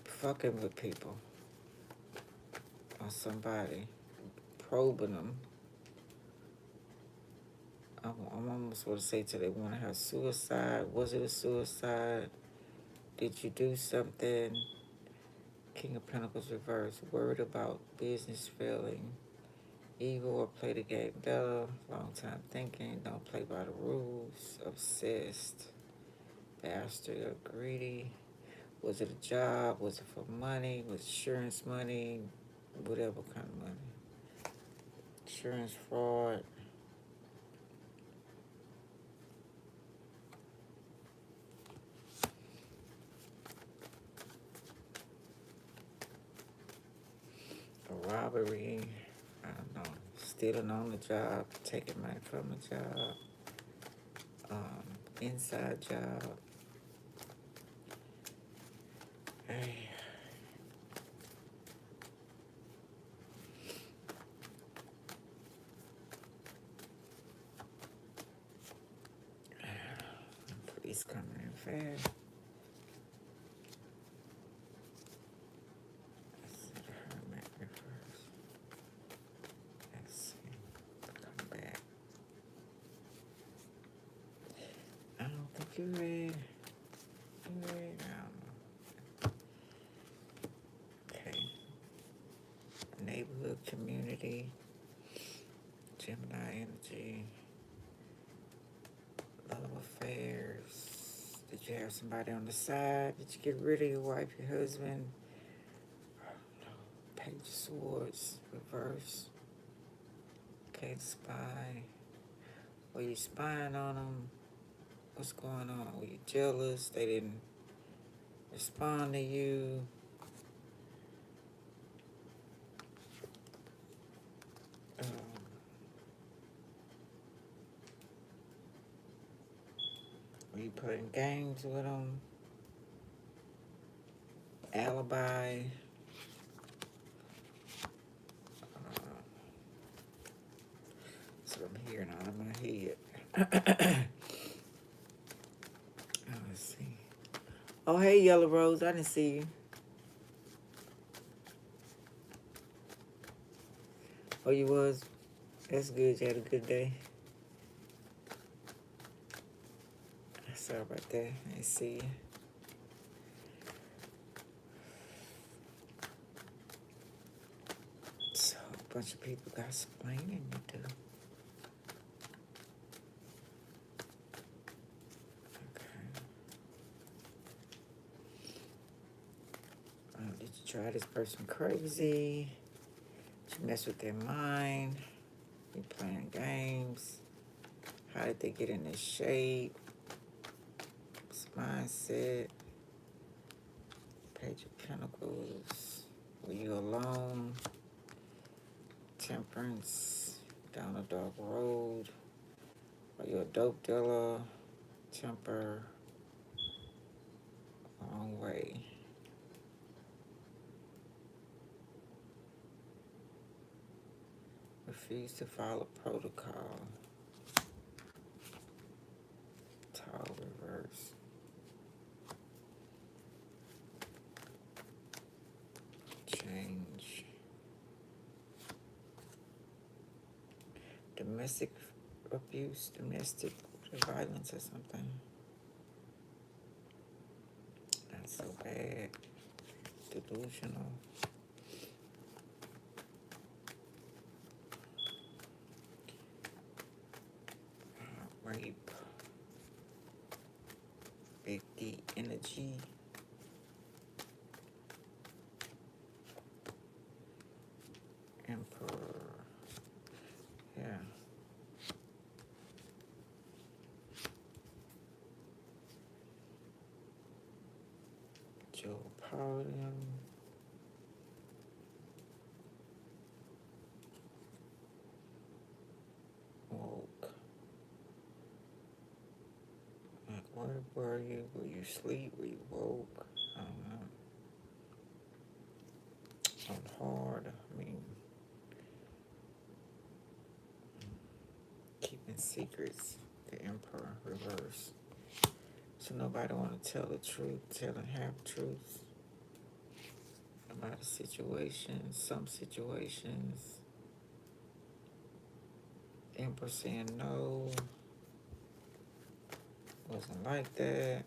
Fucking with people or somebody, probing them. I'm almost going to say till they want to have suicide. Was it a suicide? Did you do something? King of Pentacles reverse. Worried about business failing. Evil or play the game better. Long time thinking. Don't play by the rules. Obsessed. Bastard or greedy. Was it a job? Was it for money? Was it insurance money? Whatever kind of money. Insurance fraud. A robbery. I don't know. Stealing on the job. Taking money from the job. inside job. Hey. Police coming in fast. Let's see the hermit reverse. Let's see. Come back. I don't think you're ready. You ready? I don't know. Okay. Neighborhood community. Gemini energy. Love affairs. Did you have somebody on the side? Did you get rid of your wife, your husband? Page of Swords, reverse. Okay, the spy. Were you spying on them? What's going on? Were you jealous? They didn't respond to you? Were you playing games with them? Alibi? That's what I'm hearing out of my head. Let's see. Oh, hey, Yellow Rose. I didn't see you. Oh, you was? That's good. You had a good day. Sorry about that. I didn't see you. So, a bunch of people got explaining to do. Did you drive this person crazy? Did you mess with their mind? You playing games? How did they get in this shape? What's mindset? Page of Pentacles. Were you alone? Temperance. Down a dark road. Are you a dope dealer? Temper. Wrong way. Refuse to follow protocol. Tall reverse. Change. Domestic abuse, domestic violence or something. Not so bad. Delusional. Rape. Big D energy. Emperor. Yeah. Joe Podium. Woke. Like, where were you? Were you asleep? Were you woke? I don't know. On hard. I mean, keeping secrets. The Emperor reverse. So nobody want to tell the truth, telling half truths about a situation, some situations. Emperor saying no, wasn't like that.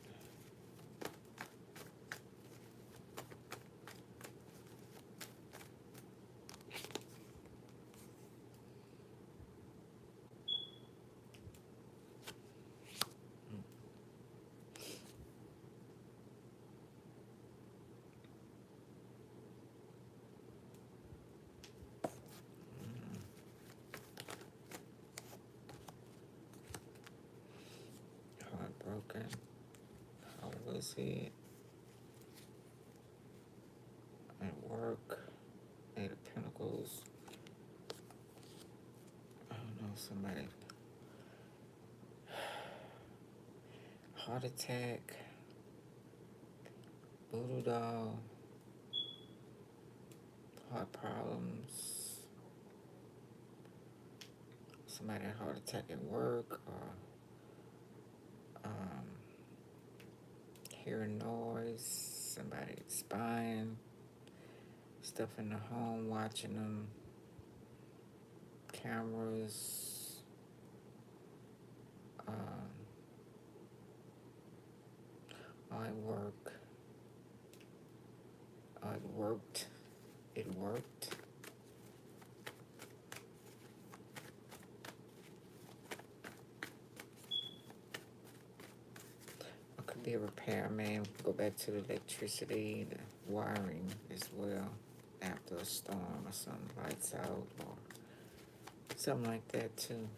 Heartbroken. How was it? At work. Eight of Pentacles. I don't know, somebody. heart attack, voodoo doll, heart problems, somebody had a heart attack at work, or hearing noise, somebody spying, stuff in the home, watching them, cameras, or at work, or it worked. It could be a repairman, go back to the electricity, the wiring as well, after a storm or something, lights out, or something like that too.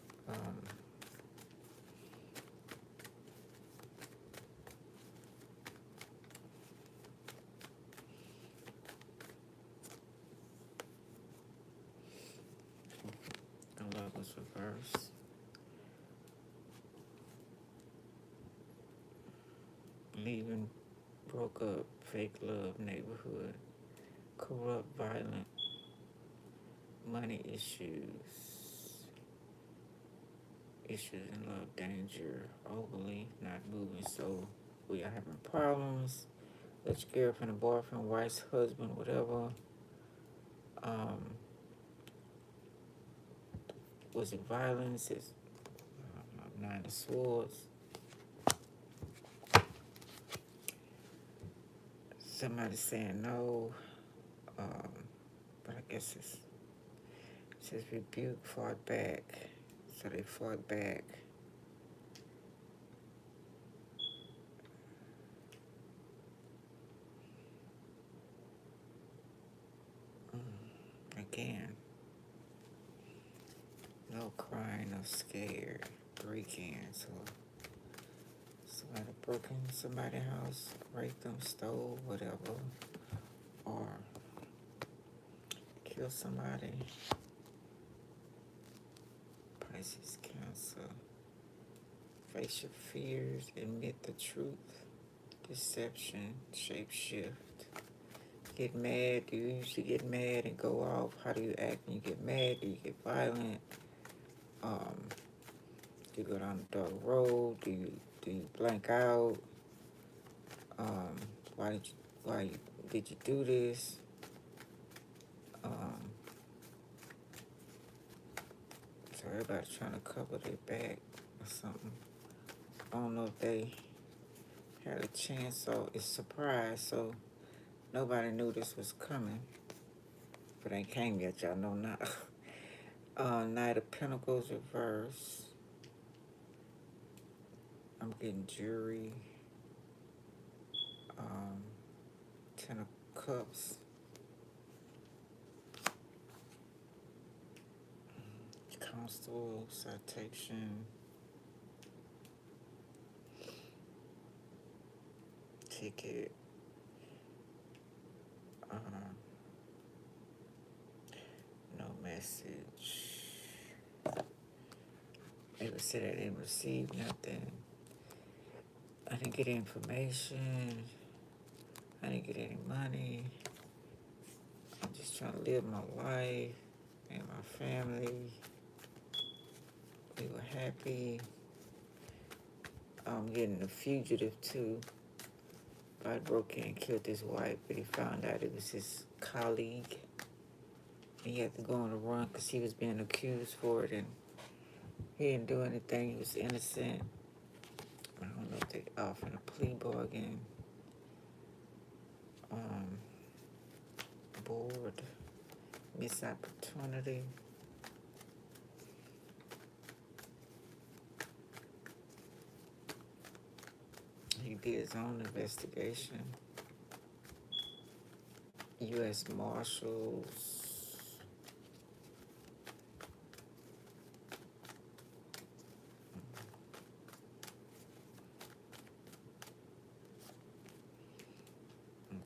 The love was reversed. Leaving, broke up, fake love, neighborhood, corrupt, violent, money issues in love, danger, overly, not moving, so we are having problems. Let your girlfriend, a boyfriend, wife's husband, whatever. Was it violence? It's Nine of Swords. Somebody saying no, but I guess it says rebuke, fought back. So they fought back. Again. No crying, no scared. Break-in, so somebody broke into somebody's house, raped them, stole, whatever, or killed somebody. Pisces, Cancer. Face your fears, admit the truth. Deception, shapeshift. Get mad. Do you usually get mad and go off? How do you act when you get mad? Do you get violent? Do you go down the dark road? Do you blank out? Why did you do this? So everybody's trying to cover their back or something. I don't know if they had a chance or it's surprise, so nobody knew this was coming. But it ain't came yet, y'all know now. Knight of Pentacles reverse. I'm getting jury. Ten of Cups. Constable, citation. Ticket. No message. They would say that they didn't receive nothing. I didn't get information. I didn't get any money. I'm just trying to live my life and my family. We were happy. I'm getting a fugitive too. God broke in and killed his wife, but he found out it was his colleague. He had to go on a run because he was being accused for it, and he didn't do anything. He was innocent. I don't know if they offered a plea bargain. Bored. Missed opportunity. He did his own investigation. U.S. Marshals.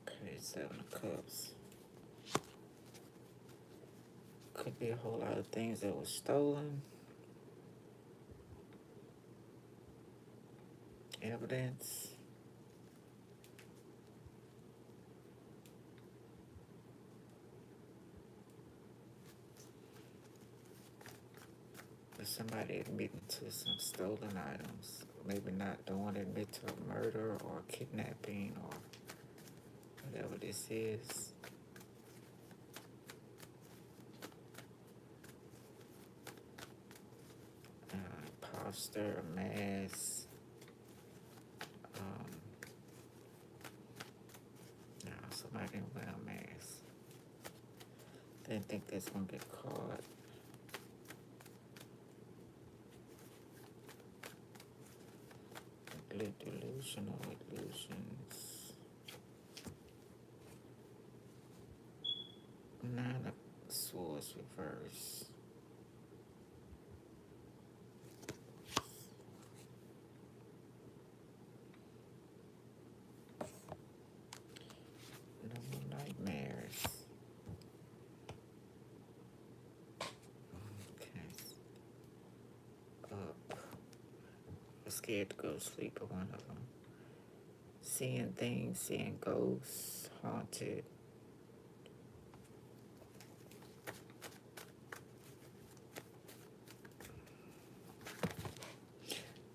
Okay, Seven of Cups. Could be a whole lot of things that were stolen. evidence. Or somebody admitting to some stolen items. Maybe not, don't want to admit to a murder or a kidnapping or whatever this is. Imposter, mask. No, somebody didn't wear a mask. Didn't think they was gonna get caught. Delusional illusions. Nine of Swords reverse. No more nightmares. Okay. Up. I'm scared to go to sleep at one of them. Seeing things, seeing ghosts, haunted.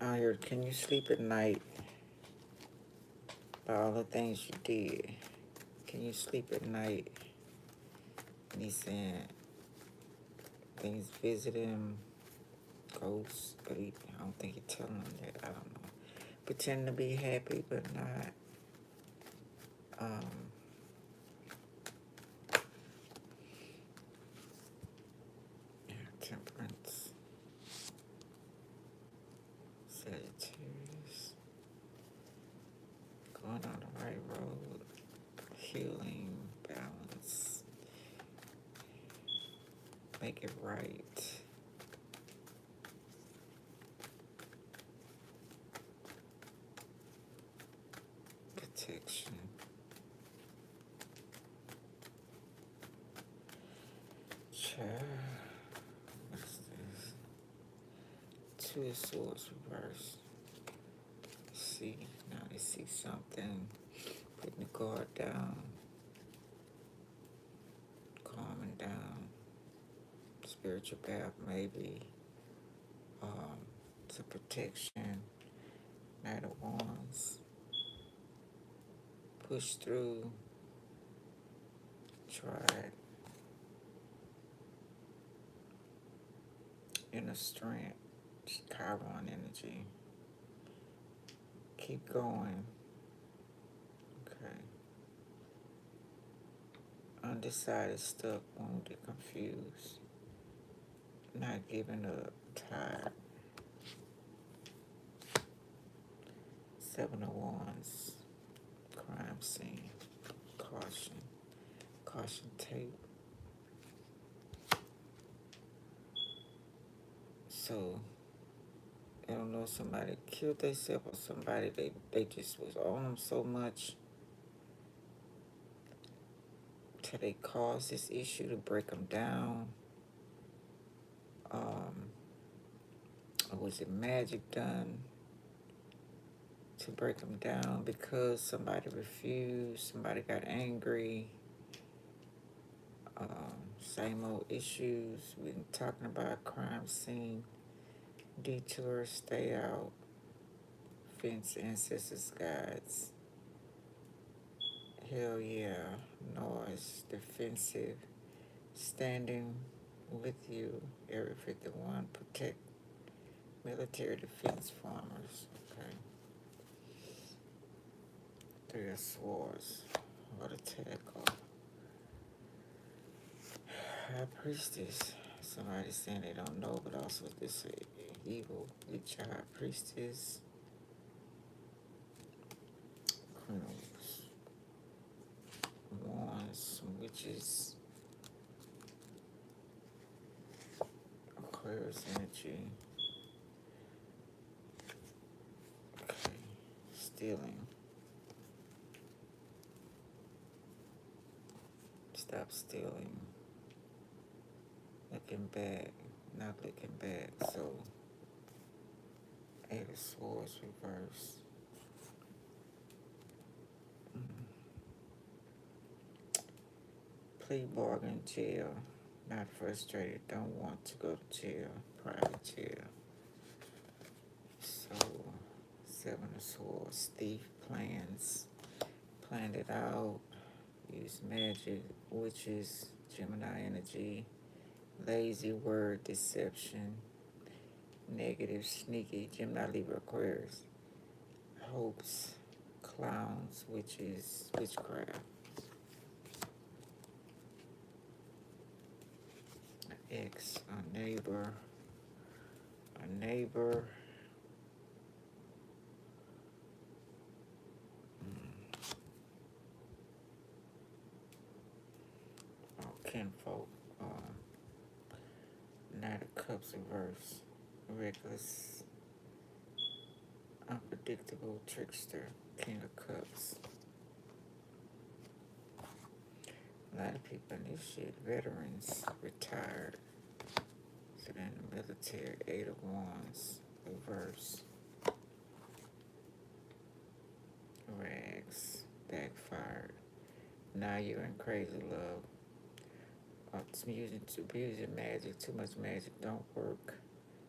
I heard, can you sleep at night? By all the things you did. Can you sleep at night? And he's saying things visiting him, ghosts, but I don't think he's telling him that. I don't know. Pretend to be happy, but not. Yeah, Temperance. Sagittarius. Going on the right road. Healing, balance. Make it right. Protection. What's this? Two of Swords reverse. See, now they see something. Putting the guard down. Calming down. Spiritual path, maybe. Some protection. Knight of Wands. Push through. Try it. Inner strength. Chiron energy. Keep going. Okay. Undecided, stuck, wounded, confused. Not giving up, tired. Seven of Wands. Crime scene. Caution. Caution tape. So, I don't know if somebody killed themselves or somebody, they just was on them so much till they caused this issue to break them down. Or was it magic done to break them down because somebody refused, somebody got angry? Same old issues. We've been talking about crime scene, detour, stay out, fence, ancestors, guides. Hell yeah, noise, defensive, standing with you, Area 51, protect military defense farmers. Okay. Three of Swords. What a tackle. High Priestess. Somebody saying they don't know, but also this evil. Get your High Priestess. Queen of Wands, witches. Aquarius energy. Okay. Stealing. Stop stealing. Looking back, not looking back. So, Eight of Swords reverse. plea bargain, jail. Not frustrated, don't want to go to jail, private jail. So, Seven of Swords, thief plans, planned it out, use magic, witches, Gemini energy, lazy word, deception, negative, sneaky, Gemini, Libra, Aquarius, hopes, clowns, witches, witchcraft. Ex, a neighbor, kinfolk, Knight of Cups reverse, reckless, unpredictable trickster, King of Cups. A lot of people in this shit, veterans, retired, so they're in the military, Eight of Wands, reverse, rags, backfired. Now you're in crazy love. Abusing magic, too much magic don't work.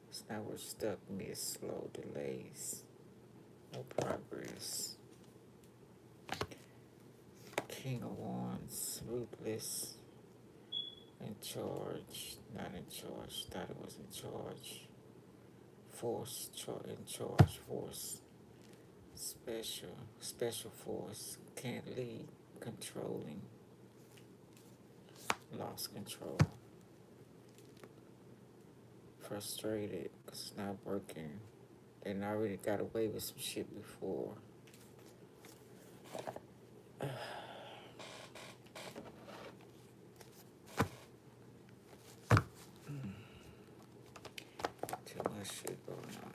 It's not what's stuck, miss, slow delays, no progress. King of Wands, ruthless, in charge, not in charge, thought it was in charge. Force, in charge, force, special force, can't lead, controlling, lost control. Frustrated, because it's not working. They already got away with some shit before. Too much shit going on.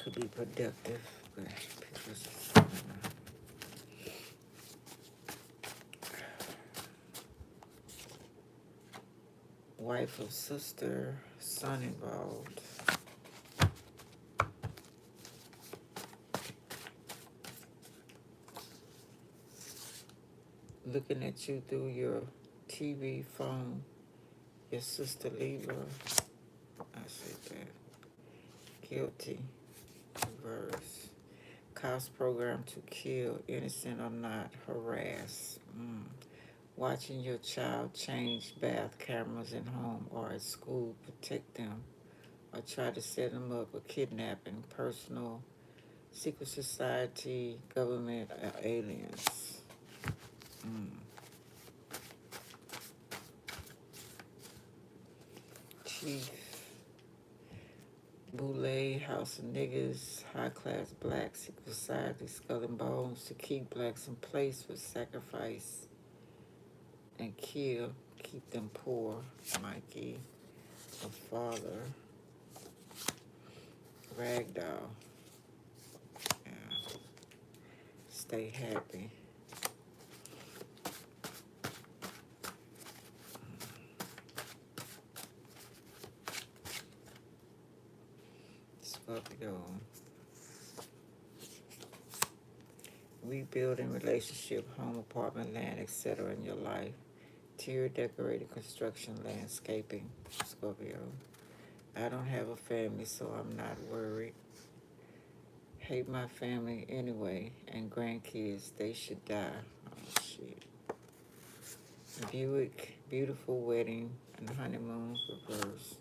Could be productive, but people just, wife of sister, son involved. Looking at you through your TV, phone, your sister Libra. I said that. Guilty, reverse. Cost program to kill, innocent or not, harass. Watching your child change bath cameras in home or at school, protect them, or try to set them up with kidnapping, personal, secret society, government, or aliens. Chief, Boule, House of Niggas, high class black, secret society, skull and bones, to keep blacks in place with sacrifice and kill, keep them poor, Mikey, a father, ragdoll, yeah. Stay happy. Scorpio. Rebuilding relationship, home, apartment, land, etc. in your life. Interior decorated construction, landscaping, Scorpio. I don't have a family, so I'm not worried. Hate my family anyway, and grandkids, they should die. Oh, shit. Buick, beautiful wedding and honeymoon, reverse.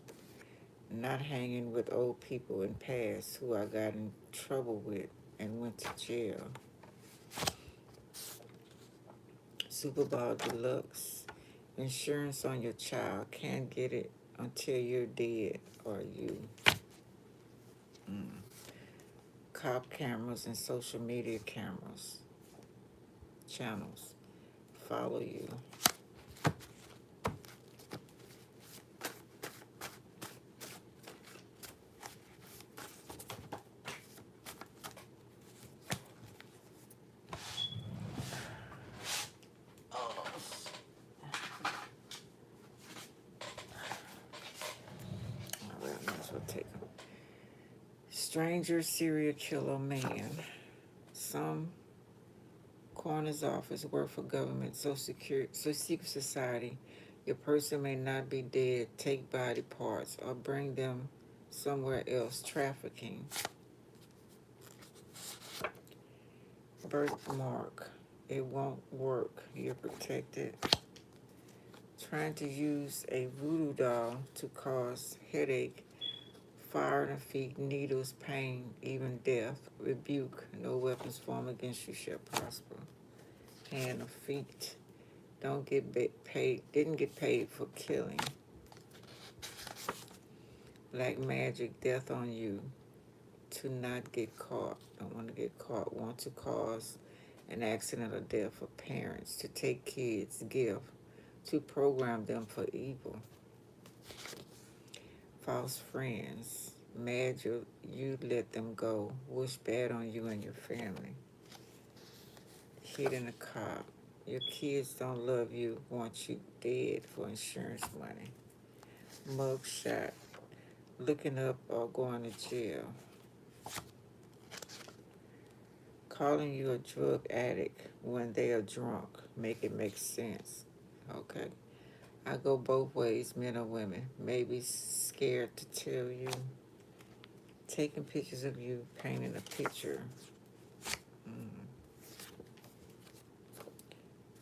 Not hanging with old people in past who I got in trouble with and went to jail. Super Bowl Deluxe. Insurance on your child. Can't get it until you're dead or you. Cop cameras and social media cameras. Channels. Follow you. Stranger serial killer man. Some coroner's office, work for government, secret society. Your person may not be dead. Take body parts or bring them somewhere else. Trafficking. Birthmark. It won't work. You're protected. Trying to use a voodoo doll to cause headache, fire in the feet, needles, pain, even death. Rebuke. No weapons formed against you shall prosper. Hand or feet. Don't get paid. Didn't get paid for killing. Black magic. Death on you. To not get caught. Don't want to get caught. Want to cause an accident or death for parents. To take kids. Give. To program them for evil. False friends. Mad you let them go. Wish bad on you and your family. Hitting a cop. Your kids don't love you. Want you dead for insurance money. Mug shot. Looking up or going to jail. Calling you a drug addict when they are drunk. Make it make sense. Okay. I go both ways, men or women. Maybe scared to tell you. Taking pictures of you, painting a picture.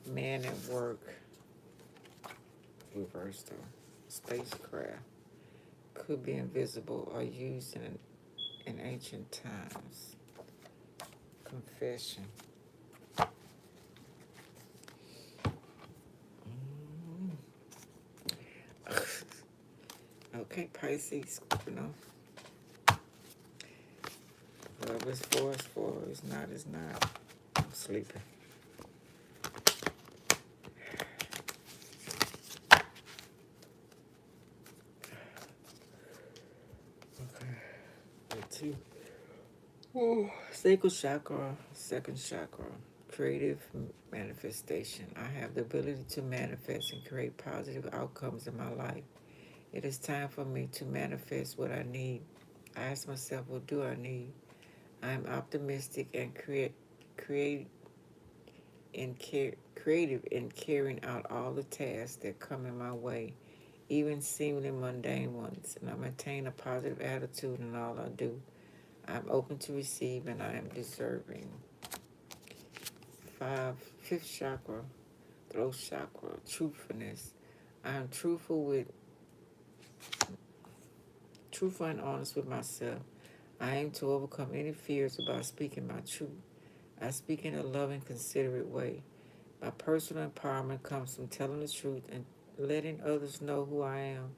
Man at work. Reverse though. Spacecraft. Could be invisible or used in ancient times. Confession. Okay, Pisces, whatever it's for, it's for. It's not, it's not. I'm sleeping. Okay. Two. Sacral chakra, second chakra. Creative manifestation. I have the ability to manifest and create positive outcomes in my life. It is time for me to manifest what I need. I ask myself, what do I need? I am optimistic and creative in carrying out all the tasks that come in my way, even seemingly mundane ones, and I maintain a positive attitude in all I do. I'm open to receive and I am deserving. Fifth chakra, throat chakra, truthfulness. I am truthful and honest with myself. I aim to overcome any fears about speaking my truth. I speak in a loving, considerate way. My personal empowerment comes from telling the truth and letting others know who I am.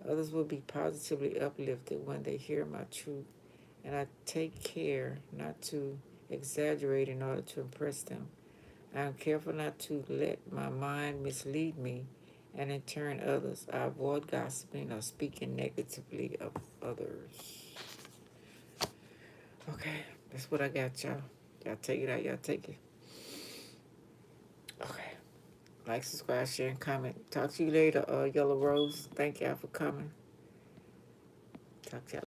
Others will be positively uplifted when they hear my truth, and I take care not to exaggerate in order to impress them. I am careful not to let my mind mislead me and in turn others. I avoid gossiping or speaking negatively of others. Okay, that's what I got, y'all. Y'all take it out, y'all take it. Okay. Like, subscribe, share, and comment. Talk to you later, Yellow Rose. Thank y'all for coming. Talk to y'all.